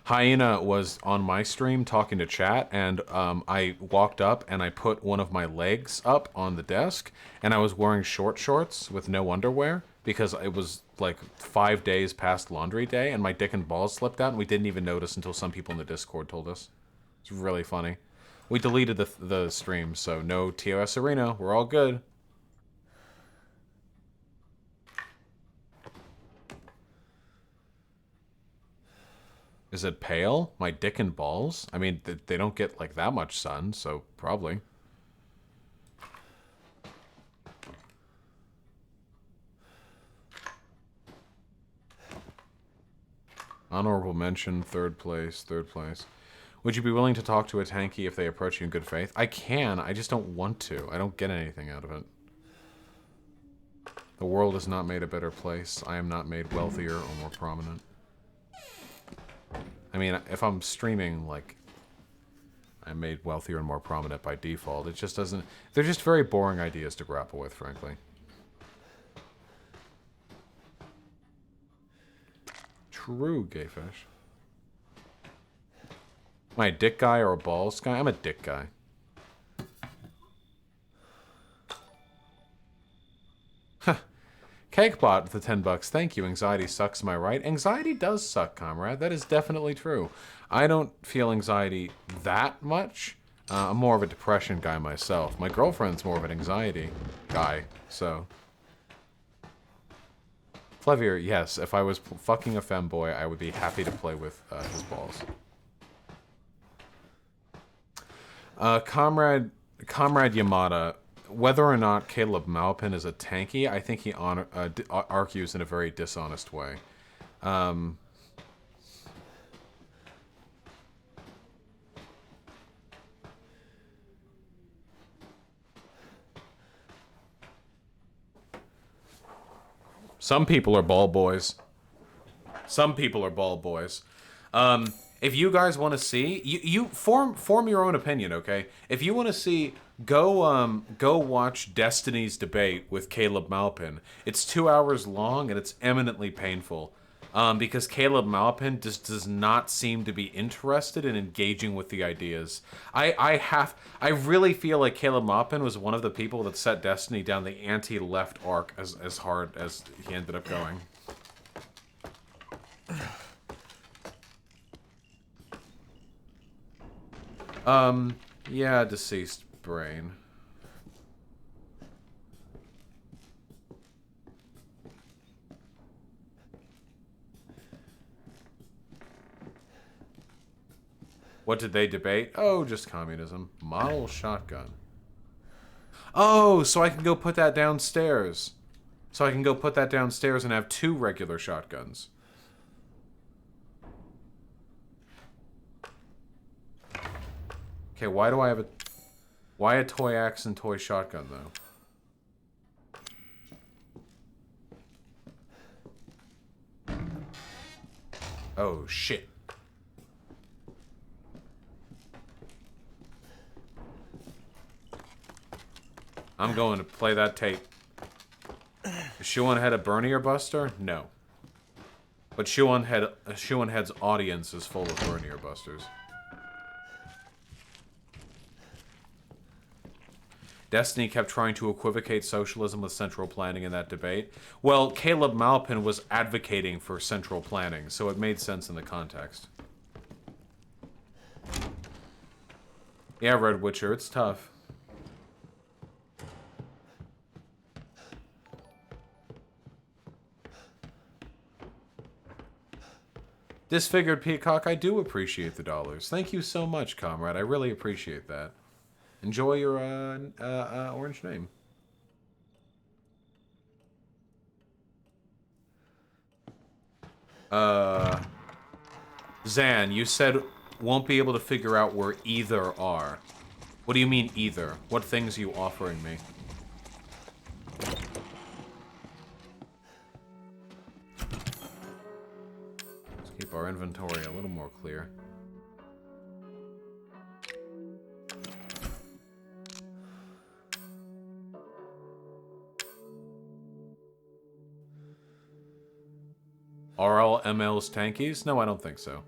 Hyena was on my stream talking to chat, and I walked up and I put one of my legs up on the desk, and I was wearing short shorts with no underwear because it was like 5 days past laundry day, and my dick and balls slipped out, and we didn't even notice until some people in the Discord told us. It's really funny. We deleted the stream, so no TOS Arena. We're all good. Is it pale? My dick and balls? I mean, they don't get like that much sun, so probably. Honorable mention, third place, third place. Would you be willing to talk to a tanky if they approach you in good faith? I can, I just don't want to. I don't get anything out of it. The world is not made a better place. I am not made wealthier or more prominent. I mean, if I'm streaming, like, I'm made wealthier and more prominent by default. It just doesn't... They're just very boring ideas to grapple with, frankly. True, Gayfish. Am I a dick guy or a balls guy? I'm a dick guy. Huh. Cakebot with the $10. Thank you. Anxiety sucks, am I right? Anxiety does suck, comrade. That is definitely true. I don't feel anxiety that much. I'm more of a depression guy myself. My girlfriend's more of an anxiety guy, so... Flevier, yes. If I was fucking a femboy, I would be happy to play with his balls. Comrade Yamada... Whether or not Caleb Maupin is a tanky, I think he argues in a very dishonest way. Some people are ball boys. Some people are ball boys. If you guys want to see, you form your own opinion, okay? If you want to see, go watch Destiny's debate with Caleb Maupin. It's 2 hours long and it's eminently painful, because Caleb Maupin just does not seem to be interested in engaging with the ideas. I really feel like Caleb Maupin was one of the people that set Destiny down the anti-left arc as hard as he ended up going. Yeah, deceased brain. What did they debate? Oh, just communism. Model shotgun. Oh, so I can go put that downstairs. So I can go put that downstairs and have 2 regular shotguns. Okay, why do I have why a toy axe and toy shotgun, though? Oh, shit. I'm going to play that tape. Is Shuon Head a Bernier Buster? No. But Shuon Head's audience is full of Bernier Busters. Destiny kept trying to equivocate socialism with central planning in that debate. Well, Caleb Maupin was advocating for central planning, so it made sense in the context. Yeah, Red Witcher, it's tough. Disfigured Peacock, I do appreciate the dollars. Thank you so much, comrade. I really appreciate that. Enjoy your orange name. Zan, you said won't be able to figure out where either are. What do you mean either? What things are you offering me? Let's keep our inventory a little more clear. Are all MLs tankies? No, I don't think so.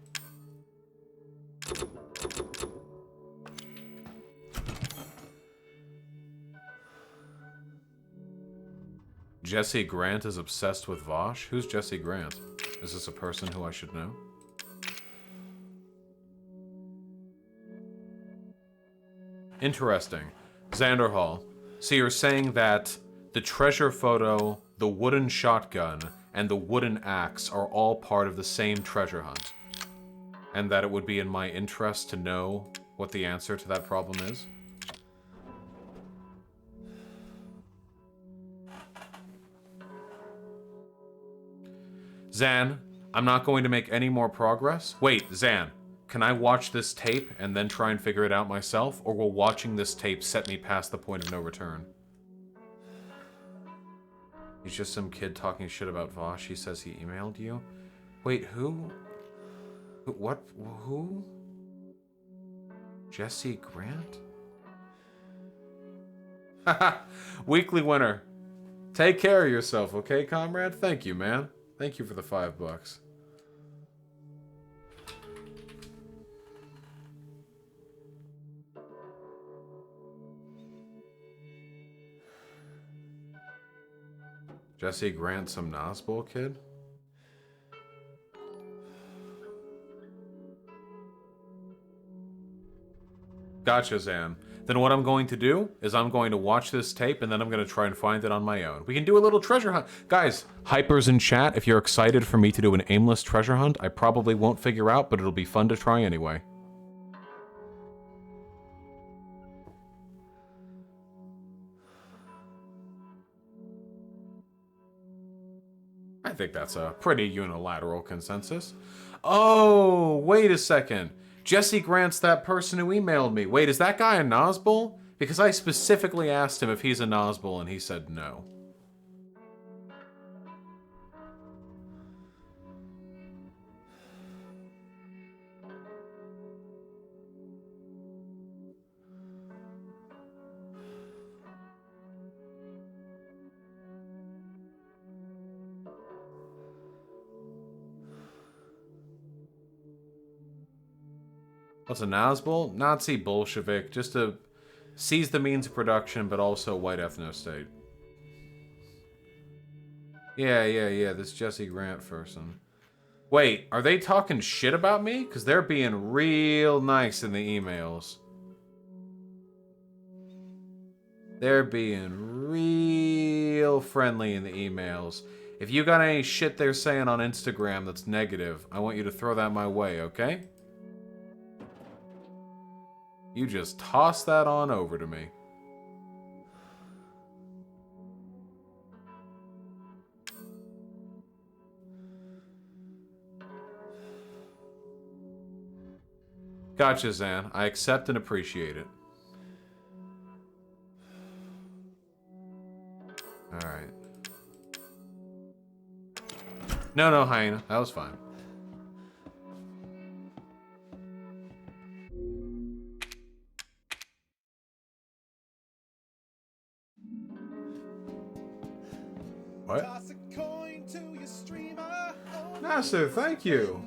Jesse Grant is obsessed with Vosh? Who's Jesse Grant? Is this a person who I should know? Interesting. Xander Hall. So you're saying that the treasure photo, the wooden shotgun, and the wooden axe are all part of the same treasure hunt? And that it would be in my interest to know what the answer to that problem is? Zan, I'm not going to make any more progress. Wait, Zan, can I watch this tape and then try and figure it out myself? Or will watching this tape set me past the point of no return? He's just some kid talking shit about Vosh. He says he emailed you. Wait, who? What? Who? Jesse Grant? Haha, weekly winner. Take care of yourself, okay, comrade? Thank you, man. Thank you for the $5. Jesse Grant, some Nazbol kid? Gotcha, Zan. Then what I'm going to do is I'm going to watch this tape and then I'm going to try and find it on my own. We can do a little treasure hunt. Guys, hypers in chat, if you're excited for me to do an aimless treasure hunt, I probably won't figure out, but it'll be fun to try anyway. I think that's a pretty unilateral consensus. Oh, wait a second. Jesse Grant's that person who emailed me. Wait, is that guy a Nazbol? Because I specifically asked him if he's a Nazbol and he said no. What's a Nazbol? Nazi Bolshevik, just to seize the means of production, but also white ethno-state. Yeah, this Jesse Grant person. Wait, are they talking shit about me? Because they're being real nice in the emails. They're being real friendly in the emails. If you got any shit they're saying on Instagram that's negative, I want you to throw that my way, okay? You just toss that on over to me. Gotcha, Zan. I accept and appreciate it. Alright. No, Hyena. That was fine. What? Nasser, thank you.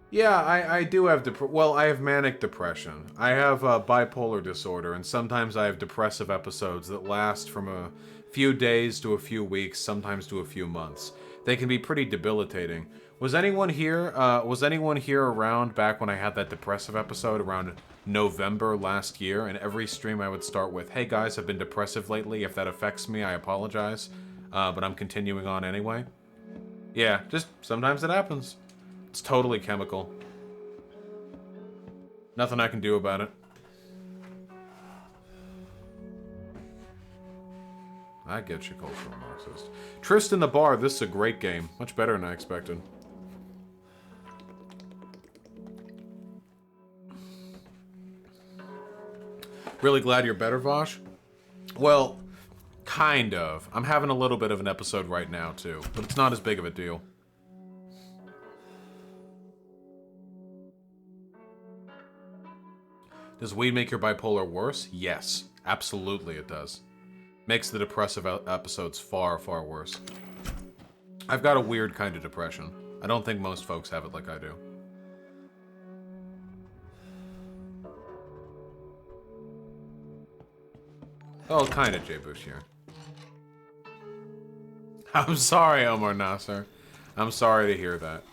Yeah, I do have well, I have manic depression. I have bipolar disorder, and sometimes I have depressive episodes that last from a few days to a few weeks, sometimes to a few months. They can be pretty debilitating. Was anyone here? Was anyone here around back when I had that depressive episode around November last year? And every stream I would start with, "Hey guys, I've been depressive lately. If that affects me, I apologize, but I'm continuing on anyway." Yeah, just sometimes it happens. It's totally chemical. Nothing I can do about it. I get you, cultural Marxist. Tristan the Bar, this is a great game. Much better than I expected. Really glad you're better, Vosh? Well, kind of. I'm having a little bit of an episode right now, too. But it's not as big of a deal. Does weed make your bipolar worse? Yes. Absolutely it does. Makes the depressive episodes far, far worse. I've got a weird kind of depression. I don't think most folks have it like I do. Oh, kind of, Jay Bush here. I'm sorry, Omar Nasser. I'm sorry to hear that.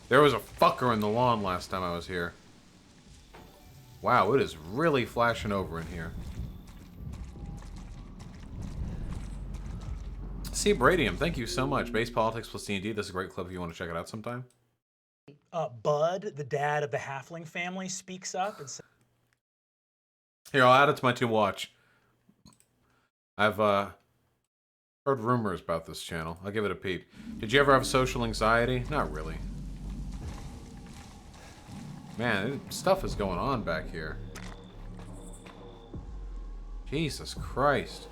There was a fucker in the lawn last time I was here. Wow, it is really flashing over in here. See, Bradium, thank you so much. Base Politics plus D&D. This is a great clip if you want to check it out sometime. Bud, the dad of the halfling family, speaks up and says, Here, I'll add it to my to watch. I've heard rumors about this channel. I'll give it a peep. Did you ever have social anxiety? Not really. Man, stuff is going on back here. Jesus Christ.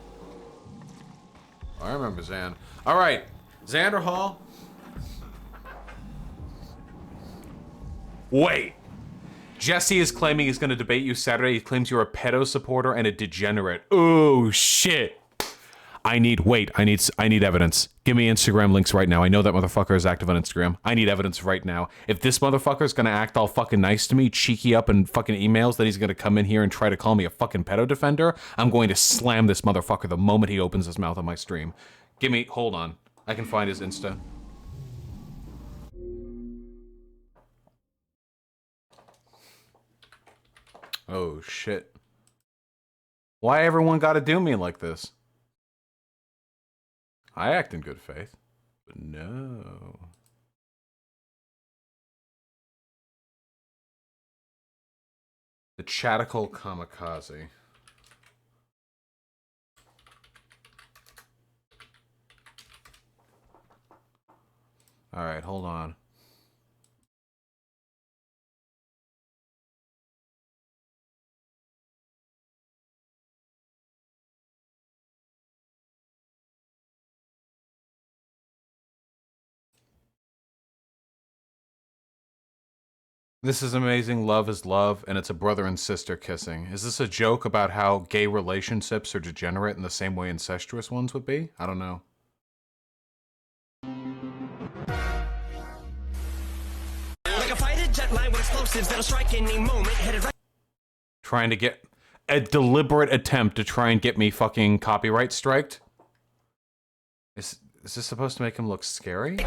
Oh, I remember Xan. Alright, Xander Hall. Wait. Jesse is claiming he's going to debate you Saturday. He claims you're a pedo supporter and a degenerate. Oh, shit. I need evidence. Give me Instagram links right now. I know that motherfucker is active on Instagram. I need evidence right now. If this motherfucker is gonna act all fucking nice to me, cheeky up in fucking emails that he's gonna come in here and try to call me a fucking pedo defender, I'm going to slam this motherfucker the moment he opens his mouth on my stream. Hold on. I can find his Insta. Oh, shit. Why everyone gotta do me like this? I act in good faith, but no. The Chatical Kamikaze. Alright, hold on. This is amazing. Love is love, and it's a brother and sister kissing. Is this a joke about how gay relationships are degenerate in the same way incestuous ones would be? I don't know. Like a fighter jet line with explosives that'll strike any moment, headed right. Trying to get a deliberate attempt to try and get me fucking copyright striked. Is this supposed to make him look scary?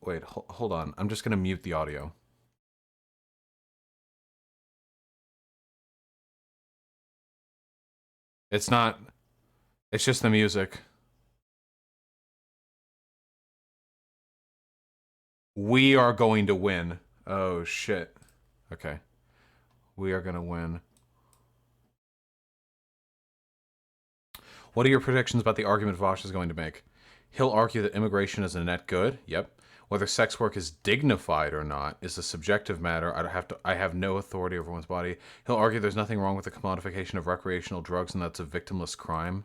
Wait, hold on. I'm just gonna mute the audio. It's not... It's just the music. We are going to win. Oh, shit. Okay. We are gonna win. What are your predictions about the argument Vosh is going to make? He'll argue that immigration is a net good. Yep. Whether sex work is dignified or not is a subjective matter. I have no authority over one's body. He'll argue there's nothing wrong with the commodification of recreational drugs and that's a victimless crime.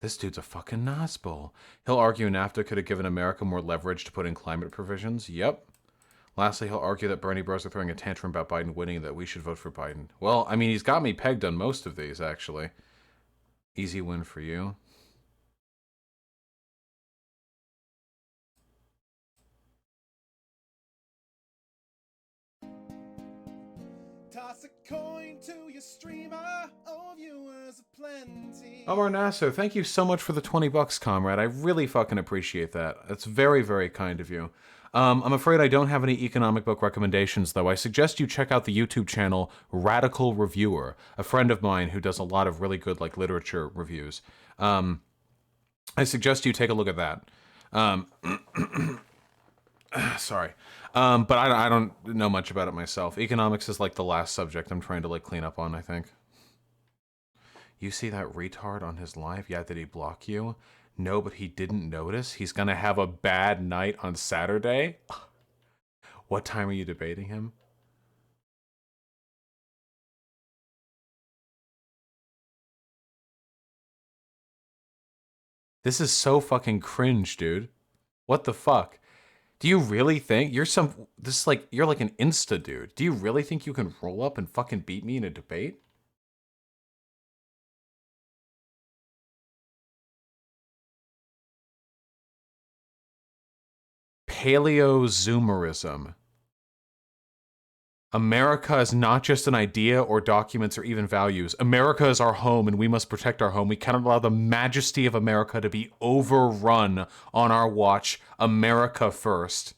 This dude's a fucking nosball. He'll argue NAFTA could have given America more leverage to put in climate provisions. Yep. Lastly, he'll argue that Bernie bros are throwing a tantrum about Biden winning and that we should vote for Biden. Well, I mean, he's got me pegged on most of these, actually. Easy win for you. Toss a coin to your streamer. Oh, viewers aplenty. Omar Nasser, thank you so much for the 20 bucks, comrade. I really fucking appreciate that. That's very, very kind of you. I'm afraid I don't have any economic book recommendations, though. I suggest you check out the YouTube channel Radical Reviewer, a friend of mine who does a lot of really good like literature reviews. I suggest you take a look at that. Sorry. But I don't know much about it myself. Economics is like the last subject I'm trying to like clean up on, I think. You see that retard on his live? Yeah, did he block you? No, but he didn't notice. He's gonna have a bad night on Saturday. What time are you debating him? This is so fucking cringe, dude. What the fuck? Do you really think you're you're like an Insta dude? Do you really think you can roll up and fucking beat me in a debate? Paleozoomerism. America is not just an idea or documents or even values. America is our home and we must protect our home. We cannot allow the majesty of America to be overrun on our watch. America first.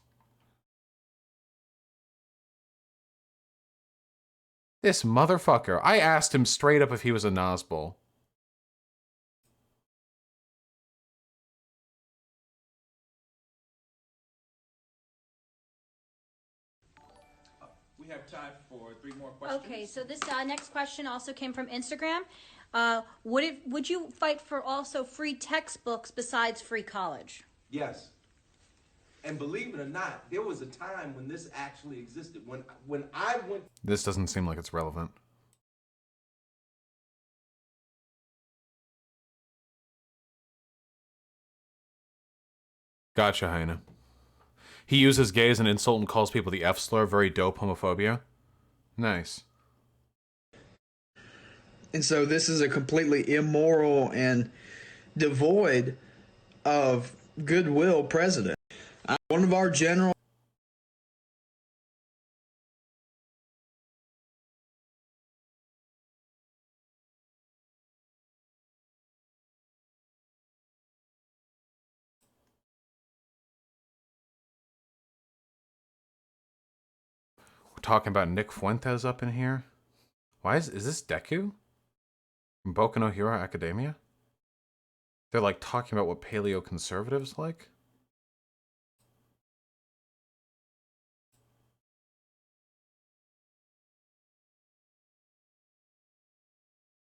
This motherfucker. I asked him straight up if he was a Nazbol. We have time for 3 more questions. Okay, so this next question also came from Instagram. Would you fight for also free textbooks besides free college? Yes. And believe it or not, there was a time when this actually existed. When I went... This doesn't seem like it's relevant. Gotcha, Heine. He uses gay as an insult and calls people the F slur. Very dope homophobia. Nice. And so this is a completely immoral and devoid of goodwill president. One of our general... We're talking about Nick Fuentes up in here. Why is this Deku? From Boku no Hero Academia? They're like talking about what paleo conservatives like?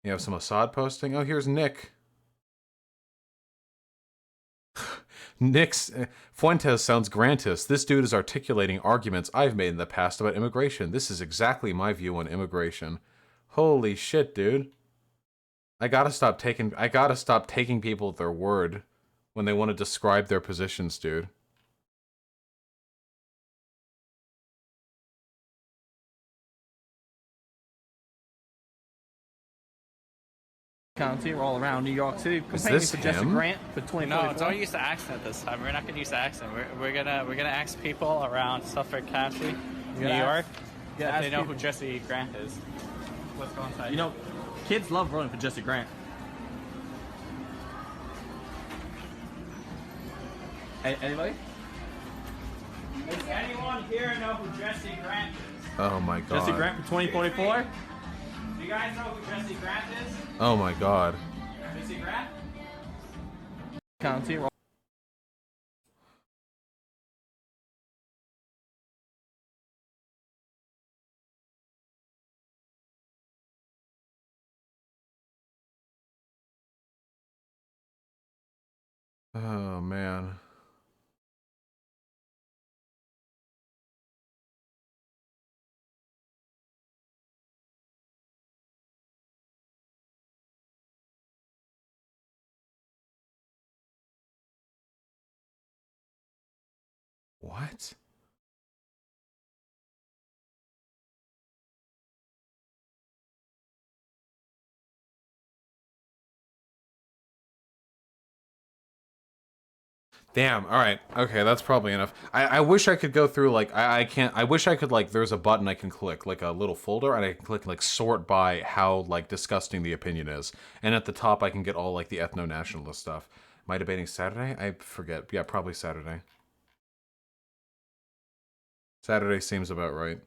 You have some Assad posting? Oh, here's Nick. Fuentes sounds grantist. This dude is articulating arguments I've made in the past about immigration. This is exactly my view on immigration. Holy shit, dude. I gotta stop taking people at their word when they want to describe their positions, dude. County, we're all around New York City. Is Campaigning this for Jesse him? Grant for 2024. No, don't use the accent this time. We're not gonna use the accent. We're gonna ask people around Suffolk County, New York, if they know who Jesse Grant is. Let's go inside. You know, kids love voting for Jesse Grant. Anybody? Does anyone here know who Jesse Grant is? Oh my god. Jesse Grant for 2024? Do you guys know who Jesse Grant is? Oh my god. Jesse Grant? County. Oh man. What? Damn. All right. Okay, that's probably enough. I wish I could go through like I can't. I wish I could like. There's a button I can click, like a little folder, and I can click like sort by how like disgusting the opinion is, and at the top I can get all like the ethno-nationalist stuff. Am I debating Saturday? I forget. Yeah, probably Saturday. Saturday seems about right.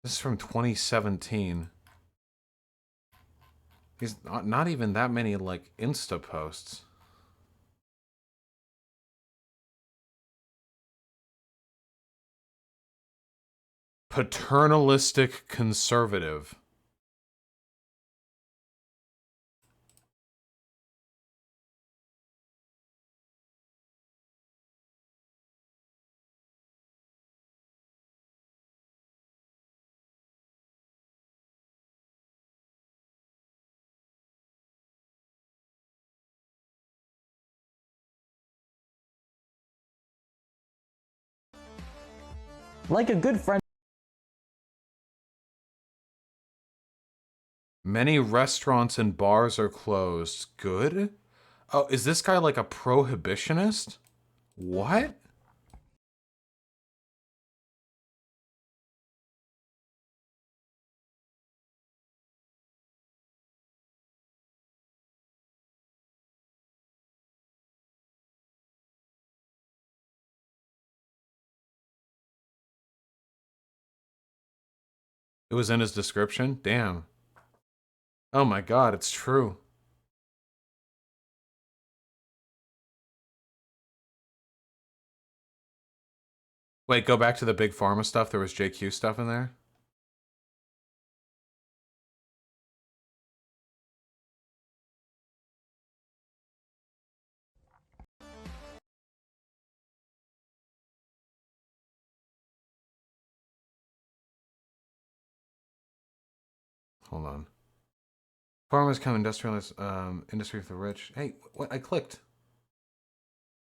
This is from 2017. He's not even that many, like, Insta posts. Paternalistic conservative. Like a good friend. Many restaurants and bars are closed. Good? Oh, is this guy like a prohibitionist? What? It was in his description? Damn. Oh my god, it's true. Wait, go back to the Big Pharma stuff. There was JQ stuff in there? Hold on. Farmers come industrialist industry for the rich. Hey, what? I clicked.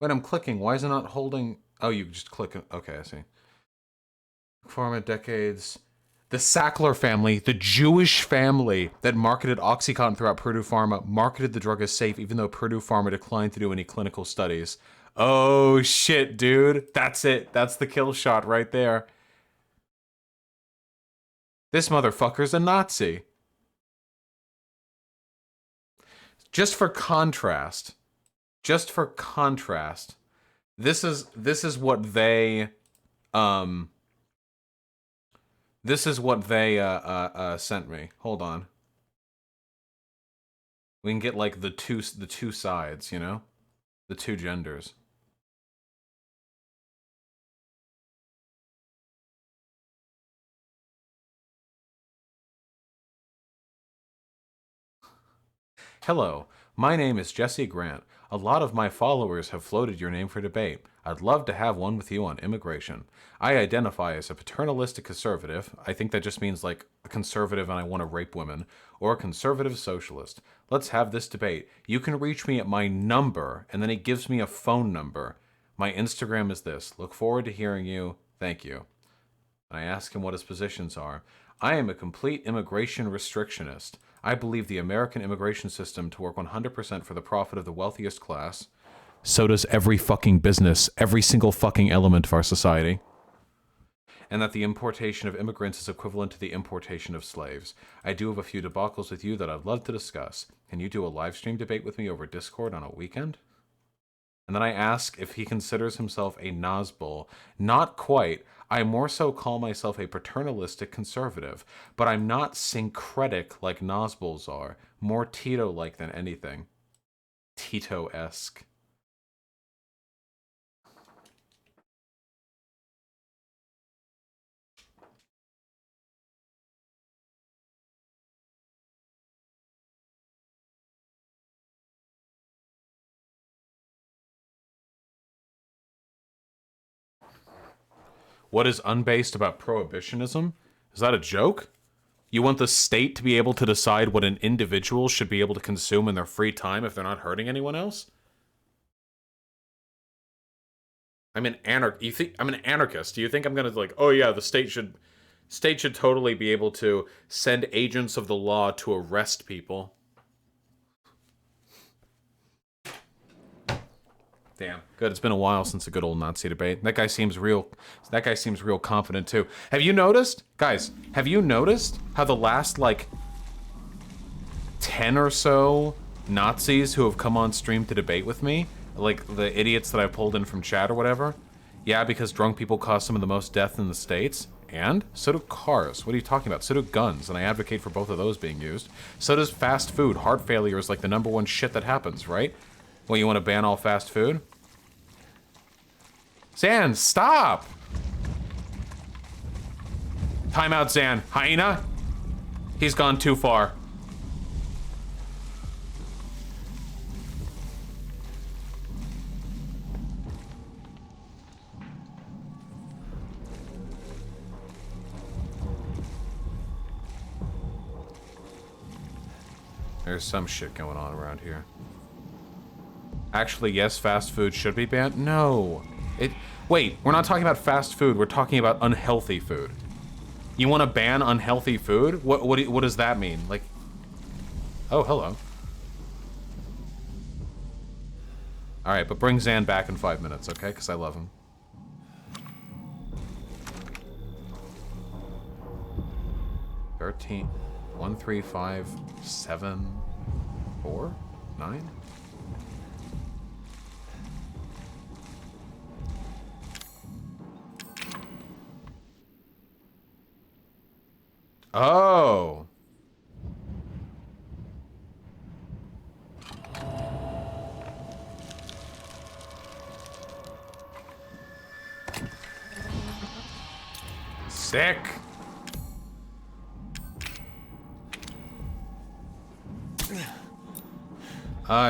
Wait, I'm clicking. Why is it not holding? Oh, you just click. Okay, I see. Pharma decades. The Sackler family, the Jewish family that marketed OxyContin throughout Purdue Pharma, marketed the drug as safe, even though Purdue Pharma declined to do any clinical studies. Oh shit, dude. That's it. That's the kill shot right there. This motherfucker's a Nazi. Just for contrast, this is what they sent me. Hold on. We can get like the two sides, you know? The two genders. Hello, my name is Jesse Grant. A lot of my followers have floated your name for debate. I'd love to have one with you on immigration. I identify as a paternalistic conservative. I think that just means like a conservative and I want to rape women. Or a conservative socialist. Let's have this debate. You can reach me at my number, and then he gives me a phone number. My Instagram is this. Look forward to hearing you. Thank you. And I ask him what his positions are. I am a complete immigration restrictionist. I believe the American immigration system to work 100% for the profit of the wealthiest class. So does every fucking business, every single fucking element of our society. And that the importation of immigrants is equivalent to the importation of slaves. I do have a few debacles with you that I'd love to discuss. Can you do a live stream debate with me over Discord on a weekend? And then I ask if he considers himself a Nazbol. Not quite. I more so call myself a paternalistic conservative, but I'm not syncretic like Nazbols are. More Tito-like than anything. Tito-esque. What is unbased about prohibitionism? Is that a joke? You want the state to be able to decide what an individual should be able to consume in their free time if they're not hurting anyone else? I'm an You think I'm an anarchist? Do you think I'm gonna like? Oh yeah, the state should totally be able to send agents of the law to arrest people. Damn. Good. It's been a while since a good old Nazi debate. That guy seems real confident too. Have you noticed, guys? Have you noticed how the last like 10 or so Nazis who have come on stream to debate with me, like the idiots that I pulled in from chat or whatever? Yeah, because drunk people cause some of the most death in the States. And so do cars. What are you talking about? So do guns, and I advocate for both of those being used. So does fast food. Heart failure is like the #1 shit that happens, right? Well, you want to ban all fast food? Zan, stop! Time out, Zan. Hyena? He's gone too far. There's some shit going on around here. Actually, yes, fast food should be banned. No. Wait, we're not talking about fast food. We're talking about unhealthy food. You want to ban unhealthy food? What does that mean? Like, oh, hello. All right, but bring Zan back in 5 minutes, okay? Because I love him. $13, 1, 3, 5, 7, 4, 9. Oh. Sick.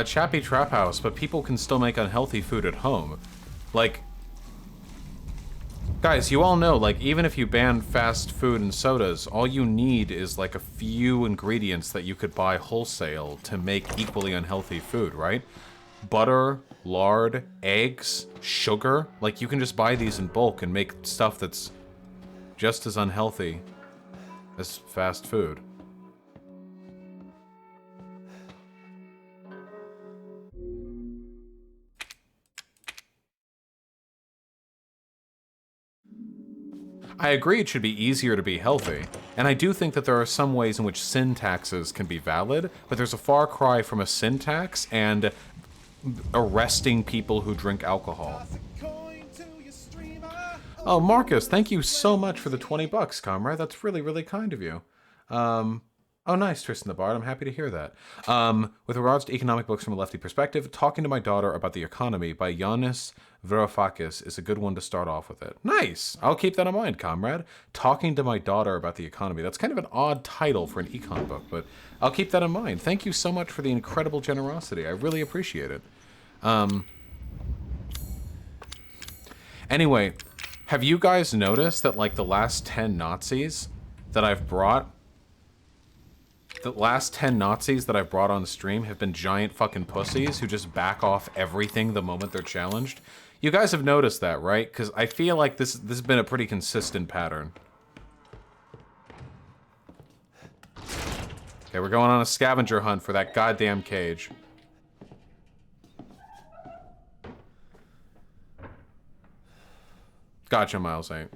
Chappy Trap House, but people can still make unhealthy food at home. Like, guys, you all know, like, even if you ban fast food and sodas, all you need is, like, a few ingredients that you could buy wholesale to make equally unhealthy food, right? Butter, lard, eggs, sugar. Like, you can just buy these in bulk and make stuff that's just as unhealthy as fast food. I agree it should be easier to be healthy, and I do think that there are some ways in which sin taxes can be valid, but there's a far cry from a sin tax and arresting people who drink alcohol. Oh, Marcus, thank you so much for the 20 bucks, comrade. That's really, really kind of you. Oh, nice, Tristan the Bard. I'm happy to hear that. With regards to economic books from a lefty perspective, Talking to My Daughter About the Economy by Yanis Varoufakis is a good one to start off with it. Nice! I'll keep that in mind, comrade. Talking to My Daughter About the Economy. That's kind of an odd title for an econ book, but I'll keep that in mind. Thank you so much for the incredible generosity. I really appreciate it. Anyway, have you guys noticed that, like, the last 10 Nazis that I've brought... The last 10 Nazis that I've brought on stream have been giant fucking pussies who just back off everything the moment they're challenged. You guys have noticed that, right? Because I feel like this has been a pretty consistent pattern. Okay, we're going on a scavenger hunt for that goddamn cage. Gotcha, Miles 8.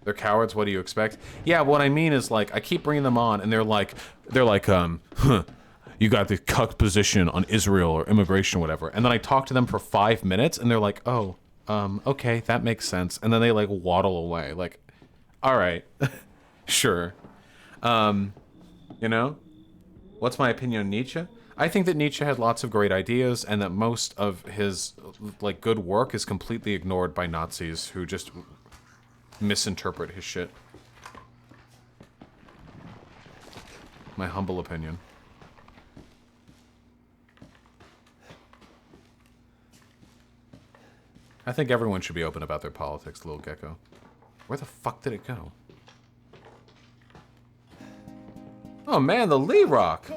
They're cowards, what do you expect? Yeah, what I mean is, like, I keep bringing them on, and they're like, you got the cuck position on Israel or immigration or whatever. And then I talk to them for 5 minutes, and they're like, oh, okay, that makes sense. And then they, like, waddle away. Like, all right, sure. You know? What's my opinion on Nietzsche? I think that Nietzsche had lots of great ideas, and that most of his, like, good work is completely ignored by Nazis who just misinterpret his shit. My humble opinion. I think everyone should be open about their politics, Little Gecko. Where the fuck did it go? Oh man, the Lee Rock!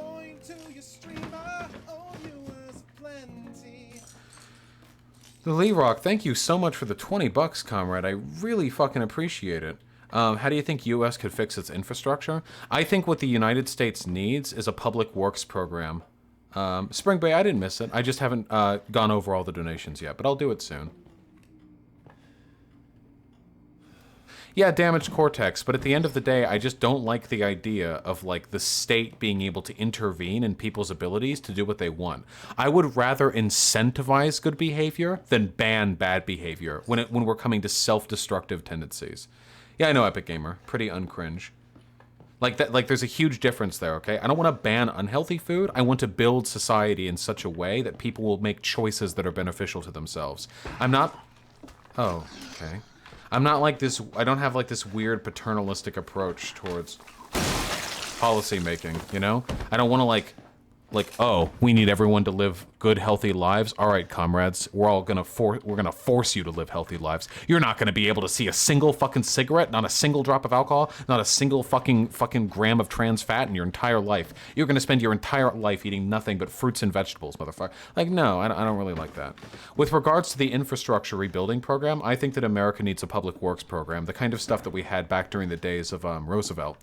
Lee Rock, thank you so much for the $20, comrade. I really fucking appreciate it. How do you think U.S. could fix its infrastructure? I think what the United States needs is a public works program. Spring Bay, I didn't miss it. I just haven't gone over all the donations yet, but I'll do it soon. Yeah, damaged cortex, but at the end of the day, I just don't like the idea of, like, the state being able to intervene in people's abilities to do what they want. I would rather incentivize good behavior than ban bad behavior when we're coming to self-destructive tendencies. Yeah, I know, Epic Gamer. Pretty uncringe. Like, there's a huge difference there, okay? I don't want to ban unhealthy food. I want to build society in such a way that people will make choices that are beneficial to themselves. I'm not... Oh, okay. I'm not like this, I don't have like this weird paternalistic approach towards policy making, you know? I don't want to like, oh, we need everyone to live good, healthy lives. All right, comrades, we're gonna force you to live healthy lives. You're not gonna be able to see a single fucking cigarette, not a single drop of alcohol, not a single fucking gram of trans fat in your entire life. You're gonna spend your entire life eating nothing but fruits and vegetables, motherfucker. Like, no, I don't really like that. With regards to the infrastructure rebuilding program, I think that America needs a public works program, the kind of stuff that we had back during the days of Roosevelt.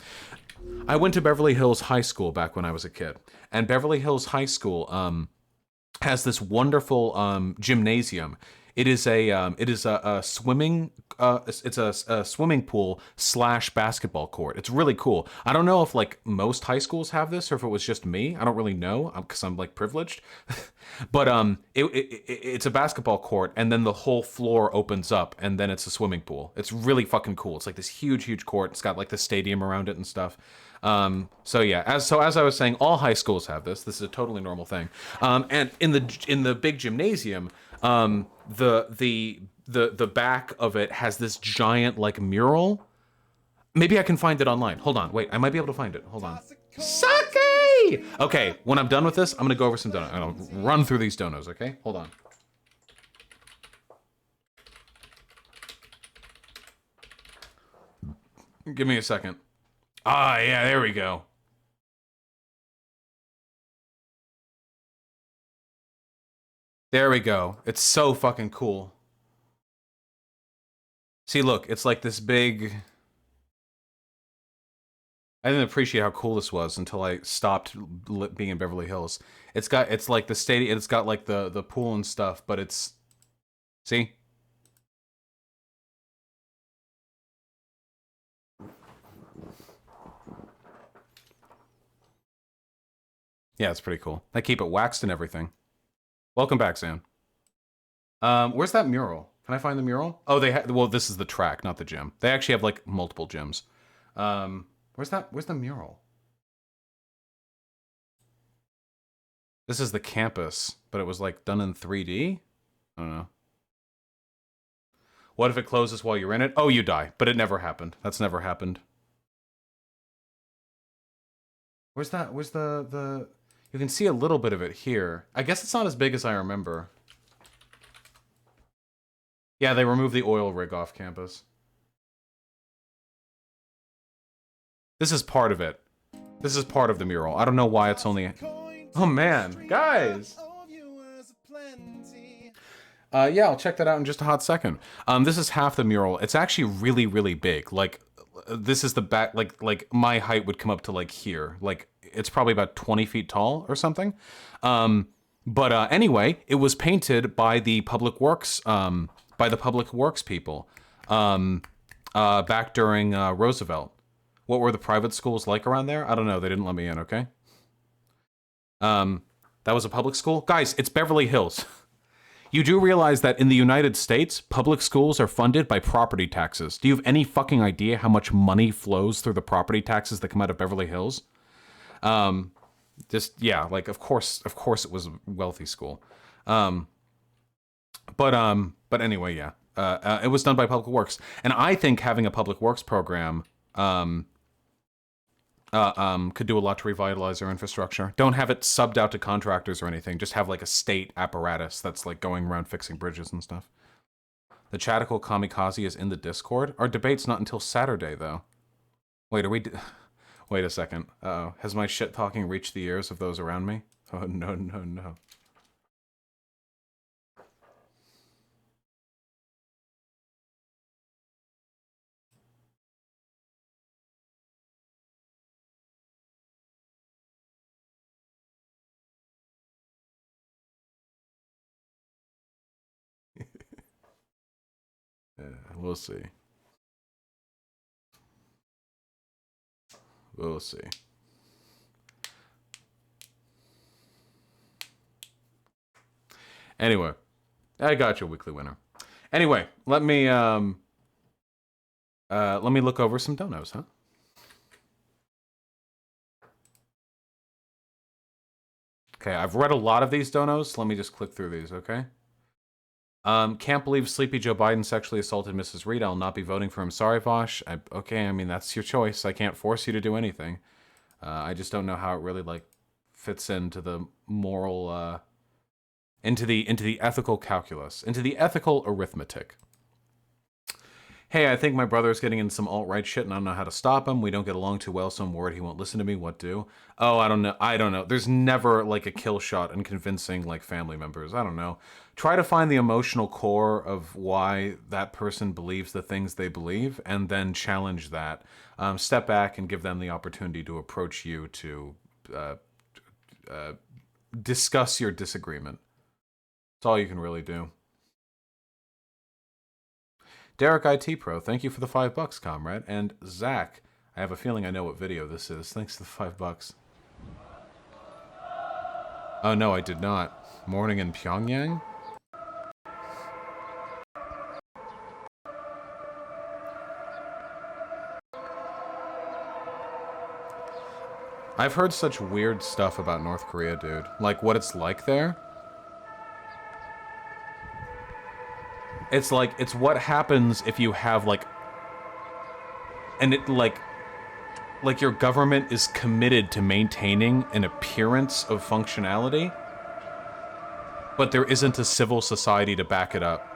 I went to Beverly Hills High School back when I was a kid, and Beverly Hills High School has this wonderful gymnasium. It is a swimming it's a swimming pool / basketball court. It's really cool. I don't know if like most high schools have this or if it was just me. I don't really know because I'm like privileged. But it's a basketball court, and then the whole floor opens up, and then it's a swimming pool. It's really fucking cool. It's like this huge court. It's got like the stadium around it and stuff. So yeah, as I was saying, all high schools have this. This is a totally normal thing. And in the big gymnasium, the back of it has this giant like mural. Maybe I can find it online. Hold on, wait, I might be able to find it. Hold on. Sake! Okay, when I'm done with this, I'm gonna go over some donuts. I'm gonna run through these donuts, okay? Hold on. Give me a second. Ah, yeah, there we go. There we go. It's so fucking cool. See, look, it's like this big... I didn't appreciate how cool this was until I stopped being in Beverly Hills. It's like the stadium, it's got like the pool and stuff, but it's... See? Yeah, it's pretty cool. They keep it waxed and everything. Welcome back, Sam. Where's that mural? Can I find the mural? Oh, well, this is the track, not the gym. They actually have like multiple gyms. Where's the mural? This is the campus, but it was like done in 3D? I don't know. What if it closes while you're in it? Oh, you die, but it never happened. That's never happened. Where's the... You can see a little bit of it here. I guess it's not as big as I remember. Yeah, they removed the oil rig off campus. This is part of it. This is part of the mural. I don't know why it's only... Oh man, guys! Yeah, I'll check that out in just a hot second. This is half the mural. It's actually really big. Like, this is the back, like my height would come up to like here. Like, it's probably about 20 feet tall or something. But anyway, it was painted by the Public Works, people, back during Roosevelt. What were the private schools like around there? I don't know. They didn't let me in, okay? That was a public school? Guys, it's Beverly Hills. You do realize that in the United States, public schools are funded by property taxes. Do you have any fucking idea how much money flows through the property taxes that come out of Beverly Hills? Just, yeah, like, of course it was a wealthy school. But anyway, yeah. It was done by Public Works. And I think having a Public Works program, could do a lot to revitalize our infrastructure. Don't have it subbed out to contractors or anything. Just have like a state apparatus that's like going around fixing bridges and stuff. The Chatical Kamikaze is in the Discord. Our debate's not until Saturday, though. Wait, are we... Wait a second. Uh-oh. Has my shit talking reached the ears of those around me? Oh, no. We'll see. We'll see. Anyway, I got your weekly winner. Anyway, let me look over some donos, huh? Okay, I've read a lot of these donos. Let me just click through these, okay? Can't believe Sleepy Joe Biden sexually assaulted Mrs. Reed. I'll not be voting for him. Sorry, Vosh. Okay, I mean, that's your choice. I can't force you to do anything. I just don't know how it really, like, fits into the moral, into the ethical calculus, into the ethical arithmetic. Hey, I think my brother is getting in some alt-right shit and I don't know how to stop him. We don't get along too well, so I'm worried he won't listen to me. What do? Oh, I don't know. There's never, like, a kill shot in convincing, like, family members. I don't know. Try to find the emotional core of why that person believes the things they believe and then challenge that. Step back and give them the opportunity to approach you to discuss your disagreement. That's all you can really do. Derek IT Pro, thank you for the $5, comrade. And Zach, I have a feeling I know what video this is. Thanks for the $5. Oh no, I did not. Morning in Pyongyang? I've heard such weird stuff about North Korea, dude. Like, what it's like there. It's like, it's what happens if you have, like... And it, like your government is committed to maintaining an appearance of functionality, but there isn't a civil society to back it up.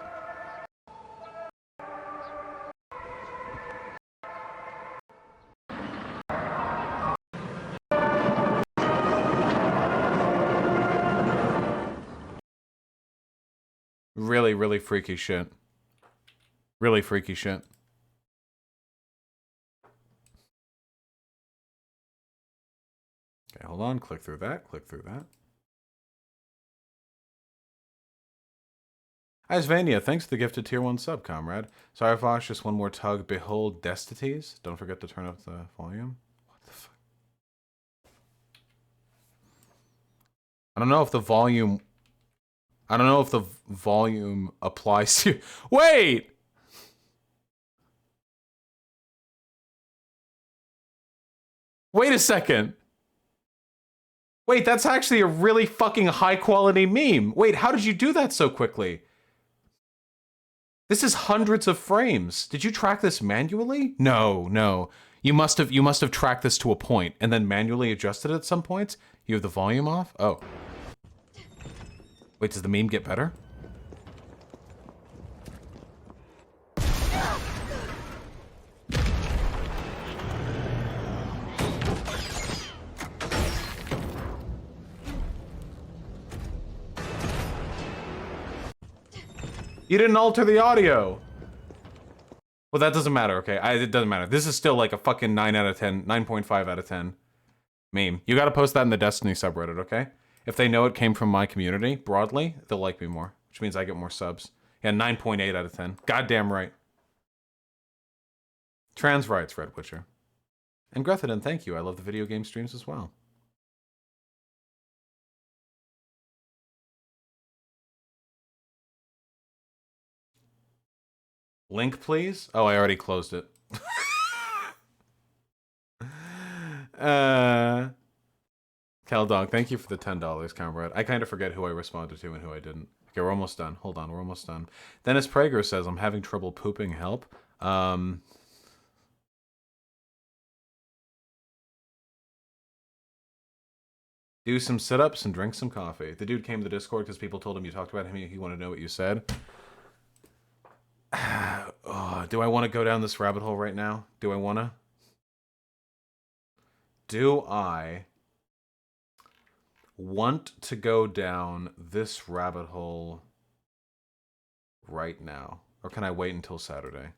Really, really freaky shit. Really freaky shit. Okay, hold on. Click through that. Click through that. Isvania, thanks for the gifted tier 1 sub, comrade. Sorry, Vosh, just one more tug. Behold Destities. Don't forget to turn up the volume. What the fuck? I don't know if the volume... I don't know if the volume applies to... Wait! Wait a second. Wait, that's actually a really fucking high-quality meme. Wait, how did you do that so quickly? This is hundreds of frames. Did you track this manually? No, no. You must have tracked this to a point and then manually adjusted it at some points? You have the volume off? Oh. Wait, does the meme get better? You didn't alter the audio. Well, that doesn't matter, okay? It doesn't matter. This is still like a fucking 9 out of 10, 9.5 out of 10 meme. You gotta post that in the Destiny subreddit, okay? If they know it came from my community, broadly, they'll like me more. Which means I get more subs. Yeah, 9.8 out of 10. Goddamn right. Trans rights, Red Witcher. And Gretheden, thank you. I love the video game streams as well. Link, please? Oh, I already closed it. Caldog, thank you for the $10, comrade. I kind of forget who I responded to and who I didn't. Okay, we're almost done. Hold on, we're almost done. Dennis Prager says, I'm having trouble pooping. Help. Do some sit-ups and drink some coffee. The dude came to the Discord because people told him you talked about him. He wanted to know what you said. Oh, do I want to go down this rabbit hole right now? Do I want to? Do I want to go down this rabbit hole right now? Or can I wait until Saturday?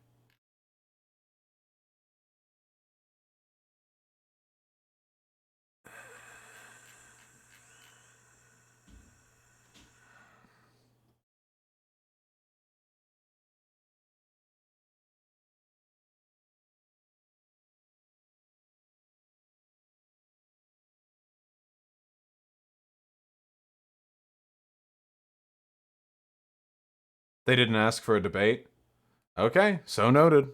They didn't ask for a debate? Okay, so noted.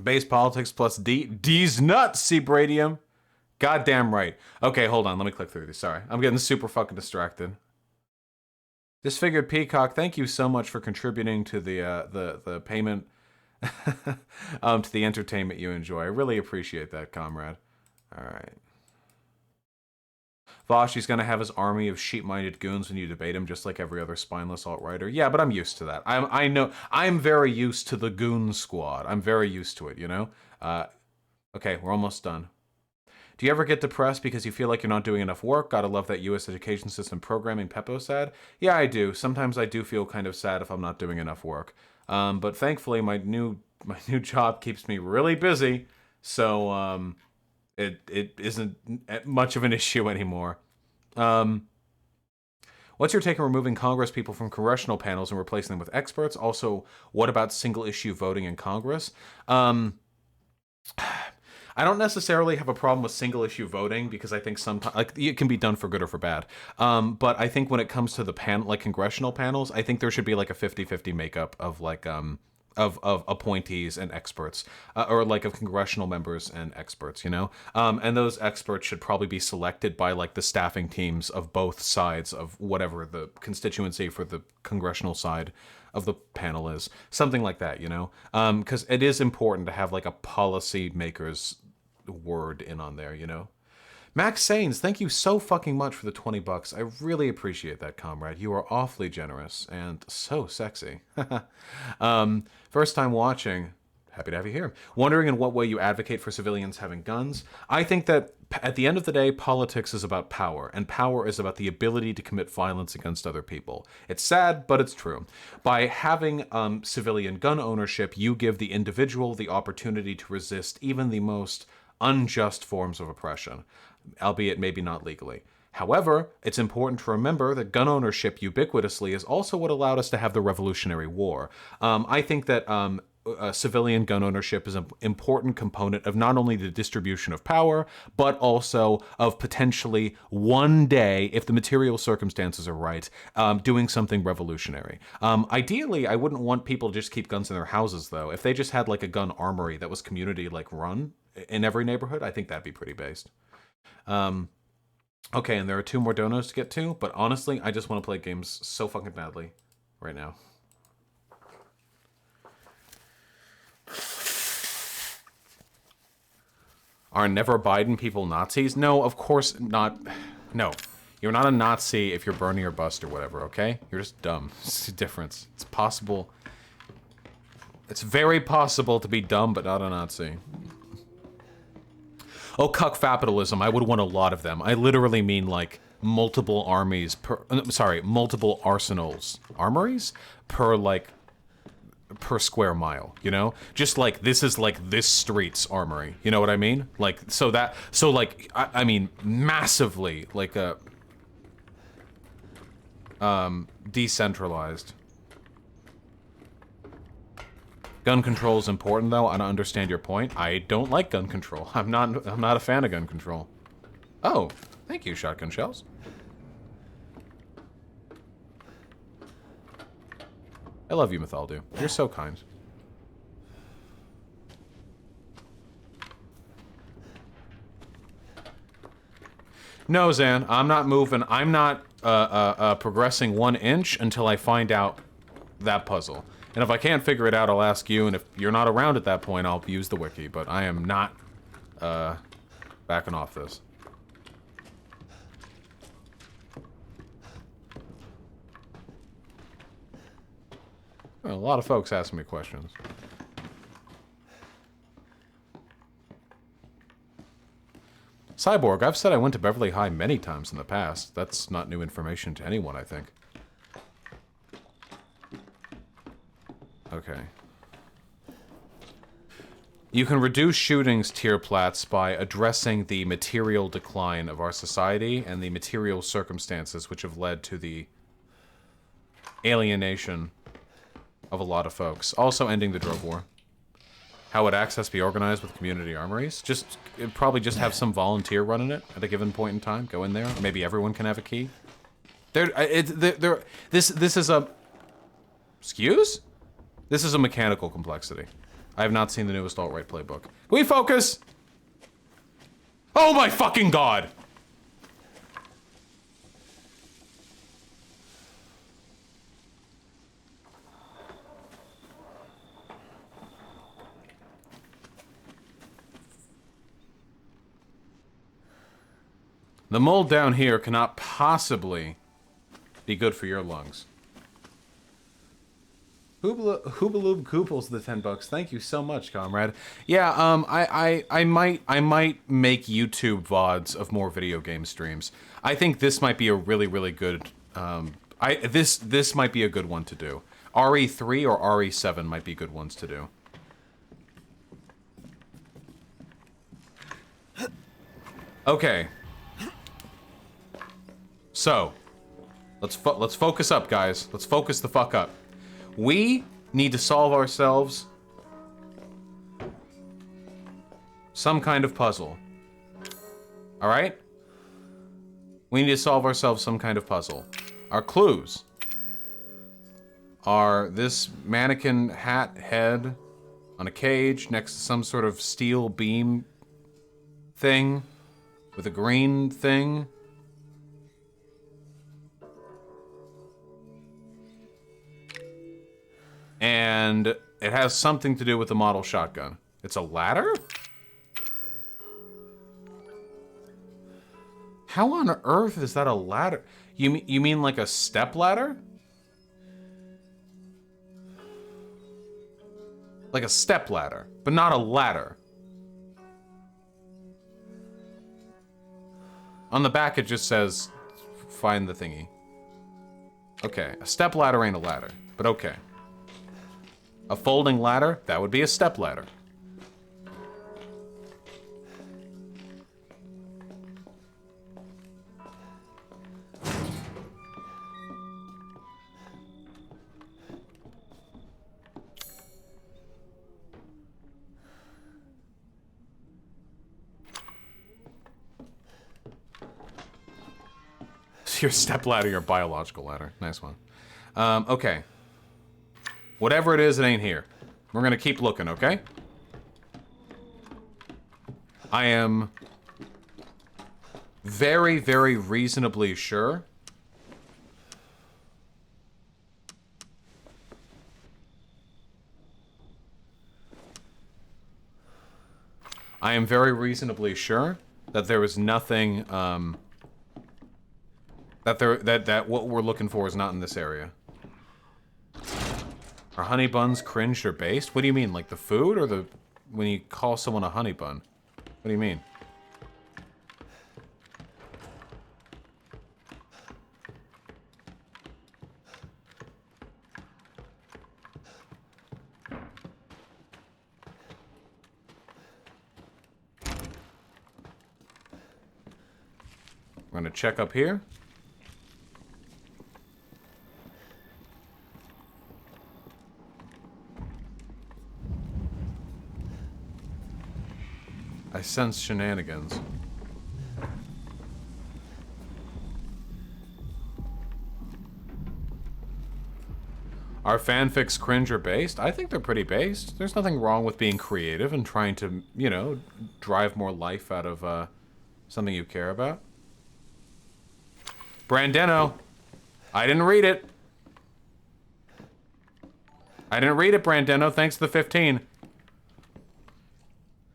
Base politics plus D. D's nuts, C-Bradium. Goddamn right. Okay, hold on. Let me click through these. Sorry. I'm getting super fucking distracted. Disfigured Peacock, thank you so much for contributing to the payment to the entertainment you enjoy. I really appreciate that, comrade. All right. Vosh, he's going to have his army of sheep-minded goons when you debate him, just like every other spineless alt-righter. Yeah, but I'm used to that. I know. I'm very used to the goon squad. I'm very used to it, you know? Okay, we're almost done. Do you ever get depressed because you feel like you're not doing enough work? Gotta love that U.S. education system programming, Peppo sad. Yeah, I do. Sometimes I do feel kind of sad if I'm not doing enough work. But thankfully, my new job keeps me really busy, so it isn't much of an issue anymore. What's your take on removing Congress people from congressional panels and replacing them with experts? Also, what about single-issue voting in Congress? I don't necessarily have a problem with single-issue voting because I think sometimes it can be done for good or for bad. But I think when it comes to the congressional panels, I think there should be like a 50-50 makeup of like of appointees and experts, or like of congressional members and experts, you know? And those experts should probably be selected by like the staffing teams of both sides of whatever the constituency for the congressional side of the panel is. Something like that, you know? Because it is important to have like a policy maker's word in on there, you know? Max Sains, thank you so fucking much for the 20 bucks. I really appreciate that, comrade. You are awfully generous and so sexy. First time watching. Happy to have you here. Wondering in what way you advocate for civilians having guns. I think that at the end of the day, politics is about power, and power is about the ability to commit violence against other people. It's sad, but it's true. By having civilian gun ownership, you give the individual the opportunity to resist even the most unjust forms of oppression, albeit maybe not legally. However, it's important to remember that gun ownership ubiquitously is also what allowed us to have the Revolutionary War. I think that civilian gun ownership is an important component of not only the distribution of power, but also of potentially one day, if the material circumstances are right, doing something revolutionary. Ideally, I wouldn't want people to just keep guns in their houses, though. If they just had like a gun armory that was community like run in every neighborhood, I think that'd be pretty based. Okay, and there are 2 more donos to get to, but honestly, I just want to play games so fucking badly right now. Are never Biden people Nazis? No, of course not. No. You're not a Nazi if you're Bernie or bust or whatever, okay? You're just dumb. It's the difference. It's possible. It's very possible to be dumb, but not a Nazi. Oh, cuck capitalism. I would want a lot of them. I literally mean like multiple armies per, multiple arsenals. Armories? Per square mile, you know? Just like, this is like this street's armory. You know what I mean? Like, I mean, massively, like a, decentralized. Gun control is important, though. I don't understand your point. I don't like gun control. I'm not a fan of gun control. Oh, thank you, shotgun shells. I love you, Mythaldu. You're so kind. No, Zan, I'm not moving. I'm not progressing 1 inch until I find out that puzzle. And if I can't figure it out, I'll ask you, and if you're not around at that point, I'll use the wiki, but I am not backing off this. Well, a lot of folks asking me questions. Cyborg, I've said I went to Beverly High many times in the past. That's not new information to anyone, I think. Okay. You can reduce shootings, Tierplatz, by addressing the material decline of our society and the material circumstances which have led to the alienation of a lot of folks. Also ending the drug war. How would access be organized with community armories? It'd probably just have some volunteer running it at a given point in time. Go in there. Maybe everyone can have a key. This is a Excuse? This is a mechanical complexity. I have not seen the newest alt-right playbook. Can we focus? Oh my fucking god! The mold down here cannot possibly be good for your lungs. Hoobaloob Kooples the $10. Thank you so much, comrade. Yeah, I might make YouTube VODs of more video game streams. I think this might be a really good this might be a good one to do. RE3 or RE7 might be good ones to do. Okay. So, let's focus up, guys. Let's focus the fuck up. We need to solve ourselves some kind of puzzle. All right? We need to solve ourselves some kind of puzzle. Our clues are this mannequin hat head on a cage next to some sort of steel beam thing with a green thing. And it has something to do with the model shotgun. It's a ladder? How on earth is that a ladder? You mean like a step ladder? Like a step ladder, but not a ladder. On the back it just says, find the thingy. Okay, a step ladder ain't a ladder, but okay. A folding ladder, that would be a step ladder. Your step ladder, your biological ladder. Nice one. Okay. Whatever it is, it ain't here. We're gonna keep looking, okay? I am very reasonably sure that there is nothing that what we're looking for is not in this area. Are honey buns cringed or based? What do you mean? Like the food or the when you call someone a honey bun? What do you mean? We're gonna check up here. I sense shenanigans. Are fanfics cringe or based? I think they're pretty based. There's nothing wrong with being creative and trying to, you know, drive more life out of something you care about. Brandeno, I didn't read it. I didn't read it, Brandeno. Thanks to the 15.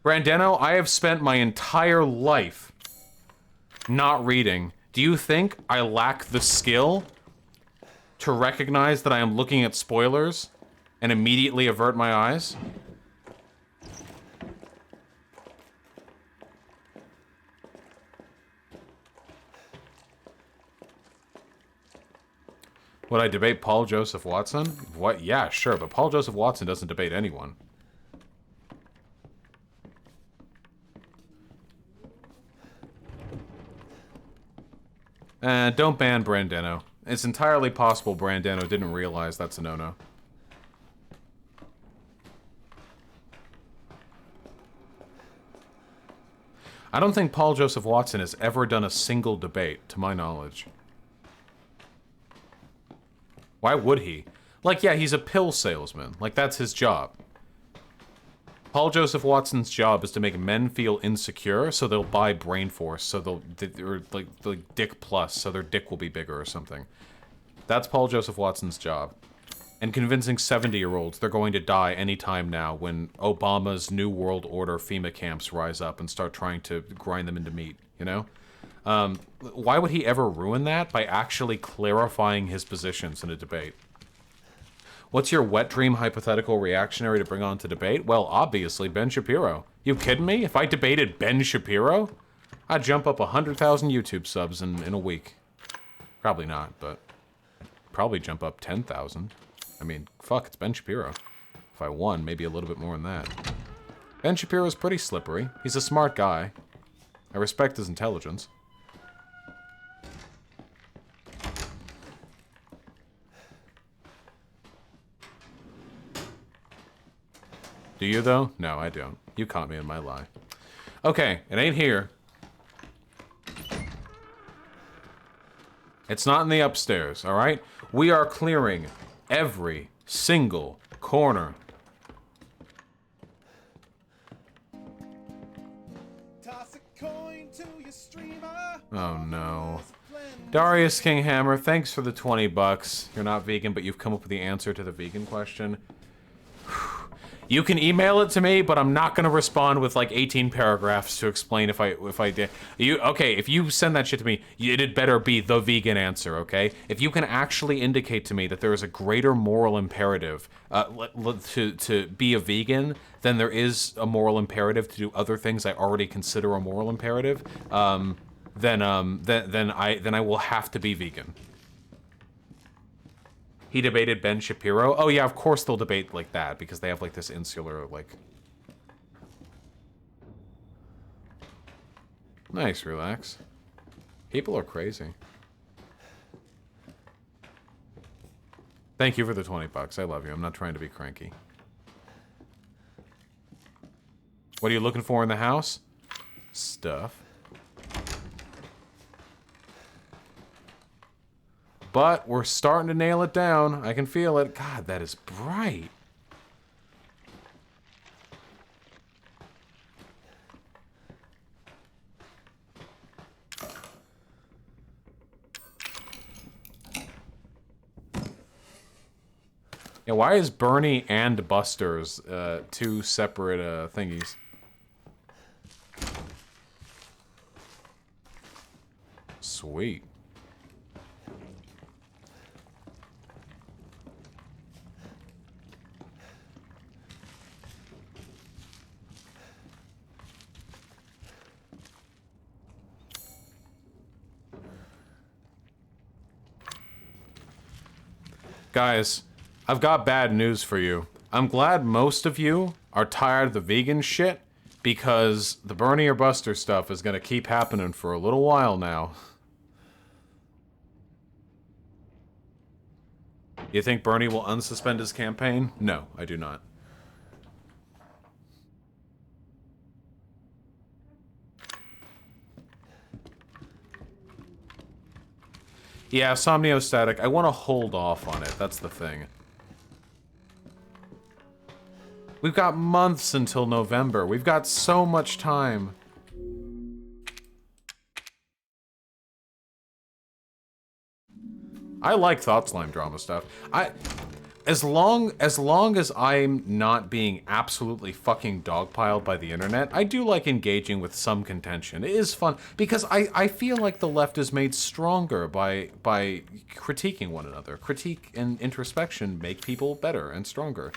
Brandeno, I have spent my entire life not reading. Do you think I lack the skill to recognize that I am looking at spoilers and immediately avert my eyes? Would I debate Paul Joseph Watson? What? Yeah, sure, but Paul Joseph Watson doesn't debate anyone. Don't ban Brandeno. It's entirely possible Brandeno didn't realize that's a no-no. I don't think Paul Joseph Watson has ever done a single debate, to my knowledge. Why would he? Like, yeah, he's a pill salesman. Like, that's his job. Paul Joseph Watson's job is to make men feel insecure, so they'll buy Brain Force, so they're like Dick Plus, so their dick will be bigger or something. That's Paul Joseph Watson's job. And convincing 70-year-olds they're going to die anytime now when Obama's New World Order FEMA camps rise up and start trying to grind them into meat, you know? Why would he ever ruin that? By actually clarifying his positions in a debate. What's your wet dream hypothetical reactionary to bring on to debate? Well, obviously, Ben Shapiro. You kidding me? If I debated Ben Shapiro, I'd jump up 100,000 YouTube subs in a week. Probably not, but probably jump up 10,000. I mean, fuck, it's Ben Shapiro. If I won, maybe a little bit more than that. Ben Shapiro's pretty slippery. He's a smart guy. I respect his intelligence. Do you, though? No, I don't. You caught me in my lie. Okay, it ain't here. It's not in the upstairs, alright? We are clearing every single corner. Toss a coin to your streamer. Oh no. Darius Kinghammer, thanks for the 20 bucks. You're not vegan, but you've come up with the answer to the vegan question. You can email it to me, but I'm not gonna respond with like 18 paragraphs to explain if I did. Okay, if you send that shit to me, it'd better be the vegan answer, okay? If you can actually indicate to me that there is a greater moral imperative to be a vegan than there is a moral imperative to do other things I already consider a moral imperative, then I will have to be vegan. He debated Ben Shapiro. Oh yeah, of course they'll debate like that because they have like this insular like. Nice, relax. People are crazy. Thank you for the 20 bucks. I love you. I'm not trying to be cranky. What are you looking for in the house? Stuff. But we're starting to nail it down. I can feel it. God, that is bright. Yeah, why is Bernie and Buster's two separate thingies? Sweet. Guys, I've got bad news for you. I'm glad most of you are tired of the vegan shit because the Bernie or Buster stuff is gonna keep happening for a little while now. You think Bernie will unsuspend his campaign? No, I do not. Yeah, Somniostatic, I want to hold off on it. That's the thing. We've got months until November. We've got so much time. I like Thought Slime drama stuff. As long as I'm not being absolutely fucking dogpiled by the internet, I do like engaging with some contention. It is fun because I feel like the left is made stronger by critiquing one another. Critique and introspection make people better and stronger.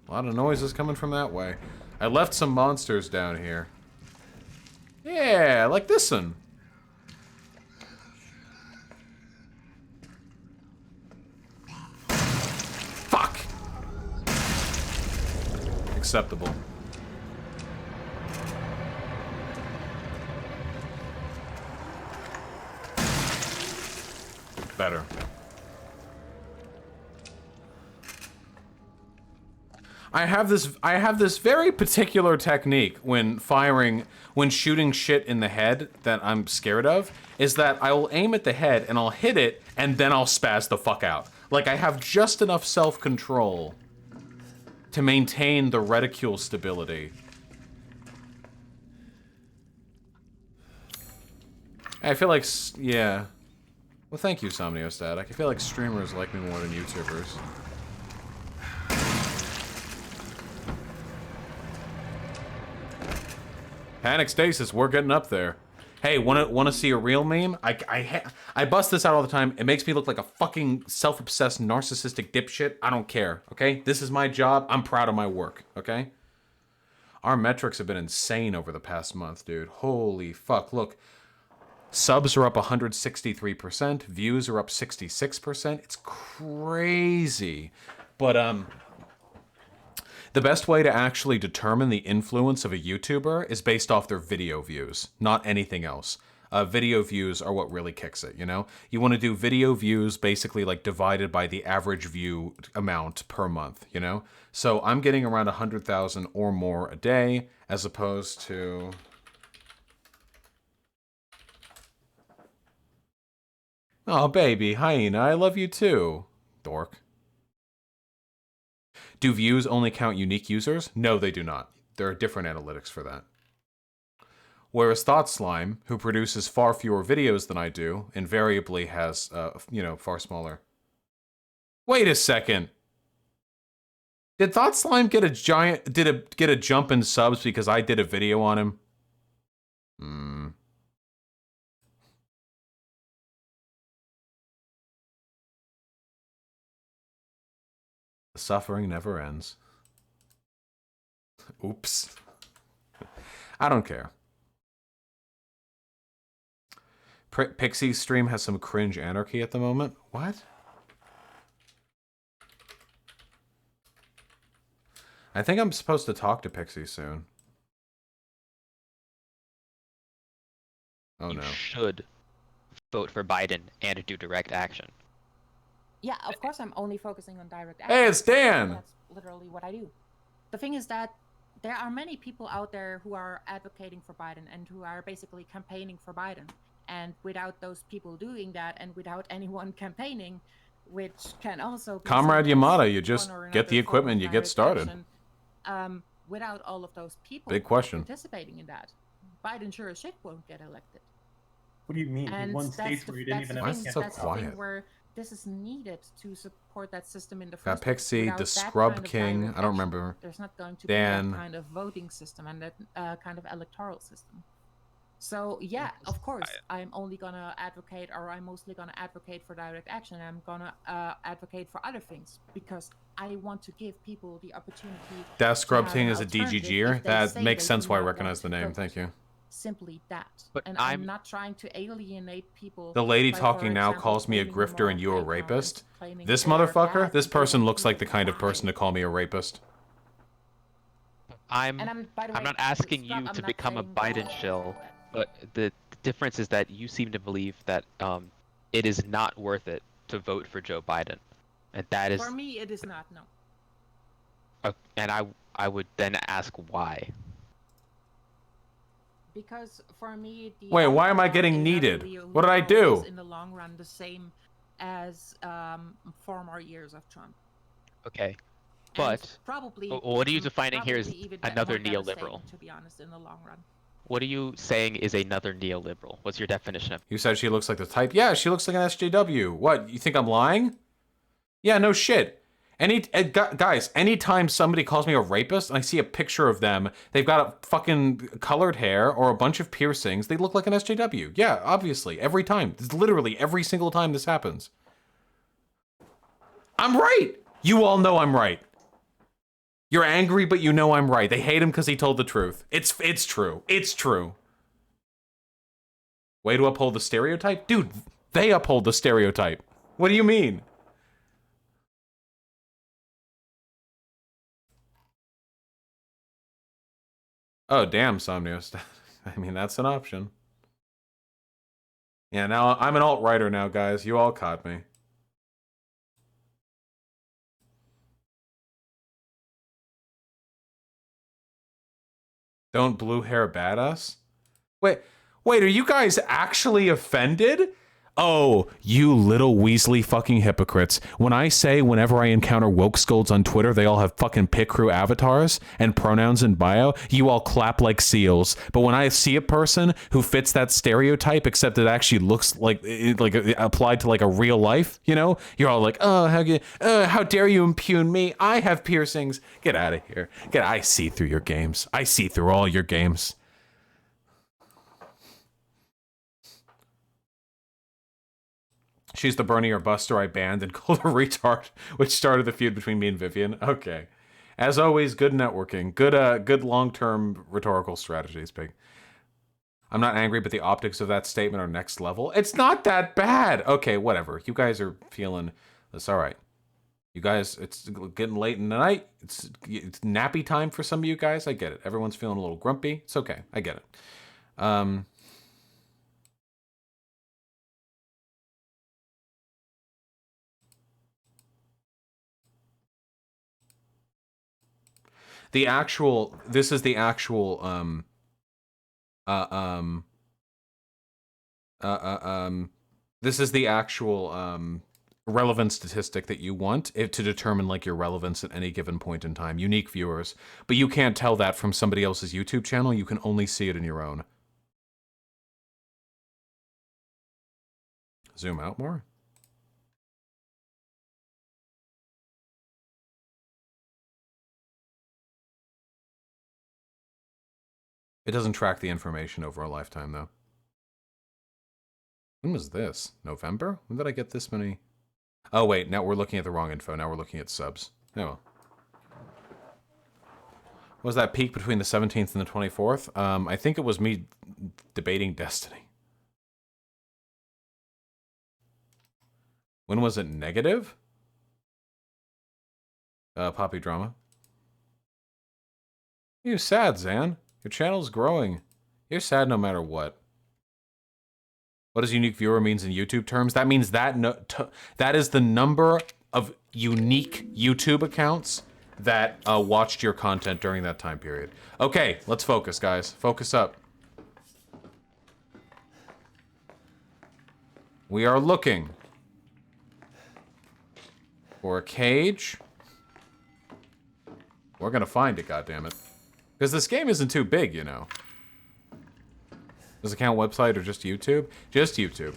A lot of noises coming from that way. I left some monsters down here. Yeah, like this one. Fuck! Acceptable. Better. I have this very particular technique when shooting shit in the head that I'm scared of, is that I will aim at the head and I'll hit it and then I'll spaz the fuck out. Like, I have just enough self-control to maintain the reticule stability. I feel like, yeah. Well, thank you, Somniostat. I feel like streamers like me more than YouTubers. Panic stasis, we're getting up there. Hey, wanna see a real meme? I bust this out all the time. It makes me look like a fucking self-obsessed narcissistic dipshit. I don't care, okay? This is my job. I'm proud of my work, okay? Our metrics have been insane over the past month, dude. Holy fuck, look. Subs are up 163%, views are up 66%. It's crazy. But the best way to actually determine the influence of a YouTuber is based off their video views, not anything else. Video views are what really kicks it, you know? You want to do video views basically like divided by the average view amount per month, you know? So I'm getting around 100,000 or more a day as opposed to... Oh, baby, hyena, I love you too. Dork. Do views only count unique users? No, they do not. There are different analytics for that. Whereas Thought Slime, who produces far fewer videos than I do, invariably has, you know, far smaller. Wait a second. Did Thought Slime get a get a jump in subs because I did a video on him? The suffering never ends. Oops. I don't care. Pixie's stream has some cringe anarchy at the moment. What? I think I'm supposed to talk to Pixie soon. Oh no. You should vote for Biden and do direct action. Yeah, of course I'm only focusing on direct action. Hey, it's Dan! That's literally what I do. The thing is that there are many people out there who are advocating for Biden and who are basically campaigning for Biden. And without those people doing that and without anyone campaigning, which can also be Comrade seen as Yamada, you one just or get the another form equipment, of you get direct started. action, without all of those people Big question. participating in that, Biden sure as shit won't get elected. What do you mean? And He won that's states the- where he didn't that's even the have thing- a Why is it so that's the thing quiet? where this is needed to support that system in the Got first place. Pixie, Without the that Scrub kind of King, direct I don't action, remember. There's not going to Dan. be that kind of voting system and that kind of electoral system. So yeah, of course, I'm only gonna advocate, or I'm mostly gonna advocate for direct action. I'm gonna advocate for other things because I want to give people the opportunity. That Scrub to have King an is a alternative DGGer? if they That say makes they sense do why I not recognize want the to name, vote. thank you. Simply that. But And I'm- I'm not trying to alienate people. The lady by, for talking now example, calls me a putting them grifter on and you a icons, rapist. claiming This they're motherfucker, bad this and person looks people like the kind of person to call me a rapist. I'm by the way, not asking Scrub, you I'm to not become a saying Biden shill, but the difference is that you seem to believe that it is not worth it to vote for Joe Biden, and that is. For me, it is not, no. And I would then ask why. Because for me, the Wait, why am I outcome getting in needed? Rio What did I Liberal do? is in the long run the same as 4 more years of Trump. Okay, but Probably. what are you defining here as probably even another more devastating, neoliberal? to be honest, in the long run. What are you saying is another neoliberal? What's your definition of? You said she looks like the type. Yeah, she looks like an SJW. What, you think I'm lying? Yeah, no shit. Guys, anytime somebody calls me a rapist and I see a picture of them, they've got a fucking colored hair or a bunch of piercings, they look like an SJW. Yeah, obviously. Every time. It's literally every single time this happens. I'm right! You all know I'm right. You're angry, but you know I'm right. They hate him because he told the truth. It's true. It's true. Way to uphold the stereotype? Dude, they uphold the stereotype. What do you mean? Oh, damn, Somnios. I mean, that's an option. Yeah, now I'm an alt-writer now, guys. You all caught me. Don't blue hair badass? Wait, are you guys actually offended? Oh, you little Weasley fucking hypocrites. When I say whenever I encounter woke scolds on Twitter, they all have fucking pit crew avatars and pronouns in bio, you all clap like seals. But when I see a person who fits that stereotype, except it actually looks like applied to like a real life, you know, you're all like, oh, how dare you impugn me? I have piercings. Get out of here. I see through your games. I see through all your games. She's the Bernie or Buster I banned and called a retard, which started the feud between me and Vivian. Okay. As always, good networking. Good long-term rhetorical strategies, Pig. I'm not angry, but the optics of that statement are next level. It's not that bad. Okay, whatever. You guys are feeling this. All right. You guys, it's getting late in the night. It's nappy time for some of you guys. I get it. Everyone's feeling a little grumpy. It's okay. I get it. This is the actual this is the actual relevant statistic that you want to determine like your relevance at any given point in time. Unique viewers, but you can't tell that from somebody else's YouTube channel. You can only see it in your own. Zoom out more. It doesn't track the information over a lifetime, though. When was this? November? When did I get this many? Oh, wait. Now we're looking at the wrong info. Now we're looking at subs. Oh, well. Was that peak between the 17th and the 24th? I think it was me debating Destiny. When was it negative? Poppy Drama. You're sad, Zan. Your channel's growing. You're sad no matter what. What does unique viewer means in YouTube terms? That means that that is the number of unique YouTube accounts that watched your content during that time period. Okay, let's focus, guys. Focus up. We are looking for a cage. We're gonna find it, goddammit. Because this game isn't too big, you know. Does it count website or just YouTube? Just YouTube.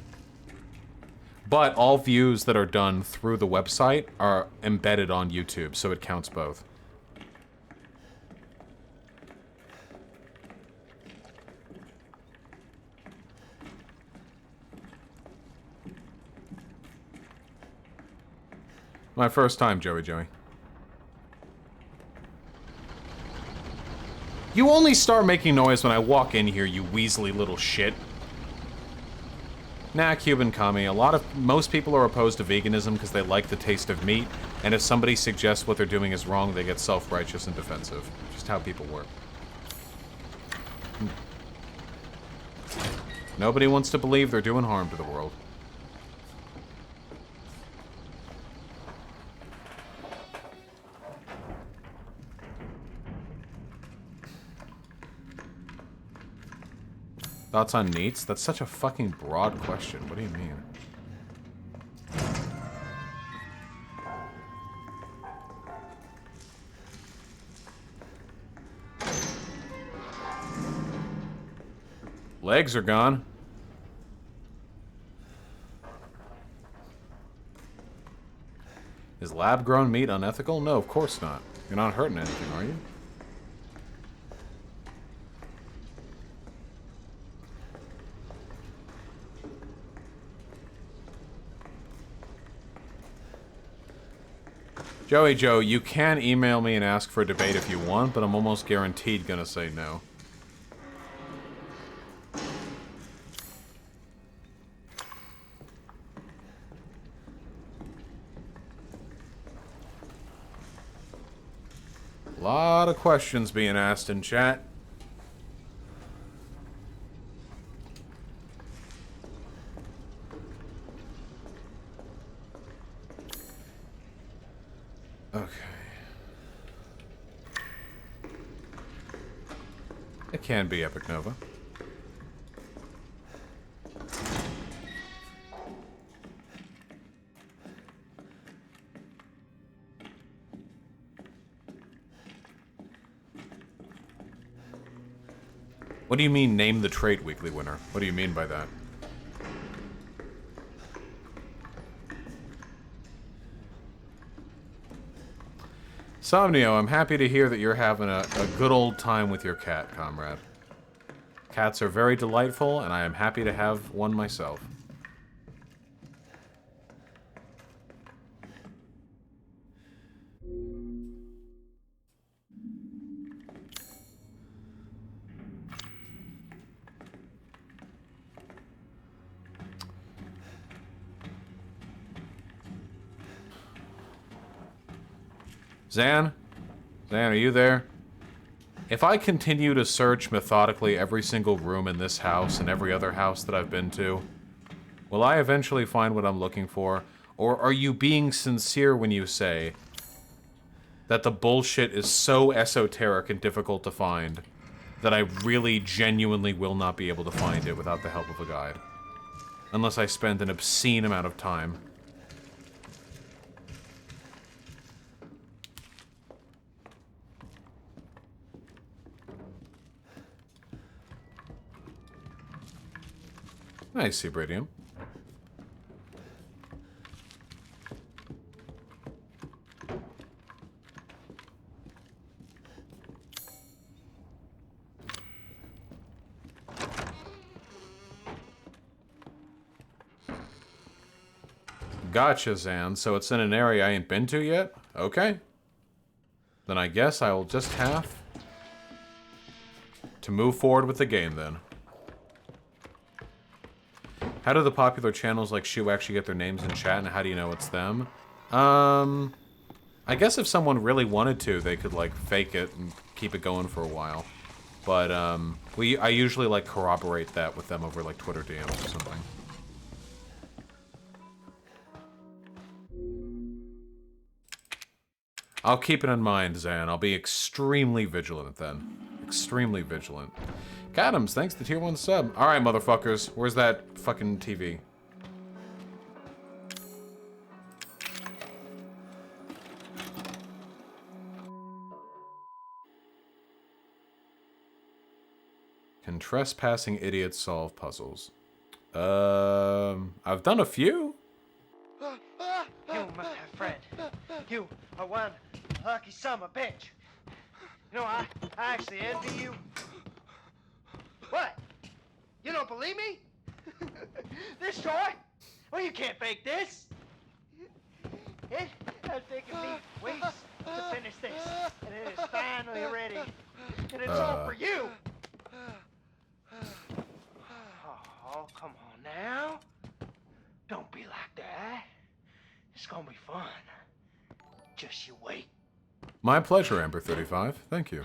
But all views that are done through the website are embedded on YouTube, so it counts both. My first time, Joey. You only start making noise when I walk in here, you Weasley little shit. Nah, Cuban commie. Most people are opposed to veganism because they like the taste of meat, and if somebody suggests what they're doing is wrong, they get self-righteous and defensive. Just how people work. Nobody wants to believe they're doing harm to the world. Thoughts on NEETs? That's such a fucking broad question. What do you mean? Legs are gone. Is lab-grown meat unethical? No, of course not. You're not hurting anything, are you? Joey Joe, you can email me and ask for a debate if you want, but I'm almost guaranteed gonna say no. A lot of questions being asked in chat. Okay. It can be, Epic Nova. What do you mean, name the trait, weekly winner? What do you mean by that? Somnio, I'm happy to hear that you're having a good old time with your cat, comrade. Cats are very delightful, and I am happy to have one myself. Zan? Zan, are you there? If I continue to search methodically every single room in this house and every other house that I've been to, will I eventually find what I'm looking for? Or are you being sincere when you say that the bullshit is so esoteric and difficult to find that I really genuinely will not be able to find it without the help of a guide? Unless I spend an obscene amount of time. Nice, Subridium. Gotcha, Zan. So it's in an area I ain't been to yet? Okay. Then I guess I will just have to move forward with the game, then. How do the popular channels like Shu actually get their names in chat, and how do you know it's them? I guess if someone really wanted to, they could, like, fake it and keep it going for a while. But, I usually, like, corroborate that with them over, like, Twitter DMs or something. I'll keep it in mind, Zan. I'll be extremely vigilant then. Extremely vigilant. Adams, thanks to tier 1 sub. Alright, motherfuckers. Where's that fucking TV? Can trespassing idiots solve puzzles? I've done a few. You, my friend. You are one lucky summer bitch. You know, I actually envy you. What? You don't believe me? This toy? Well, you can't fake this. It has taken me weeks to finish this, and it is finally ready. And it's all for you. Oh, come on now. Don't be like that. It's gonna be fun. Just you wait. My pleasure, Amber35. Thank you.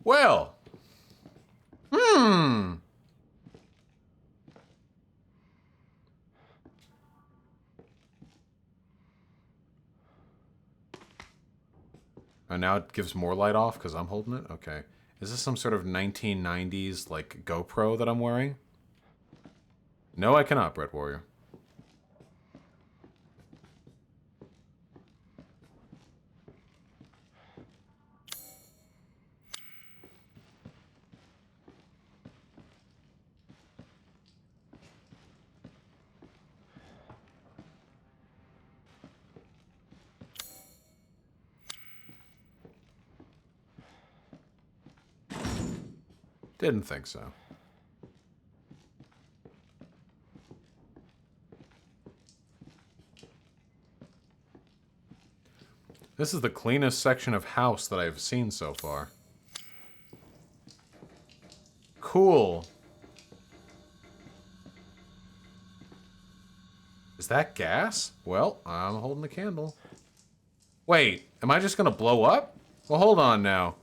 Well. And now it gives more light off because I'm holding it? Okay. Is this some sort of 1990s, like, GoPro that I'm wearing? No, I cannot, Bread Warrior. Didn't think so. This is the cleanest section of house that I've seen so far. Cool. Is that gas? Well, I'm holding the candle. Wait, am I just gonna blow up? Well, hold on now.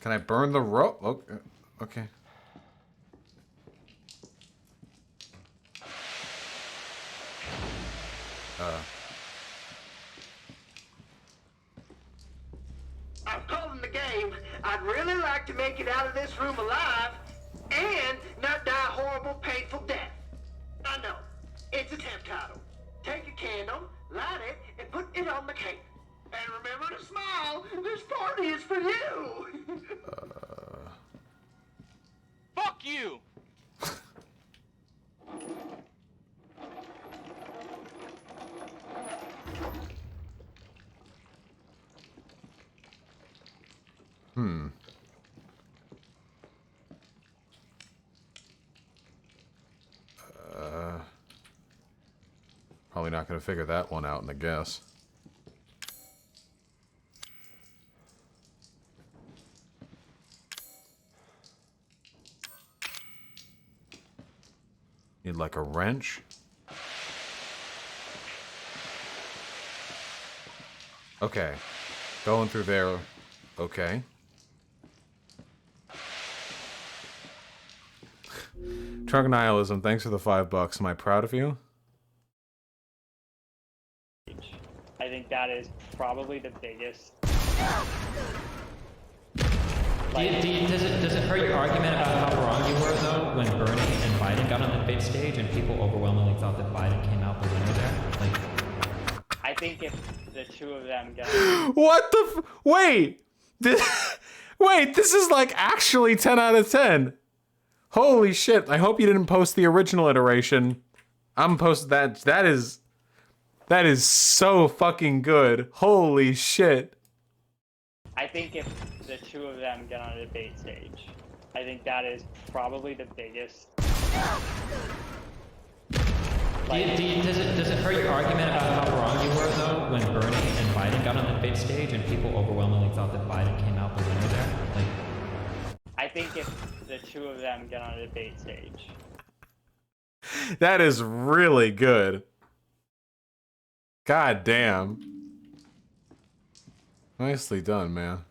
Can I burn the rope? Okay. I'm calling the game. I'd really like to make it out of this room alive and not die a horrible, painful death. I know. It's a temp title. Take a candle, light it, and put it on the cake. And remember to smile. This party is for you. Fuck you! Probably not going to figure that one out in a guess. Need like a wrench. Okay. Going through there. Okay. Trunk Nihilism, thanks for the $5. Am I proud of you? I think that is probably the biggest. Does it hurt your argument about how wrong you were, though, when Bernie and Biden got on the debate stage and people overwhelmingly thought that Biden came out the winner there? Like, I think if the two of them get. What the wait! Wait, this is like actually 10 out of 10. Holy shit, I hope you didn't post the original iteration. I'm posting that. That is so fucking good. Holy shit. I think if the two of them get on a debate stage, I think that is probably the biggest. does it hurt your argument about how wrong you were, though, when Bernie and Biden got on the debate stage and people overwhelmingly thought that Biden came out the winner there? Like, I think if the two of them get on a debate stage. That is really good. God damn. Nicely done, man.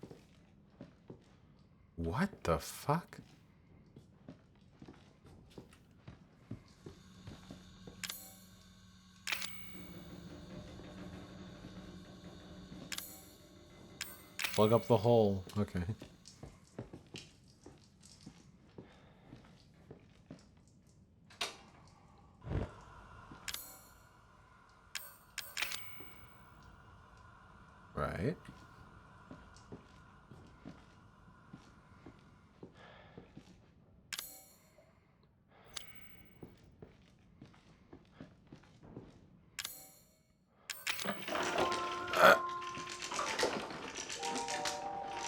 What the fuck? Plug up the hole. Okay. Right.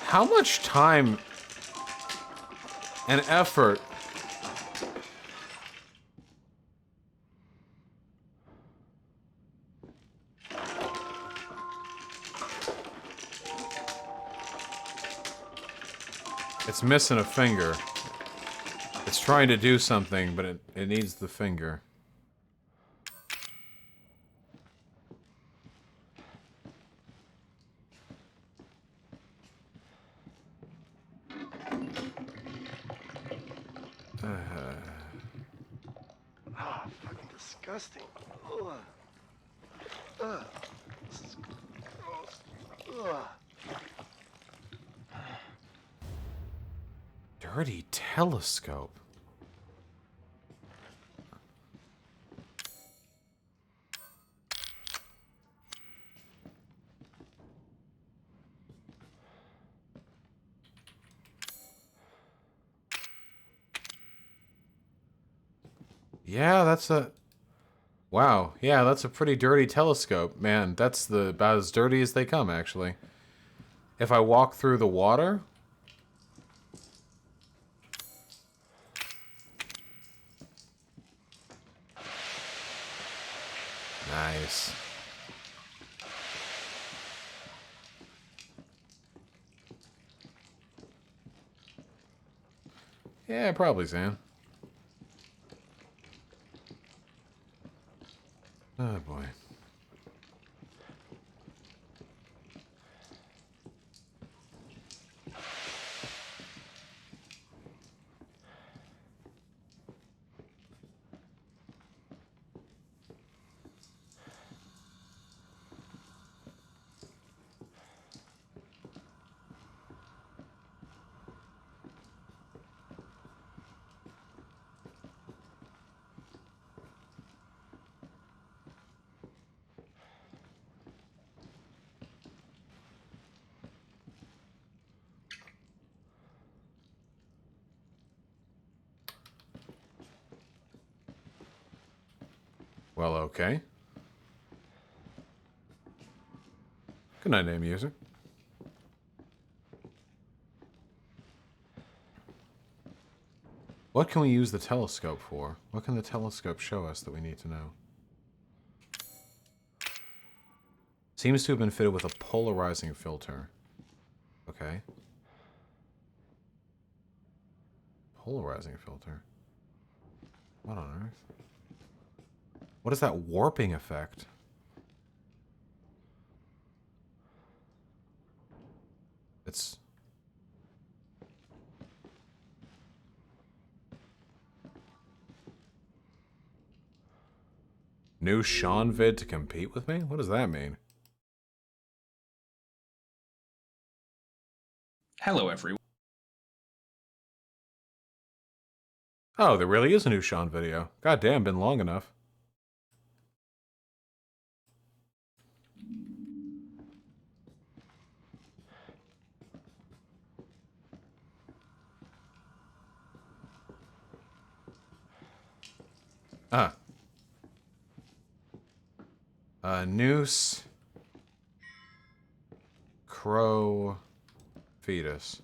How much time and effort it's missing a finger. It's trying to do something, but it needs the finger. Ah, fucking disgusting. Ugh. Ugh. This is gross. Ugh. Dirty telescope. Yeah, that's a... Wow, yeah, that's a pretty dirty telescope. Man, that's about as dirty as they come, actually. If I walk through the water... Nice. Yeah, probably, Sam. Oh, boy. Well, okay. Good night, name user. What can we use the telescope for? What can the telescope show us that we need to know? Seems to have been fitted with a polarizing filter. Okay. Polarizing filter? What on earth? What is that warping effect? It's... New Sean vid to compete with me? What does that mean? Hello, everyone. Oh, there really is a new Sean video. God damn, been long enough. Ah. Noose. Crow. Fetus.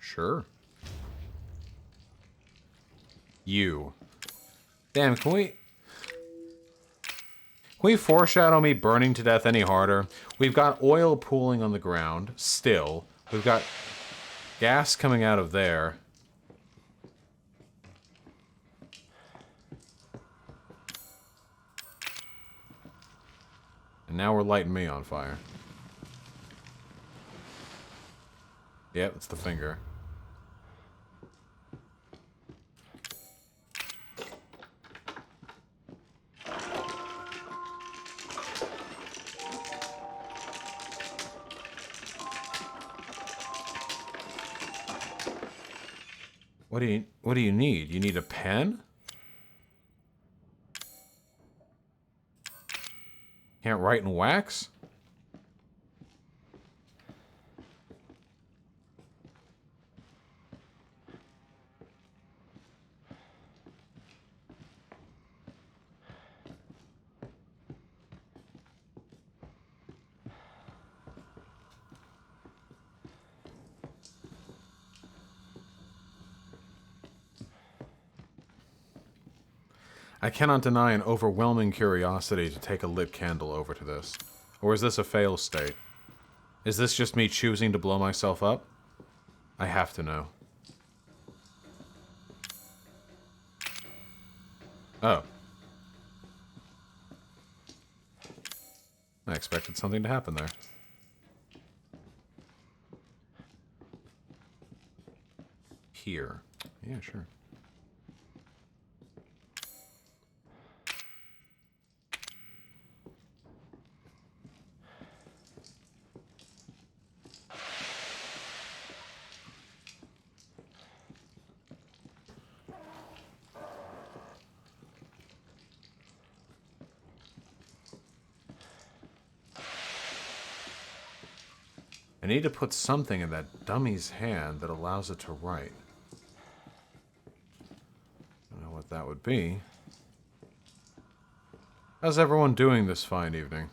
Sure. You. Damn, can we foreshadow me burning to death any harder? We've got oil pooling on the ground, still. We've got gas coming out of there. And now we're lighting me on fire. Yep, it's the finger. What do you need? You need a pen? Can't write in wax? I cannot deny an overwhelming curiosity to take a lit candle over to this. Or is this a fail state? Is this just me choosing to blow myself up? I have to know. Oh. I expected something to happen there. Here. Yeah, sure. I need to put something in that dummy's hand that allows it to write. I don't know what that would be. How's everyone doing this fine evening?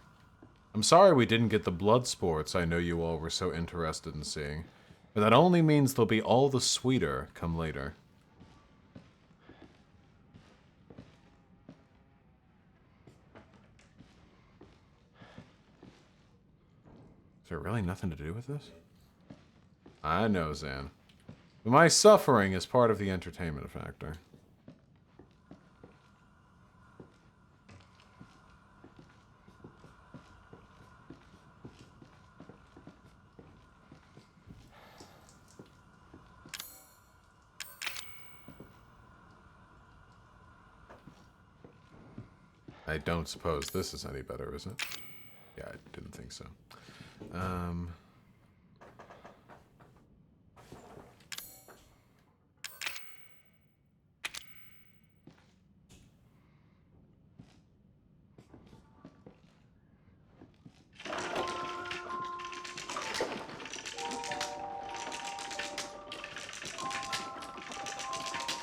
I'm sorry we didn't get the blood sports I know you all were so interested in seeing, but that only means they'll be all the sweeter come later. Is there really nothing to do with this? I know, Zan. But my suffering is part of the entertainment factor. I don't suppose this is any better, is it? Yeah, I didn't think so.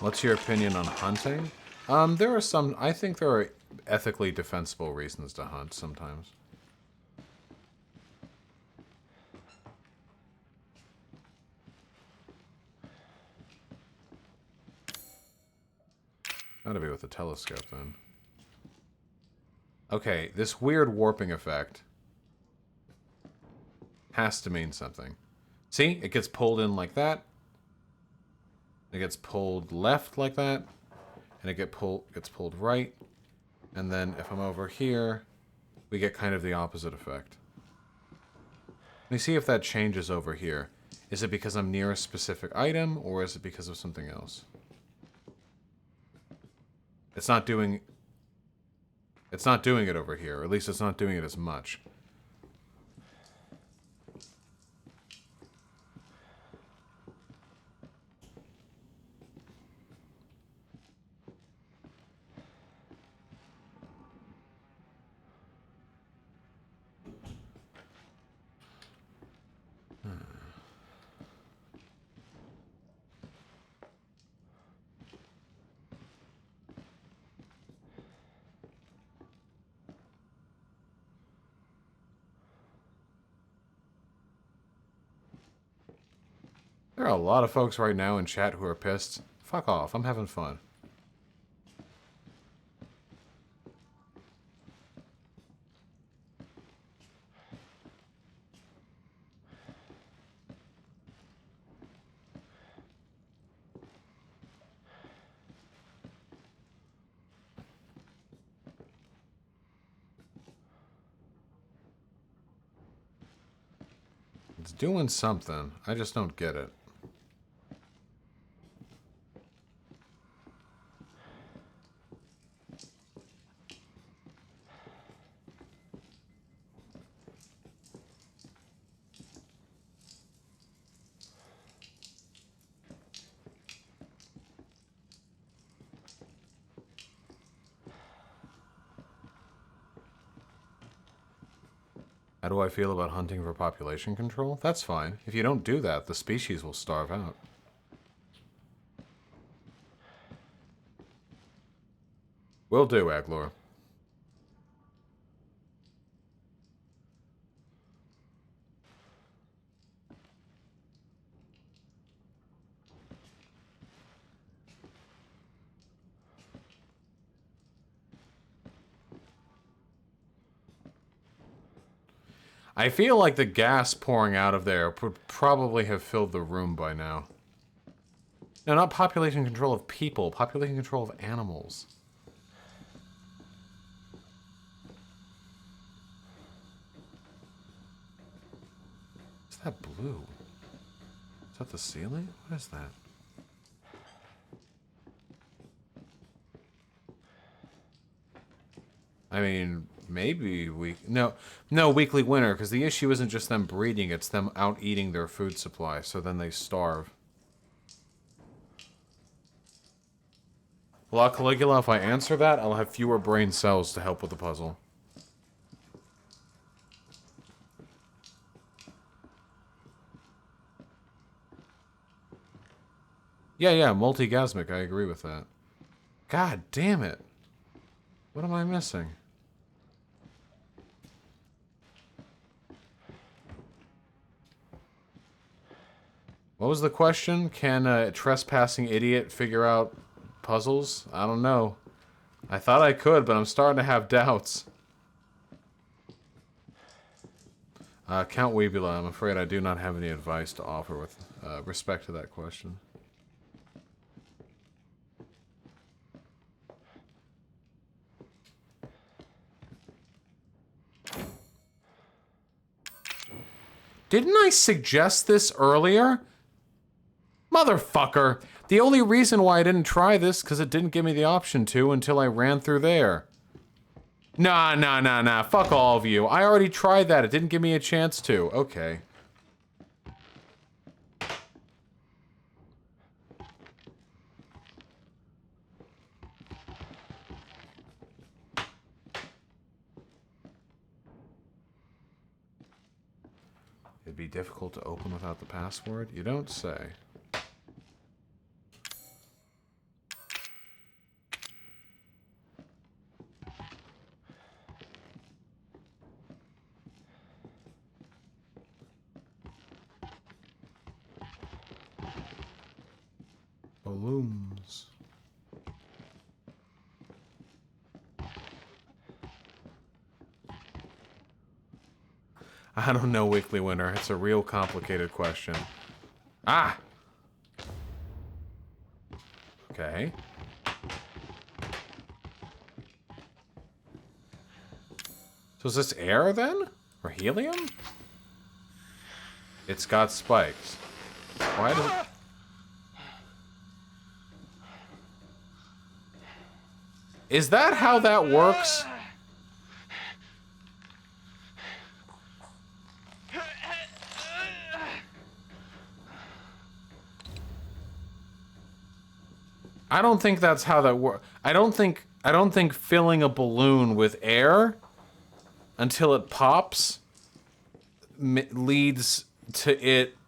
What's your opinion on hunting? There are some... I think there are ethically defensible reasons to hunt sometimes. Gotta be with a telescope, then. Okay, this weird warping effect has to mean something. See? It gets pulled in like that. It gets pulled left like that. And it gets pulled right. And then if I'm over here, we get kind of the opposite effect. Let me see if that changes over here. Is it because I'm near a specific item, or is it because of something else? It's not doing it over here, or at least it's not doing it as much. There are a lot of folks right now in chat who are pissed. Fuck off, I'm having fun. It's doing something. I just don't get it. How do I feel about hunting for population control? That's fine. If you don't do that, the species will starve out. Will do, Aglor. I feel like the gas pouring out of there would probably have filled the room by now. No, not population control of people, population control of animals. What's that blue? Is that the ceiling? What is that? I mean, maybe no, weekly winter, because the issue isn't just them breeding, it's them out eating their food supply, so then they starve. Well, Caligula, if I answer that, I'll have fewer brain cells to help with the puzzle. Yeah, multigasmic, I agree with that. God damn it. What am I missing? What was the question? Can a trespassing idiot figure out puzzles? I don't know. I thought I could, but I'm starting to have doubts. Count Weebula, I'm afraid I do not have any advice to offer with respect to that question. Didn't I suggest this earlier? Motherfucker! The only reason why I didn't try this because it didn't give me the option to until I ran through there. Nah. Fuck all of you. I already tried that. It didn't give me a chance to. Okay. It'd be difficult to open without the password? You don't say. Balloons. I don't know, Weekly Winner. It's a real complicated question. Ah! Okay. So is this air then? Or helium? It's got spikes. Why do... Is that how that works? I don't think that's how that works. I don't think filling a balloon with air until it pops leads to it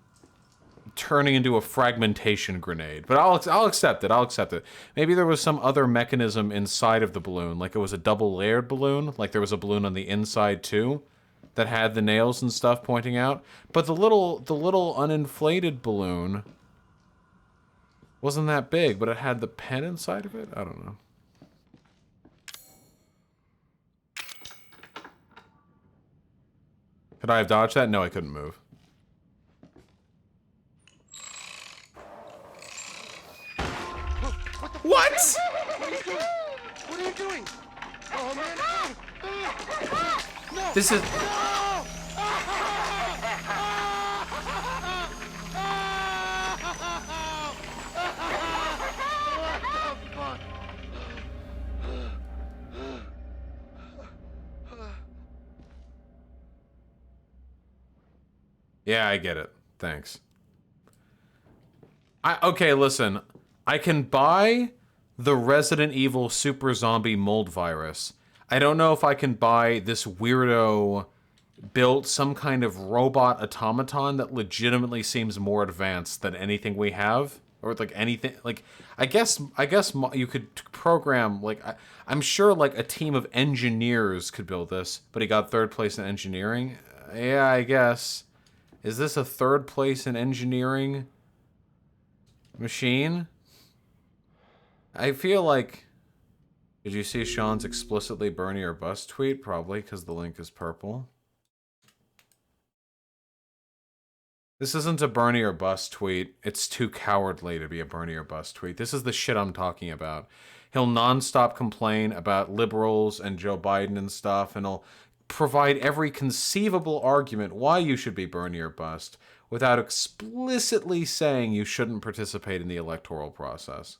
turning into a fragmentation grenade. But I'll accept it. I'll accept it. Maybe there was some other mechanism inside of the balloon, like it was a double layered balloon, like there was a balloon on the inside too that had the nails and stuff pointing out. But the little uninflated balloon wasn't that big, but it had the pen inside of it? I don't know. Could I have dodged that? No, I couldn't move. What? What are you doing? What are you doing? Oh, man. No. This is... Yeah, I get it. Thanks. Okay, listen. I can buy the Resident Evil Super Zombie Mold Virus. I don't know if I can buy this weirdo built some kind of robot automaton that legitimately seems more advanced than anything we have. Or like anything, like, I guess you could program, like, I'm sure like a team of engineers could build this, but he got 3rd place in engineering. Yeah, I guess. Is this a 3rd place in engineering machine? I feel like... Did you see Sean's explicitly Bernie or bust tweet? Probably, because the link is purple. This isn't a Bernie or bust tweet. It's too cowardly to be a Bernie or bust tweet. This is the shit I'm talking about. He'll nonstop complain about liberals and Joe Biden and stuff, and he'll provide every conceivable argument why you should be Bernie or bust without explicitly saying you shouldn't participate in the electoral process.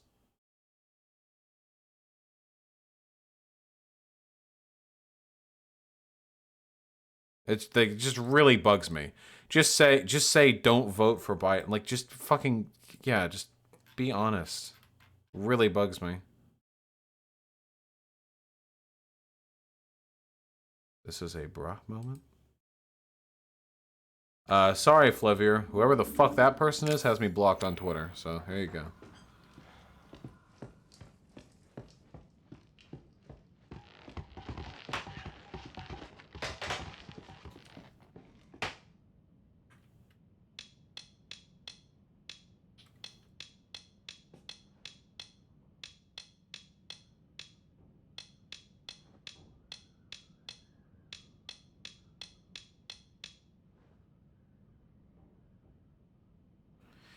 It just really bugs me. Just say don't vote for Biden. Like, just fucking, yeah, just be honest. Really bugs me. This is a bruh moment. Sorry, Flavier. Whoever the fuck that person is has me blocked on Twitter, so here you go.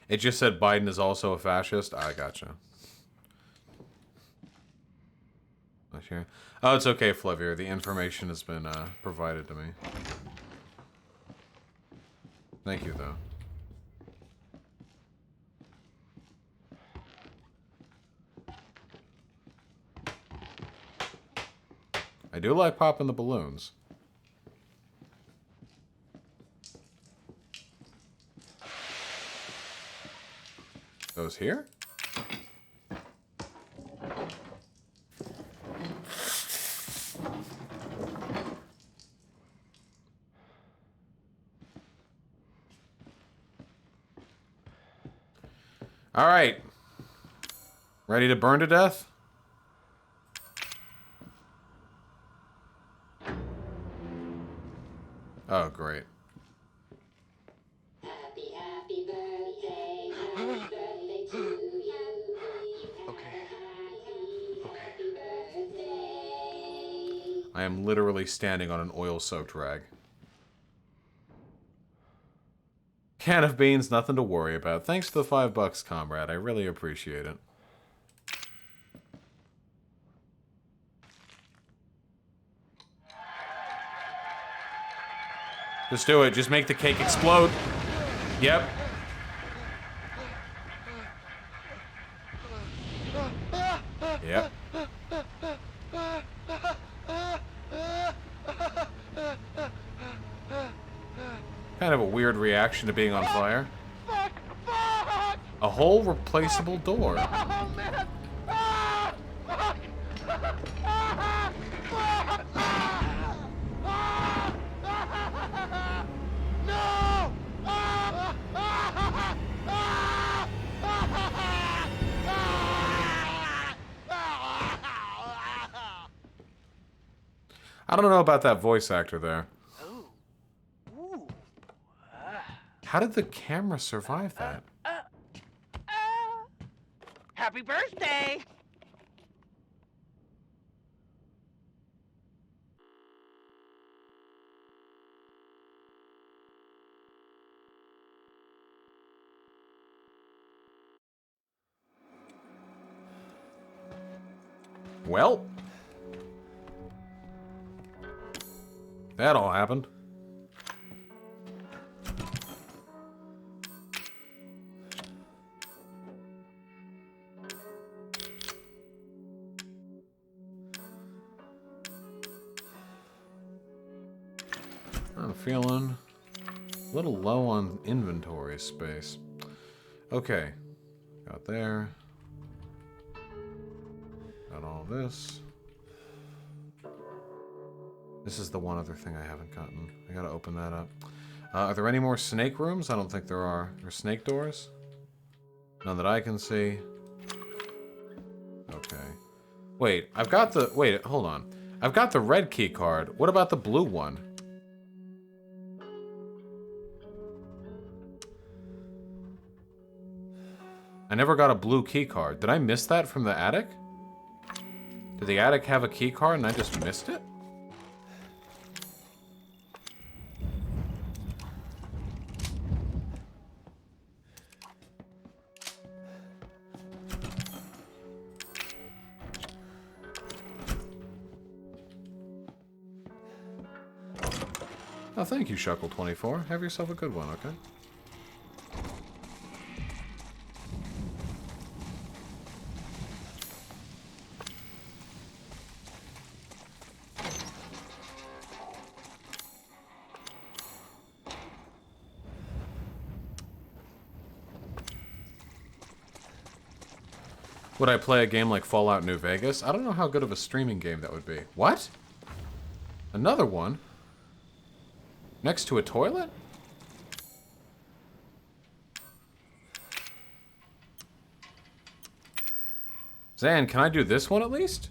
It just said Biden is also a fascist. I gotcha. Oh, it's okay, Flavier. The information has been provided to me. Thank you, though. I do like popping the balloons. Those here? All right. Ready to burn to death? Oh, great. I am literally standing on an oil-soaked rag. Can of beans, nothing to worry about. Thanks for the $5, comrade. I really appreciate it. Just do it. Just make the cake explode. Yep. Yep. Kind of a weird reaction to being on fire. A whole replaceable door. I don't know about that voice actor there. How did the camera survive that? Happy birthday! Well, that all happened. I'm feeling a little low on inventory space. Okay, got there. Got all this. This is the one other thing I haven't gotten. I gotta open that up. Are there any more snake rooms? I don't think there are. There are snake doors? None that I can see. Okay. Wait, I've got the... Wait, hold on. I've got the red key card. What about the blue one? I never got a blue key card. Did I miss that from the attic? Did the attic have a key card and I just missed it? Oh, thank you, Shuckle24. Have yourself a good one, okay? Would I play a game like Fallout New Vegas? I don't know how good of a streaming game that would be. What? Another one? Next to a toilet? Zan, can I do this one at least?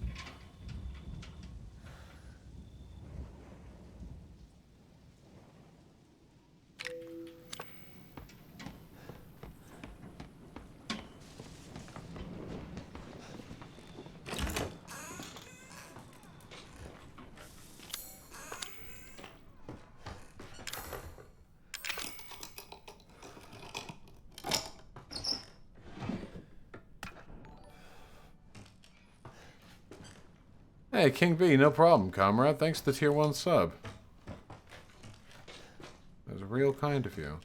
Hey, King B, no problem, comrade. Thanks for the tier 1 sub. That was real kind of you.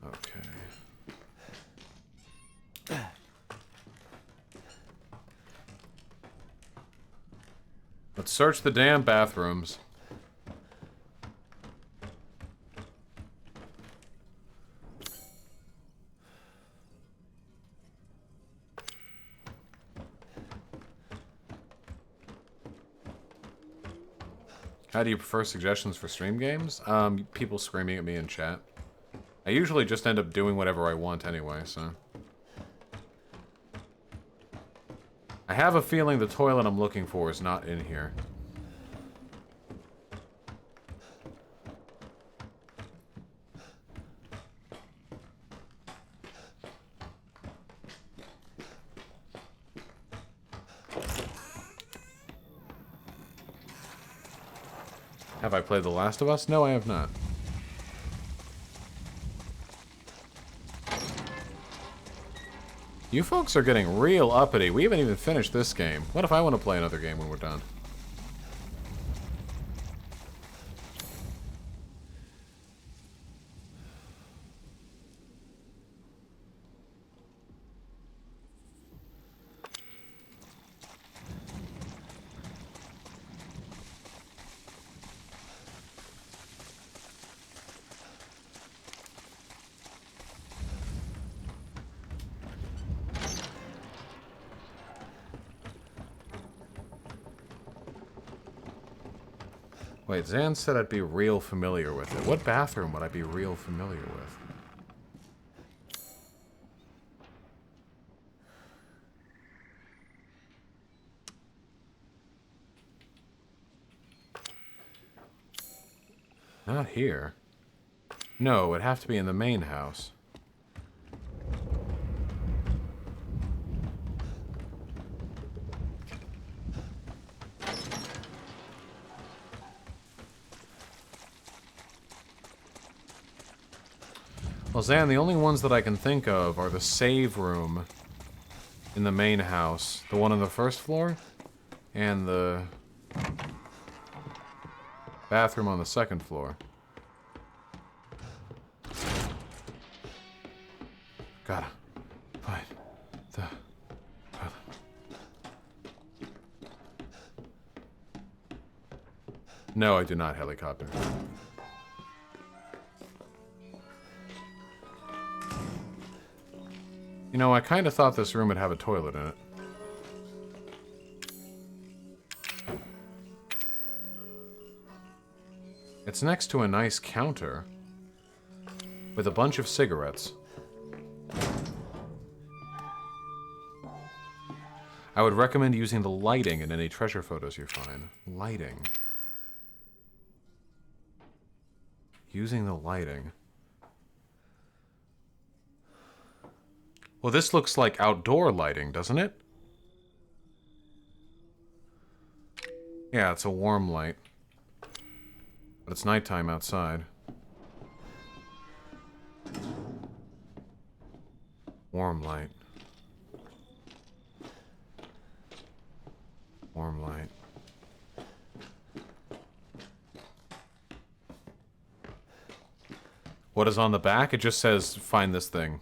Okay. Let's search the damn bathrooms. How do you prefer suggestions for stream games? People screaming at me in chat. I usually just end up doing whatever I want anyway, so... I have a feeling the toilet I'm looking for is not in here. Have I played The Last of Us? No, I have not. You folks are getting real uppity. We haven't even finished this game. What if I want to play another game when we're done? Wait, Zan said I'd be real familiar with it. What bathroom would I be real familiar with? Not here. No, it'd have to be in the main house. Well, Zan, the only ones that I can think of are the save room in the main house, the one on the first floor, and the bathroom on the second floor. Gotta find the toilet. No, I do not helicopter. You know, I kind of thought this room would have a toilet in it. It's next to a nice counter with a bunch of cigarettes. I would recommend using the lighting in any treasure photos you find. Lighting. Using the lighting. Well, this looks like outdoor lighting, doesn't it? Yeah, it's a warm light. But it's nighttime outside. Warm light. Warm light. What is on the back? It just says, find this thing.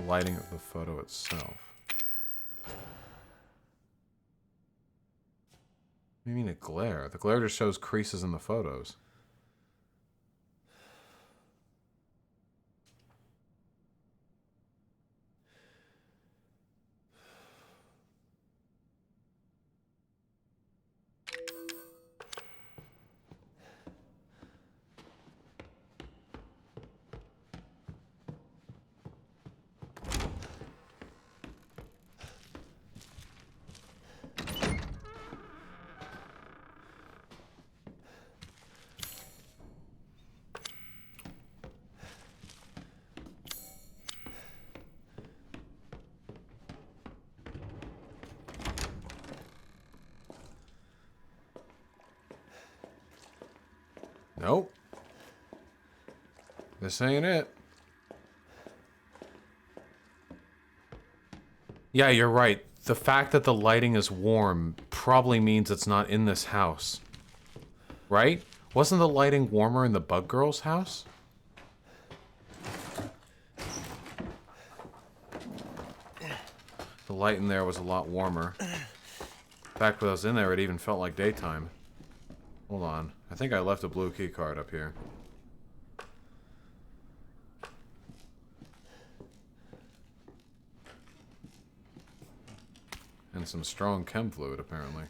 Lighting of the photo itself. What do you mean a glare? The glare just shows creases in the photos. Nope. This ain't it. Yeah, you're right. The fact that the lighting is warm probably means it's not in this house. Right? Wasn't the lighting warmer in the Bug Girl's house? The light in there was a lot warmer. In fact, when I was in there, it even felt like daytime. Hold on. I think I left a blue key card up here. And some strong chem fluid, apparently.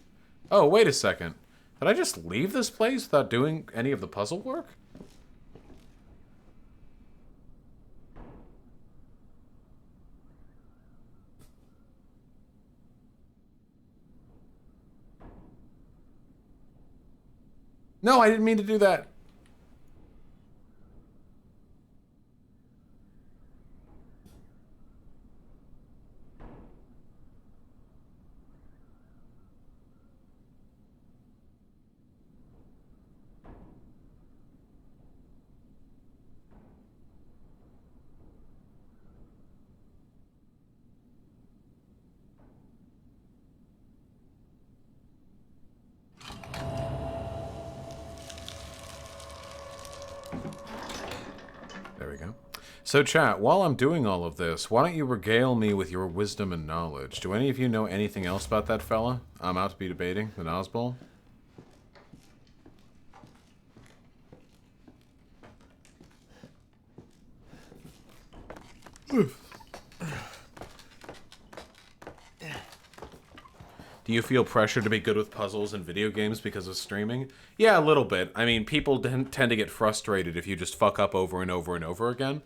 Oh, wait a second. Did I just leave this place without doing any of the puzzle work? No, I didn't mean to do that. There we go. So chat, while I'm doing all of this, why don't you regale me with your wisdom and knowledge? Do any of you know anything else about that fella I'm out to be debating, the Nosball? Do you feel pressure to be good with puzzles and video games because of streaming? Yeah, a little bit. I mean, people tend to get frustrated if you just fuck up over and over and over again.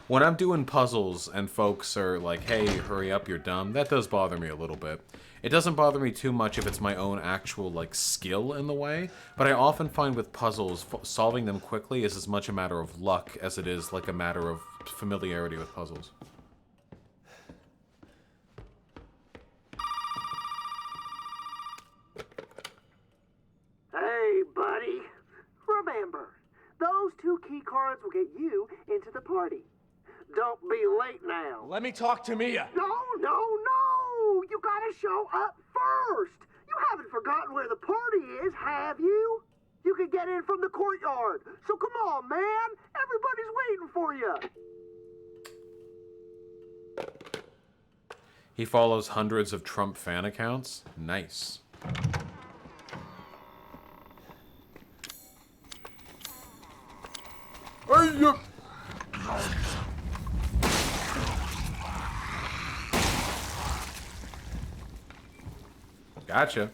When I'm doing puzzles and folks are like, hey, hurry up, you're dumb, that does bother me a little bit. It doesn't bother me too much if it's my own actual, like, skill in the way, but I often find with puzzles, solving them quickly is as much a matter of luck as it is, like, a matter of familiarity with puzzles. Hey, buddy. Remember, those 2 key cards will get you into the party. Don't be late now. Let me talk to Mia. No! You gotta show up first. You haven't forgotten where the party is, have you? You can get in from the courtyard. So come on, man. Everybody's waiting for you. He follows hundreds of Trump fan accounts. Nice. Gotcha.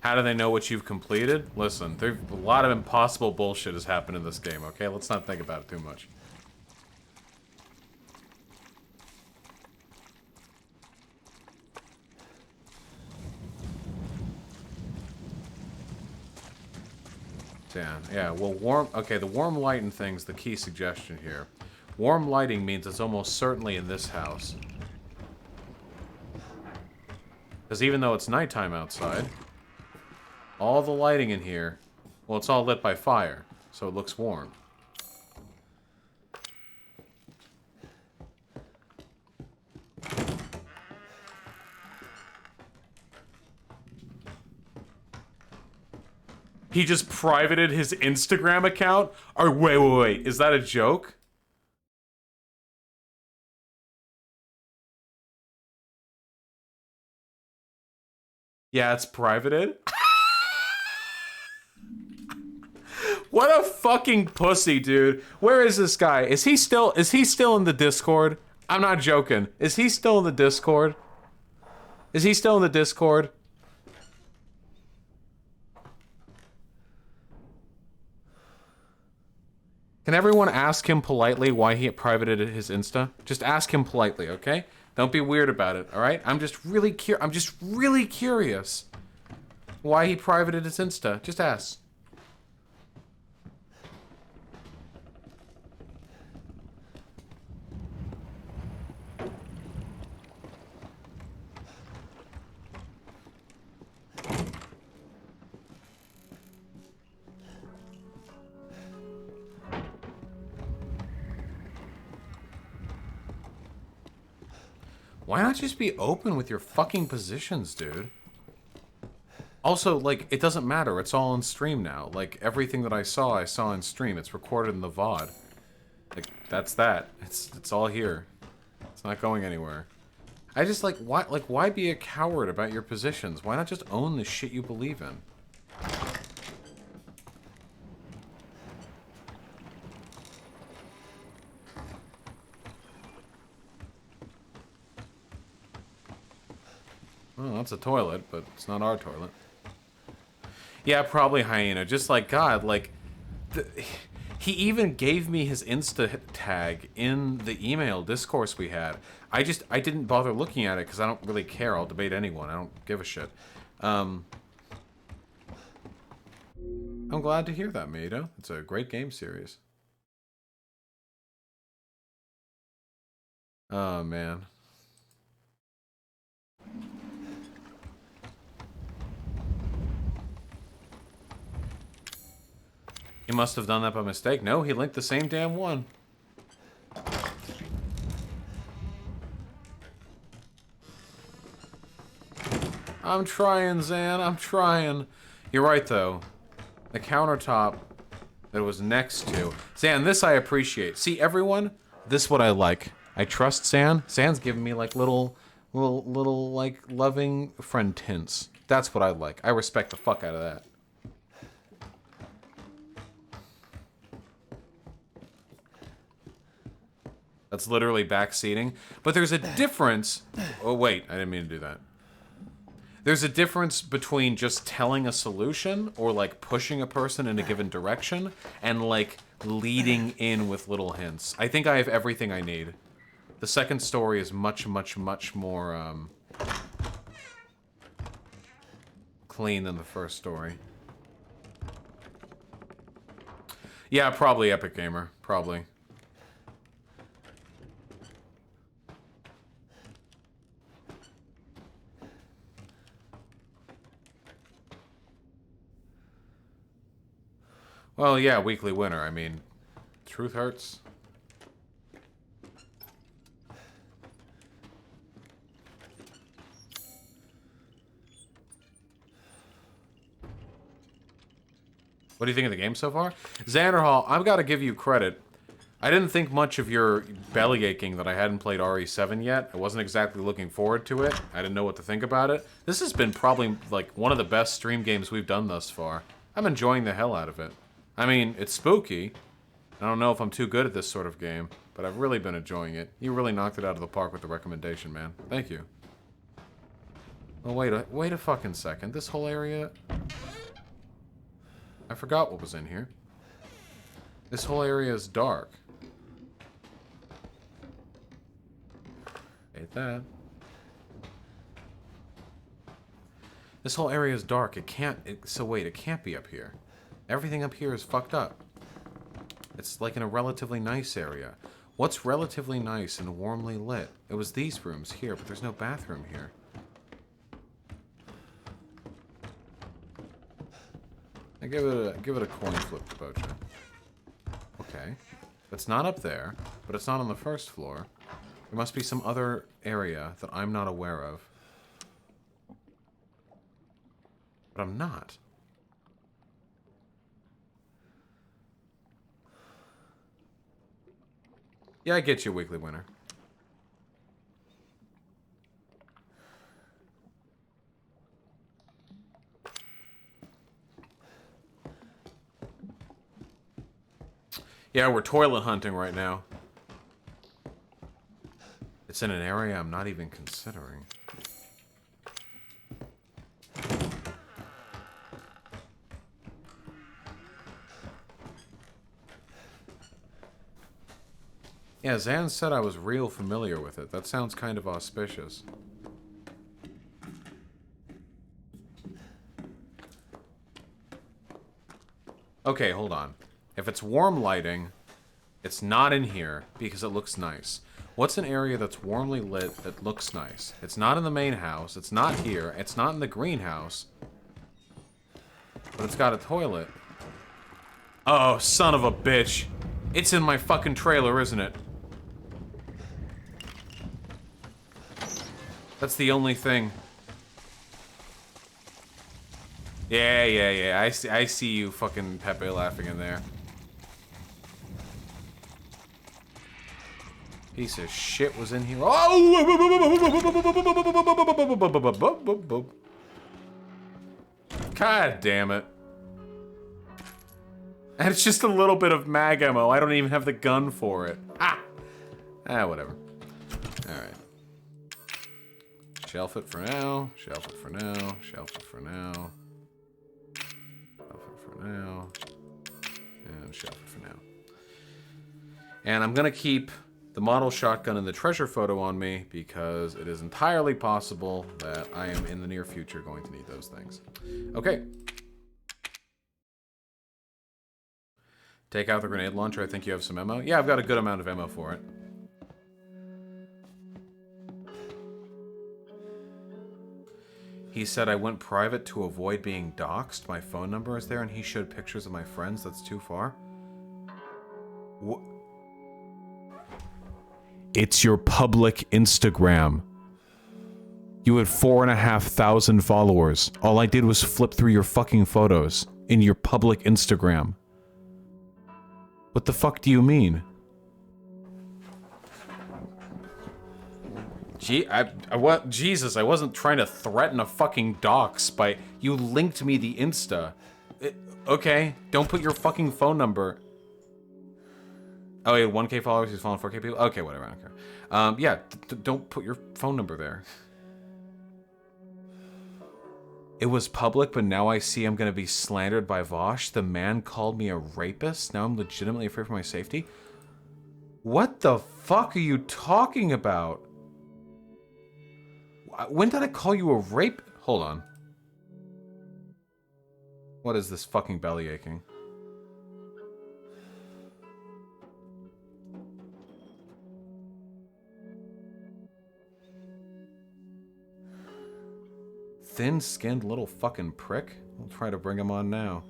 How do they know what you've completed? Listen, there's a lot of impossible bullshit has happened in this game, okay? Let's not think about it too much. Yeah, well, okay, the warm lighting thing's the key suggestion here. Warm lighting means it's almost certainly in this house. Because even though it's nighttime outside, all the lighting in here, well, it's all lit by fire, so it looks warm. He just privated his Instagram account? Or wait, is that a joke? Yeah, it's privated. What a fucking pussy, dude. Where is this guy? Is he still in the Discord? I'm not joking. Is he still in the Discord? Is he still in the Discord? Can everyone ask him politely why he privated his Insta? Just ask him politely, okay? Don't be weird about it, all right? I'm just really curious why he privated his Insta. Just ask. Why not just be open with your fucking positions, dude? Also, like, it doesn't matter. It's all on stream now. Like, everything that I saw on stream. It's recorded in the VOD. Like, that's that. It's all here. It's not going anywhere. I just, like, why be a coward about your positions? Why not just own the shit you believe in? Well, that's a toilet, but it's not our toilet. Yeah, probably Hyena. Just like, God, like... he even gave me his Insta tag in the email discourse we had. I didn't bother looking at it because I don't really care. I'll debate anyone. I don't give a shit. I'm glad to hear that, Maida. It's a great game series. Oh, man. He must have done that by mistake. No, he linked the same damn one. I'm trying, Zan. I'm trying. You're right, though. the countertop that it was next to. Zan, this I appreciate. See, everyone, this is what I like. I trust Zan. Zan's giving me like little like loving friend tints. That's what I like. I respect the fuck out of that. That's literally backseating. But there's a difference. Oh, wait. I didn't mean to do that. There's a difference between just telling a solution or like pushing a person in a given direction and like leading in with little hints. I think I have everything I need. The second story is much more clean than the first story. Yeah, probably Epic Gamer. Probably. Well, yeah, weekly winner. I mean, truth hurts. What do you think of the game so far? Xanderhall, I've got to give you credit. I didn't think much of your belly aching that I hadn't played RE7 yet. I wasn't exactly looking forward to it. I didn't know what to think about it. This has been probably like one of the best stream games we've done thus far. I'm enjoying the hell out of it. I mean, it's spooky. I don't know if I'm too good at this sort of game, but I've really been enjoying it. You really knocked it out of the park with the recommendation, man. Thank you. Oh, wait a fucking second. This whole area... I forgot what was in here. This whole area is dark. Hate that. This whole area is dark. It can't... so wait, it can't be up here. Everything up here is fucked up. It's like in a relatively nice area. What's relatively nice and warmly lit? It was these rooms here, but there's no bathroom here. I give it a coin flip, Kabocha. Okay. It's not up there, but it's not on the first floor. There must be some other area that I'm not aware of. But I'm not. Yeah, I get you, weekly winner. Yeah, we're toilet hunting right now. It's in an area I'm not even considering. Yeah, Zan said I was real familiar with it. That sounds kind of auspicious. Okay, hold on. If it's warm lighting, it's not in here because it looks nice. What's an area that's warmly lit that looks nice? It's not in the main house. It's not here. It's not in the greenhouse. But it's got a toilet. Oh, son of a bitch. It's in my fucking trailer, isn't it? That's the only thing. Yeah. I see you fucking Pepe laughing in there. Piece of shit was in here. Oh! God damn it. And it's just a little bit of mag ammo. I don't even have the gun for it. Ah! Whatever. Alright. Shelf it for now. Shelf it for now. Shelf it for now. Shelf it for now. And shelf it for now. And I'm gonna keep the model shotgun and the treasure photo on me because it is entirely possible that I am in the near future going to need those things. Okay. Take out the grenade launcher. I think you have some ammo. Yeah, I've got a good amount of ammo for it. He said I went private to avoid being doxxed. My phone number is there and he showed pictures of my friends. That's too far. What? It's your public Instagram. You had 4,500 followers. All I did was flip through your fucking photos. in your public Instagram. What the fuck do you mean? Jesus, I wasn't trying to threaten a fucking dox by... You linked me the Insta. Okay, don't put your fucking phone number... Oh, he had 1K followers, he's following 4K people? Okay, whatever, I don't care. Yeah, don't put your phone number there. It was public, but now I see I'm gonna be slandered by Vosh. The man called me a rapist. Now I'm legitimately afraid for my safety. What the fuck are you talking about? When did I call you a rape? Hold on. What is this fucking belly aching? Thin-skinned little fucking prick? We'll try to bring him on now.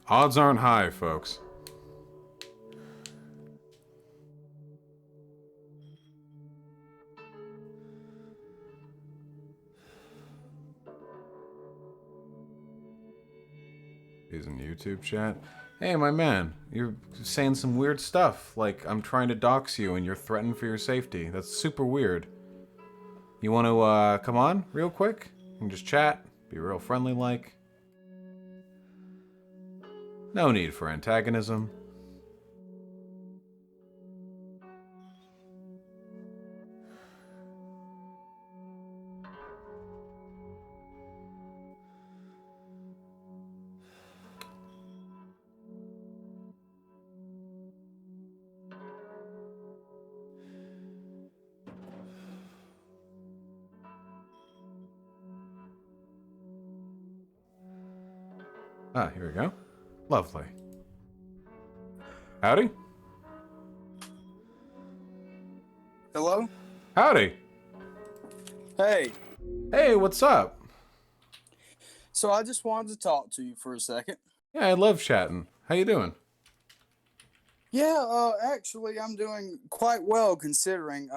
Odds aren't high, folks. He's in YouTube chat. Hey, my man, you're saying some weird stuff, like I'm trying to dox you and you're threatened for your safety. That's super weird. You want to come on real quick? We can just chat, be real friendly like. No need for antagonism. Ah, here we go. Lovely. Howdy? Hello? Howdy. Hey. Hey, what's up? So I just wanted to talk to you for a second. Yeah, I love chatting. How you doing? Yeah, actually, I'm doing quite well considering.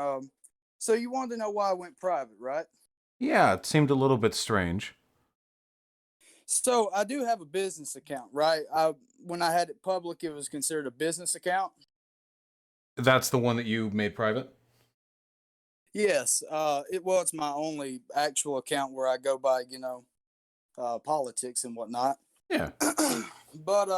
So you wanted to know why I went private, right? Yeah, it seemed a little bit strange. So I do have a business account, right? When I had it public, it was considered a business account. That's the one that you made private? Yes. It's my only actual account where I go by, politics and whatnot. Yeah. But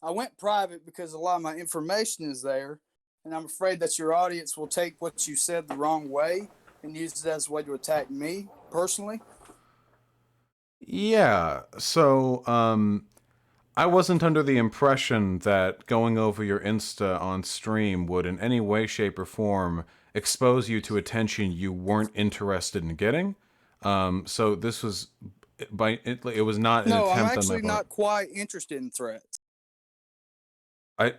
I went private because a lot of my information is there, and I'm afraid that your audience will take what you said the wrong way and use it as a way to attack me personally. Yeah, so, I wasn't under the impression that going over your Insta on stream would in any way, shape, or form expose you to attention you weren't interested in getting. So this was, it was not an attempt on my part. No, I'm actually not quite interested in threats. I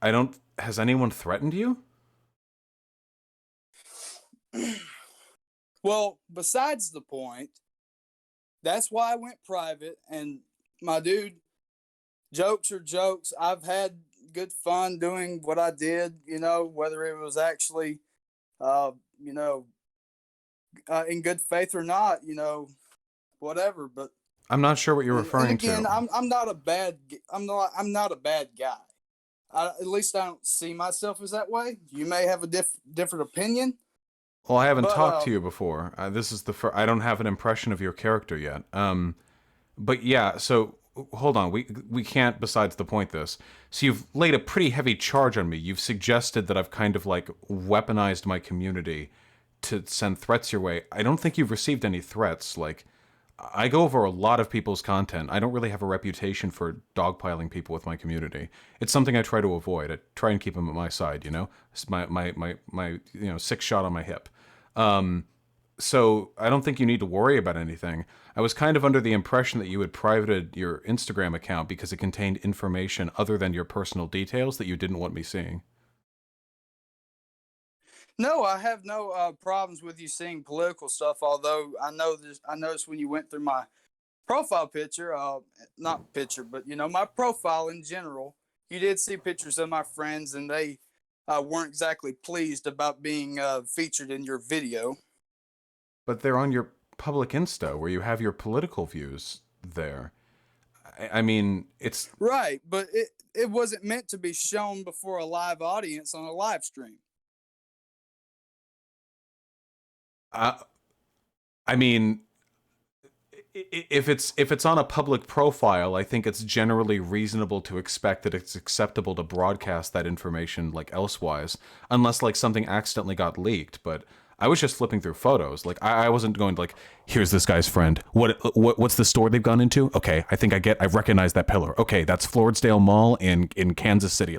don't, has anyone threatened you? Well, besides the point, that's why I went private, and my dude, jokes are jokes. I've had good fun doing what I did, whether it was actually, in good faith or not, whatever. But I'm not sure what you're referring again, to. I'm not a bad guy. At least I don't see myself as that way. You may have a different opinion. Well, I haven't talked to you before. This is the first. I don't have an impression of your character yet. But yeah, so hold on. We can't, besides the point, this. So you've laid a pretty heavy charge on me. You've suggested that I've kind of like weaponized my community to send threats your way. I don't think you've received any threats. Like, I go over a lot of people's content. I don't really have a reputation for dogpiling people with my community. It's something I try to avoid. I try and keep them at my side, you know? It's my six shot on my hip. So I don't think you need to worry about anything. I was kind of under the impression that you had privated your Instagram account because it contained information other than your personal details that you didn't want me seeing. No, I have no problems with you seeing political stuff. Although I noticed when you went through my profile picture, not picture, but my profile in general, you did see pictures of my friends, and they weren't exactly pleased about being featured in your video. But they're on your public Insta where you have your political views there. I mean, it's right, but it wasn't meant to be shown before a live audience on a live stream. I mean, if it's on a public profile, I think it's generally reasonable to expect that it's acceptable to broadcast that information like elsewise, unless like something accidentally got leaked. But I was just flipping through photos. Like I wasn't going to like, here's this guy's friend. What's the store they've gone into? Okay, I recognize that pillar. Okay, that's Floresdale Mall in Kansas City.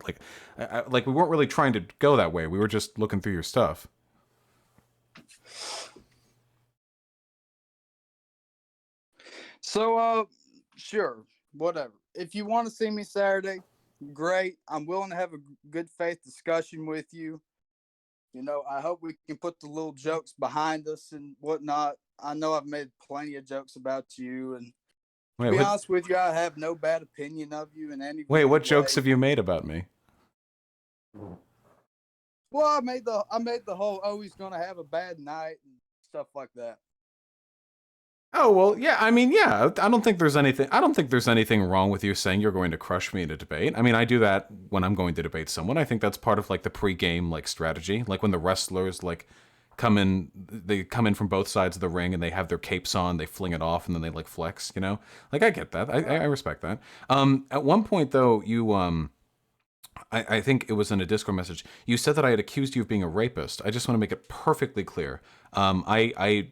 Like we weren't really trying to go that way. We were just looking through your stuff. So, sure, whatever. If you want to see me Saturday, great. I'm willing to have a good faith discussion with you. I hope we can put the little jokes behind us and whatnot. I know I've made plenty of jokes about you, and to be honest with you, I have no bad opinion of you in any Wait, what way. jokes have you made about me? Well, I made the whole he's gonna have a bad night and stuff like that. Oh, well, yeah, I mean, yeah, I don't think there's anything wrong with you saying you're going to crush me in a debate. I mean, I do that when I'm going to debate someone. I think that's part of like the pre-game like strategy. Like when the wrestlers like they come in from both sides of the ring and they have their capes on, they fling it off and then they like flex, Like I get that. I respect that. At one point though, you I think it was in a Discord message. You said that I had accused you of being a rapist. I just want to make it perfectly clear. I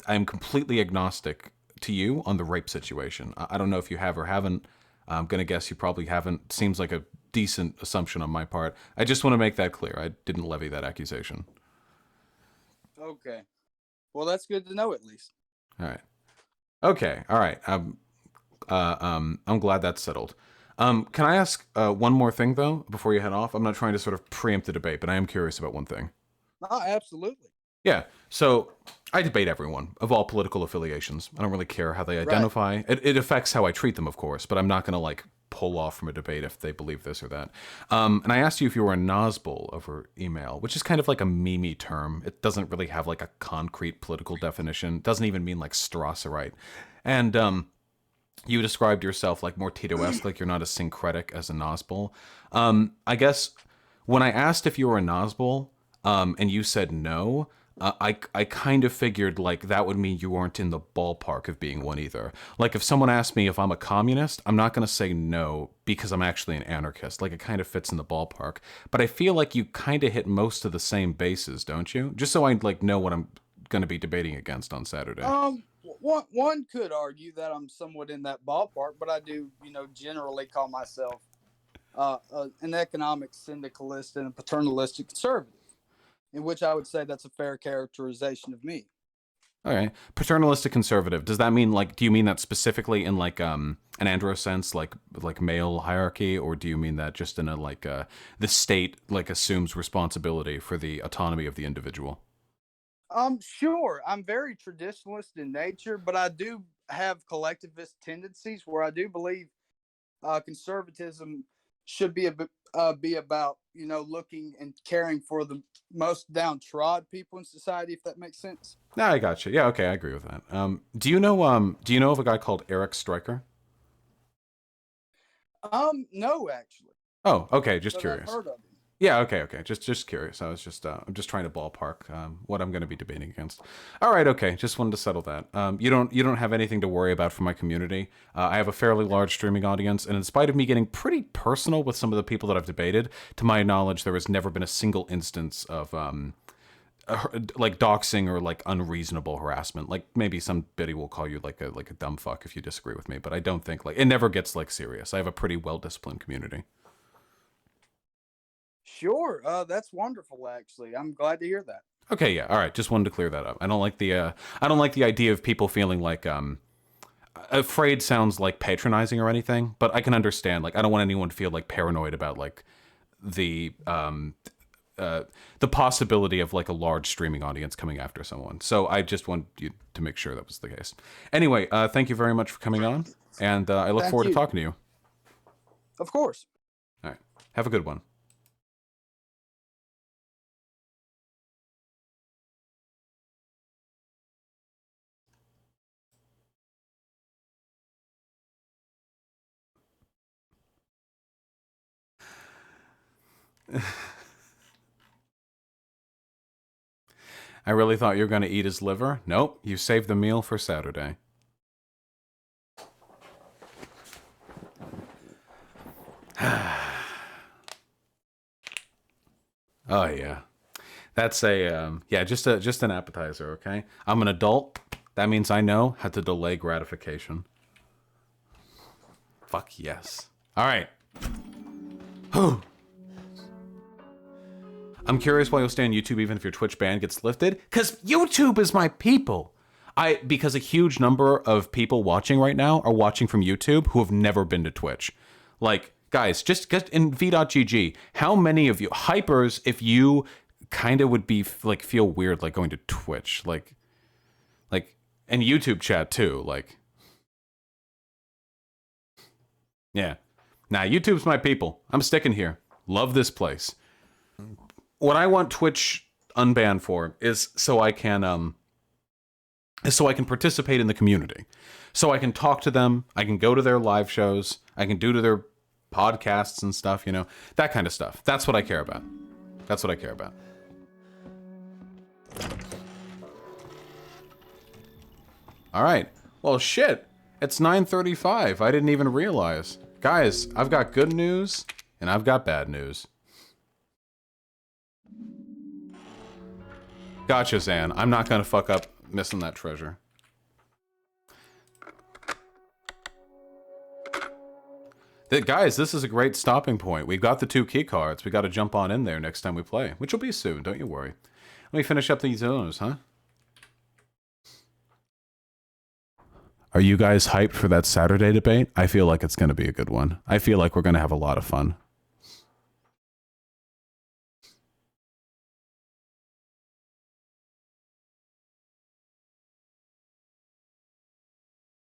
am completely agnostic to you on the rape situation. I don't know if you have or haven't. I'm gonna guess you probably haven't. Seems like a decent assumption on my part. I just want to make that clear. I didn't levy that accusation. Okay. Well, that's good to know at least. All right. Okay. All right. I'm glad that's settled. Can I ask one more thing, though, before you head off? I'm not trying to sort of preempt the debate, but I am curious about one thing. Oh, absolutely. Yeah, so I debate everyone of all political affiliations. I don't really care how they identify. Right. It affects how I treat them, of course, but I'm not going to, like, pull off from a debate if they believe this or that. And I asked you if you were a Nazbol over email, which is kind of like a meme term. It doesn't really have, like, a concrete political definition. It doesn't even mean, like, Strasserite. And, you described yourself like more Tito-esque, like you're not as syncretic as a Nazbol. I guess when I asked if you were a Nazbol, and you said no, I kind of figured like that would mean you weren't in the ballpark of being one either. Like if someone asked me if I'm a communist, I'm not going to say no because I'm actually an anarchist. Like it kind of fits in the ballpark. But I feel like you kind of hit most of the same bases, don't you? Just so I like know what I'm going to be debating against on Saturday. One could argue that I'm somewhat in that ballpark, but I do, generally call myself an economic syndicalist and a paternalistic conservative, in which I would say that's a fair characterization of me. Okay. Paternalistic conservative. Does that mean do you mean that specifically in like an andro sense, like male hierarchy, or do you mean that just in a the state assumes responsibility for the autonomy of the individual? Sure. I'm very traditionalist in nature, but I do have collectivist tendencies where I do believe conservatism should be about, looking and caring for the most downtrodden people in society, if that makes sense. No, I got you. Yeah, okay, I agree with that. Do you know of a guy called Eric Stryker? No, actually. Oh, okay, just curious. I've heard of him. Yeah, okay. Just curious. I'm just trying to ballpark what I'm going to be debating against. All right, okay. Just wanted to settle that. You don't have anything to worry about for my community. I have a fairly large streaming audience, and in spite of me getting pretty personal with some of the people that I've debated, to my knowledge, there has never been a single instance of like doxing or like unreasonable harassment. Like maybe somebody will call you like a dumb fuck if you disagree with me, but I don't think like it never gets like serious. I have a pretty well disciplined community. Sure, that's wonderful. Actually, I'm glad to hear that. Okay, yeah, all right. Just wanted to clear that up. I don't like the idea of people feeling like afraid sounds like patronizing or anything, but I can understand. Like I don't want anyone to feel like paranoid about like the possibility of like a large streaming audience coming after someone. So I just want you to make sure that was the case. Anyway, thank you very much for coming on, and I look forward to talking to you. Of course. All right, have a good one. I really thought you were going to eat his liver. Nope, you saved the meal for Saturday. Oh yeah, that's a yeah, just an appetizer. Okay, I'm an adult. That means I know how to delay gratification. Fuck yes. All right. I'm curious why you'll stay on YouTube even if your Twitch ban gets lifted. Because YouTube is my people. Because a huge number of people watching right now are watching from YouTube who have never been to Twitch. Like, guys, just get in v.gg. How many of you, hypers, if you kind of would be, like, feel weird, like, going to Twitch? Like, and YouTube chat, too. Like, yeah. Nah, YouTube's my people. I'm sticking here. Love this place. What I want Twitch unbanned for is so I can participate in the community. So I can talk to them, I can go to their live shows, I can do to their podcasts and stuff, you know, that kind of stuff. That's what I care about. That's what I care about. All right. Well, shit. It's 9:35. I didn't even realize. Guys, I've got good news and I've got bad news. Gotcha, Zan. I'm not gonna fuck up missing that treasure. Guys, this is a great stopping point. We've got the 2 key cards. We got to jump on in there next time we play, which will be soon. Don't you worry. Let me finish up these owners, huh? Are you guys hyped for that Saturday debate? I feel like it's going to be a good one. I feel like we're going to have a lot of fun.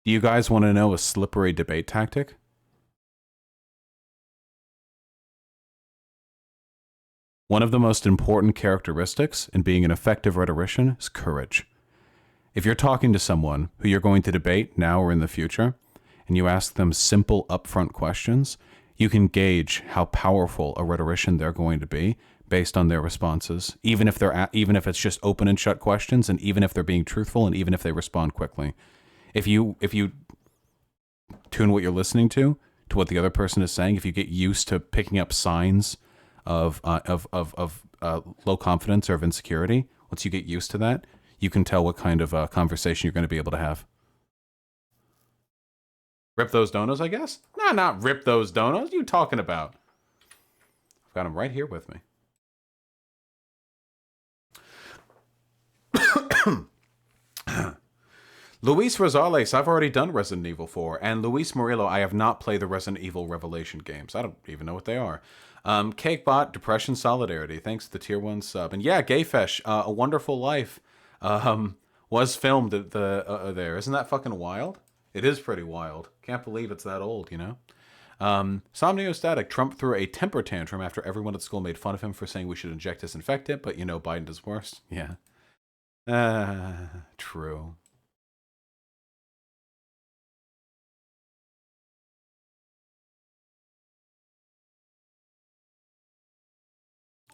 Do you guys want to know a slippery debate tactic? One of the most important characteristics in being an effective rhetorician is courage. If you're talking to someone who you're going to debate now or in the future, and you ask them simple, upfront questions, you can gauge how powerful a rhetorician they're going to be based on their responses, even if it's just open and shut questions, and even if they're being truthful, and even if they respond quickly. If you tune what you're listening to what the other person is saying, if you get used to picking up signs of low confidence or of insecurity, once you get used to that, you can tell what kind of conversation you're going to be able to have. Rip those donos, I guess? Nah, not rip those donos. What are you talking about? I've got them right here with me. Luis Rosales, I've already done Resident Evil 4, and Luis Murillo, I have not played the Resident Evil Revelation games. I don't even know what they are. Cakebot, Depression Solidarity, thanks to the Tier 1 sub. And yeah, Gayfesh, A Wonderful Life, was filmed at there. Isn't that fucking wild? It is pretty wild. Can't believe it's that old, you know? Somniostatic, Trump threw a temper tantrum after everyone at school made fun of him for saying we should inject disinfectant, but you know Biden does worse. Yeah. True.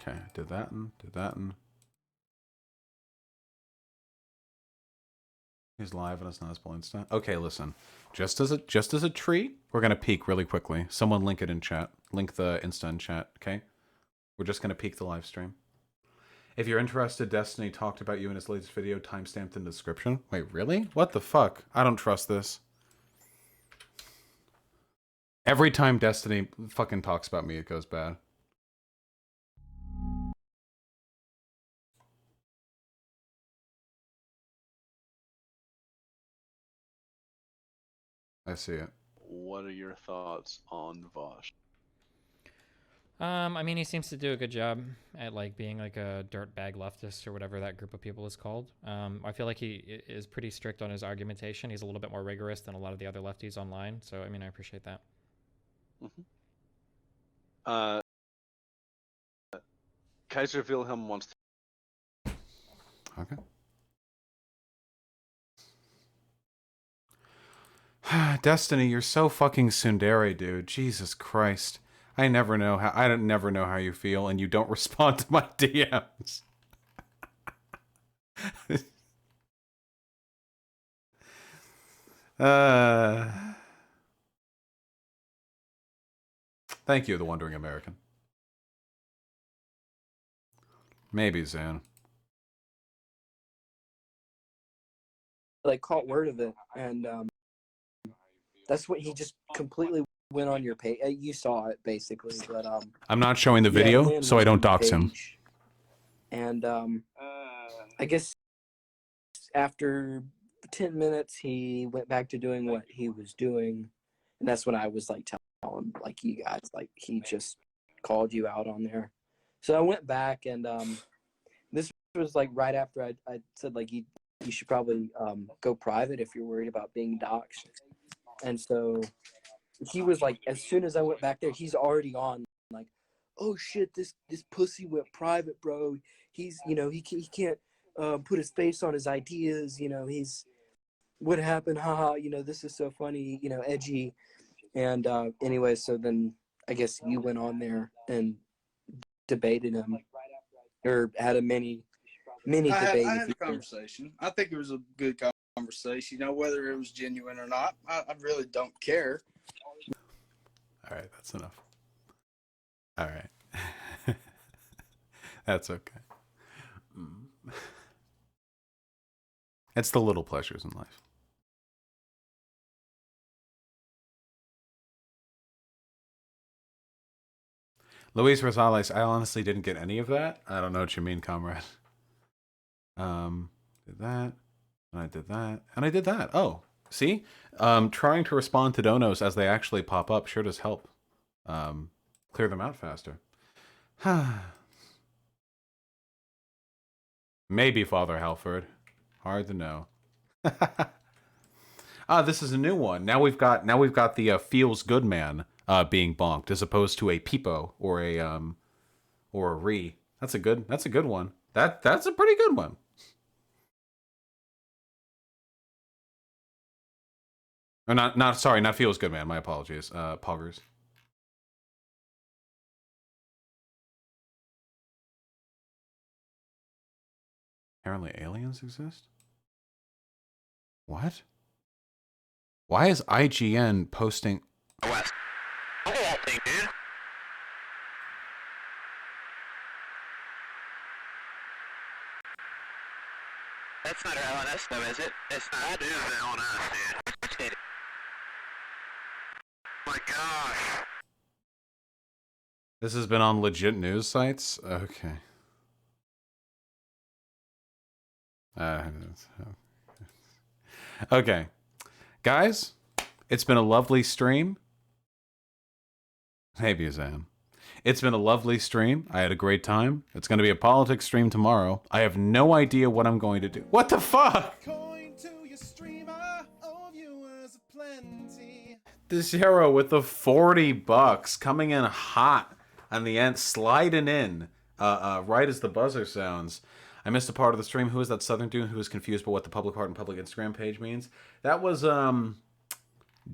Okay, did that and he's live and it's not spoiling stuff. Okay, listen. Just as a treat, we're gonna peek really quickly. Someone link it in chat. Link the Insta in chat, okay? We're just gonna peek the live stream. If you're interested, Destiny talked about you in his latest video, timestamped in the description. Wait, really? What the fuck? I don't trust this. Every time Destiny fucking talks about me, it goes bad. I see it. What are your thoughts on Vosh? I mean, he seems to do a good job at like being like a dirtbag leftist or whatever that group of people is called. I feel like he is pretty strict on his argumentation. He's a little bit more rigorous than a lot of the other lefties online. So, I mean, I appreciate that. Kaiser Wilhelm wants to... Okay. Destiny, you're so fucking tsundere, dude. Jesus Christ. I never know how you feel, and you don't respond to my DMs. Thank you, the Wandering American. Maybe, Zan. Like caught word of it, and that's what he just completely went on your page. You saw it basically, but I'm not showing the yeah, video, went so I on don't your dox him. page, And I guess after 10 minutes, he went back to doing what he was doing, and that's when I was like telling like you guys, like he just called you out on there. So I went back, and this was like right after I said like you should probably go private if you're worried about being doxxed. And so he was like, as soon as I went back there, he's already on like, oh shit, this pussy went private, bro. He's, you know, he can't put his face on his ideas, you know, he's, what happened, haha, you know, this is so funny, you know, edgy. And anyway, so then I guess you went on there and debated him, or had a mini debate. I had a conversation. I think it was a good conversation. You know, whether it was genuine or not, I really don't care. All right, that's enough. All right. That's okay. It's the little pleasures in life. Luis Rosales, I honestly didn't get any of that. I don't know what you mean, comrade. Did that, and I did that, and I did that. Oh, see? Trying to respond to donos as they actually pop up sure does help. Clear them out faster. Maybe Father Halford. Hard to know. This is a new one. Now we've got the feels good man being bonked as opposed to a peepo or a re. That's a good one. That's a pretty good one. Or not feels good man. My apologies. Poggers. Apparently aliens exist? What? Why is IGN posting... West. Look at that thing, dude. That's not our LNS though, is it? It's not. That is the LNS, dude. My gosh. This has been on legit news sites? Okay. Okay. Guys, it's been a lovely stream. Hey, Buzan. It's been a lovely stream. I had a great time. It's going to be a politics stream tomorrow. I have no idea what I'm going to do. What the fuck? This hero with the $40 coming in hot on the end, sliding in right as the buzzer sounds. I missed a part of the stream. Who is that Southern dude who was confused about what the public heart and public Instagram page means? That was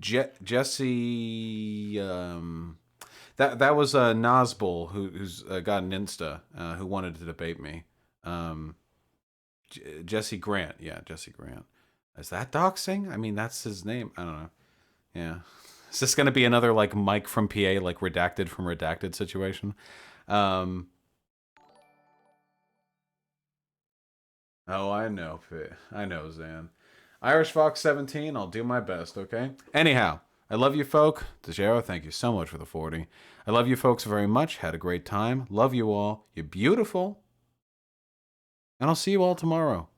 Jesse. That was Nazbul who's got an Insta who wanted to debate me. Jesse Grant, yeah, Jesse Grant. Is that doxing? I mean, that's his name. I don't know. Yeah, is this gonna be another like Mike from PA, like redacted from redacted situation? Oh, I know, I know, Zan. Irish Fox 17, I'll do my best, okay? Anyhow, I love you, folk. DeGero, thank you so much for the 40. I love you folks very much. Had a great time. Love you all. You're beautiful. And I'll see you all tomorrow.